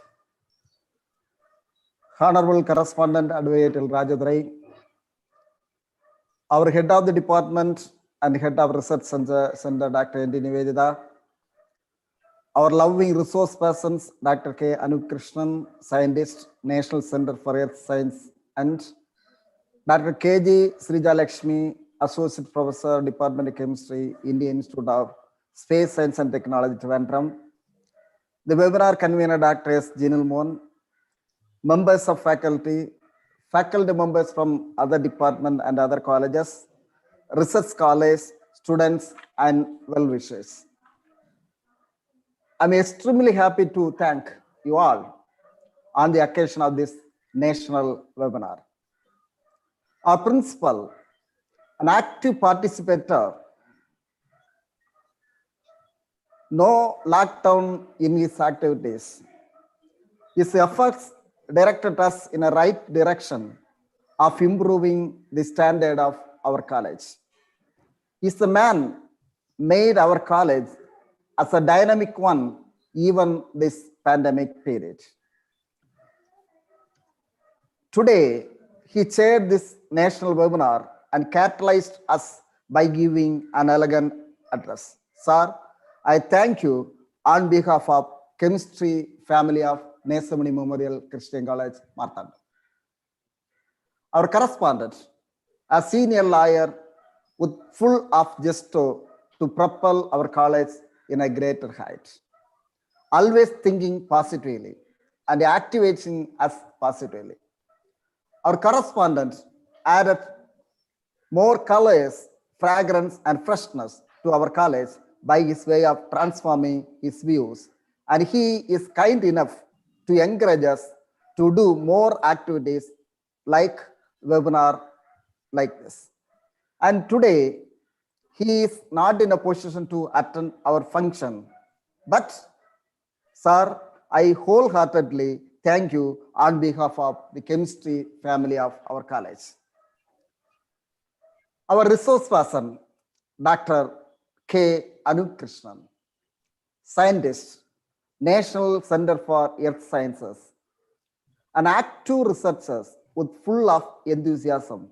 Honorable Correspondent Advocate Rajadurai, our head of the department and head of research center, Dr. N.D. Nivedita, our loving resource persons, Dr. K. Anup Krishnan, scientist, National Center for Earth Science, and Dr. K.G. Srija Lakshmi, Associate Professor, Department of Chemistry, Indian Institute of Space Science and Technology, Trivandrum, the webinar convener, Dr. S. Jinil Mohan, members of faculty members from other departments and other colleges, research scholars, students, and well-wishers. I'm extremely happy to thank you all on the occasion of this national webinar. Our principal, an active participator, no lockdown in his activities. His efforts directed us in a right direction of improving the standard of our college. He's the man made our college as a dynamic one, even this pandemic period. Today, he chaired this national webinar and catalyzed us by giving an elegant address. Sir, I thank you on behalf of chemistry family of Nesamani Memorial Christian College, Marthandam. Our correspondent, a senior lawyer with full of gusto to propel our college in a greater height. Always thinking positively and activating us positively. Our correspondent added more colors, fragrance, and freshness to our college by his way of transforming his views. And he is kind enough to encourage us to do more activities like webinar like this. And today, he is not in a position to attend our function. But, sir, I wholeheartedly thank you on behalf of the chemistry family of our college. Our resource person, Dr. K. Anup Krishnan, scientist, National Center for Earth Sciences, an active researcher with full of enthusiasm,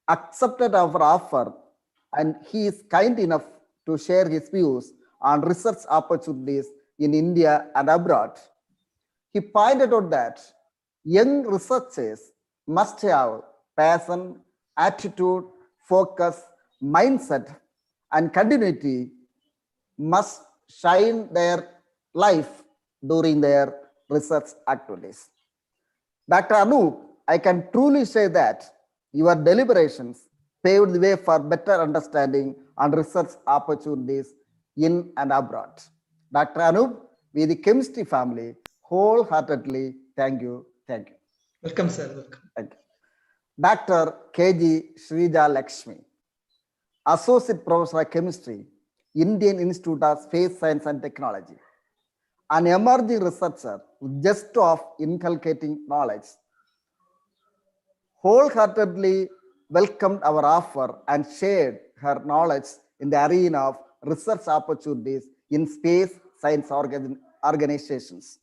accepted our offer, and he is kind enough to share his views on research opportunities in India and abroad. He pointed out that young researchers must have passion, attitude, focus, mindset, and continuity must shine their life during their research activities. Dr. Anup, I can truly say that your deliberations paved the way for better understanding and research opportunities in and abroad. Dr. Anup, we the chemistry family wholeheartedly thank you. Thank you. Welcome, sir. Welcome. Thank you. Dr. K.G. Srija Lakshmi, Associate Professor of Chemistry, Indian Institute of Space Science and Technology, an emerging researcher with just of inculcating knowledge, wholeheartedly welcomed our offer and shared her knowledge in the arena of research opportunities in space science organizations.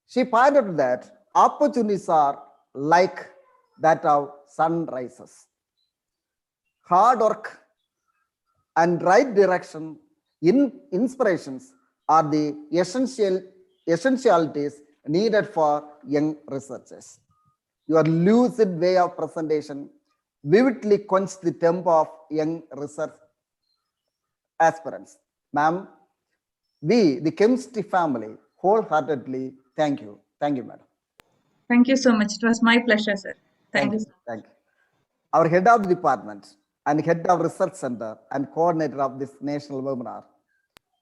She pointed out that opportunities are like that of sunrises. Hard work and right direction in inspirations are the essentialities needed for young researchers. Your lucid way of presentation vividly quenched the tempo of young research aspirants. Ma'am, we, the chemistry family, wholeheartedly thank you. Thank you, madam. Thank you so much. It was my pleasure, sir. Thank you. Thank you. Our head of the department and head of research center and coordinator of this national webinar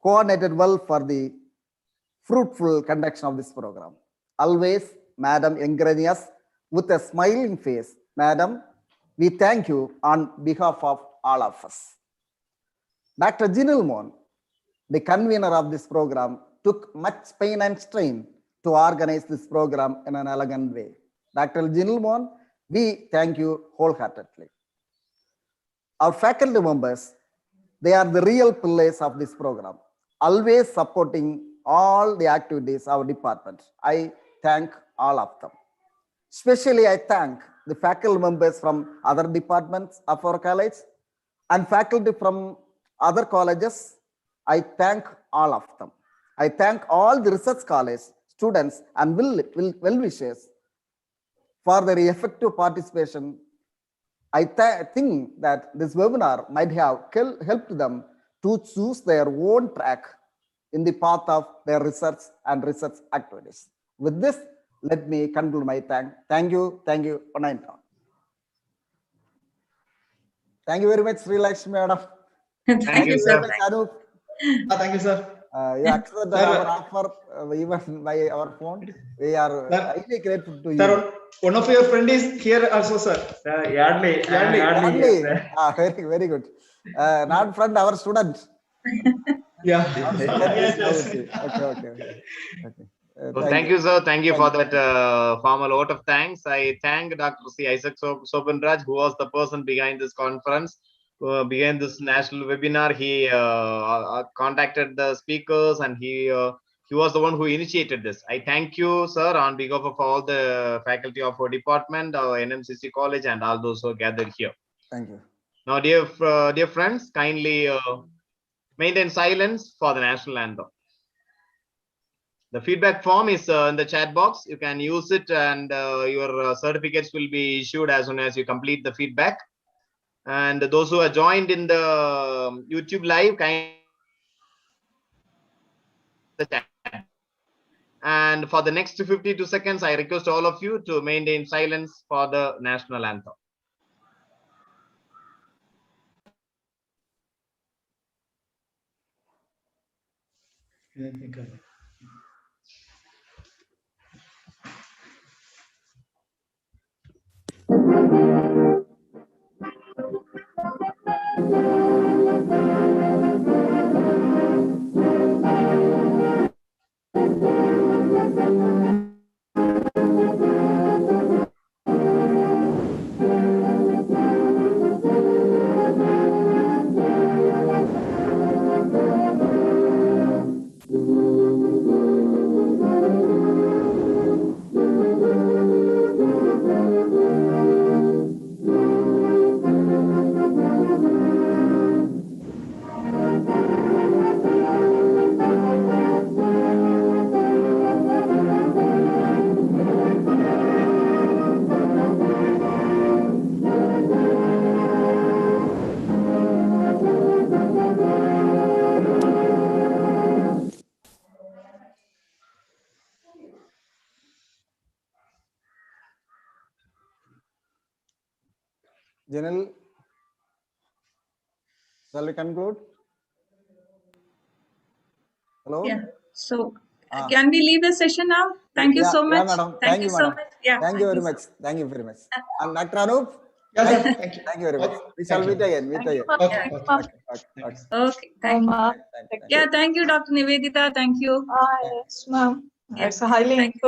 coordinated well for the fruitful conduction of this program. Always, madam, encouraging us with a smiling face. Madam, we thank you on behalf of all of us. Dr. Jinil Mohan, the convener of this program, took much pain and strain to organize this program in an elegant way. Dr. Jinil Mohan, we thank you wholeheartedly. Our faculty members, they are the real pillars of this program, always supporting all the activities of our department. I thank all of them. Especially, I thank the faculty members from other departments of our college and faculty from other colleges. I thank all of them. I thank all the research college students and well-wishers for their effective participation. I think that this webinar might have helped them to choose their own track in the path of their research and research activities. With this, let me conclude my thank you. Thank you. Thank you very much, Sri Lakshmi madam. Thank you, sir. sir. Anup. Thank you, sir. You accepted our offer even by our phone. We are highly grateful to you. Sir, one of your friend is here also, sir. Yardley. Only. Very good. Not friend, our student. Yeah. Okay. Well, thank you, sir. Thank you for that formal vote of thanks. I thank Dr. C. Isaac Sopanraj, who was the person behind this conference, behind this national webinar. He contacted the speakers and he was the one who initiated this. I thank you, sir, on behalf of all the faculty of our department, our NMCC college, and all those who are gathered here. Thank you. Now, dear friends, kindly maintain silence for the national anthem. The feedback form is in the chat box. You can use it, and your certificates will be issued as soon as you complete the feedback. And those who are joined in the YouTube live, kind the chat. And for the next 52 seconds, I request all of you to maintain silence for the national anthem. Janil, shall we conclude? Hello? Yeah. So can we leave the session now? Thank you so much. Yeah, madam. Thank you so madam. much. Yeah. Thank you very much. Thank you very much. And Dr. Anup? Yeah, sir. Thank you. Thank you very much. Okay, We shall thank meet you. again. Thank you. Okay, Yeah. okay. Okay. Okay. Thank you. Thank you. Yeah. Thank you, Dr. Nivedita. Thank you. Yes, ma'am. Yeah. It's highly Thank you.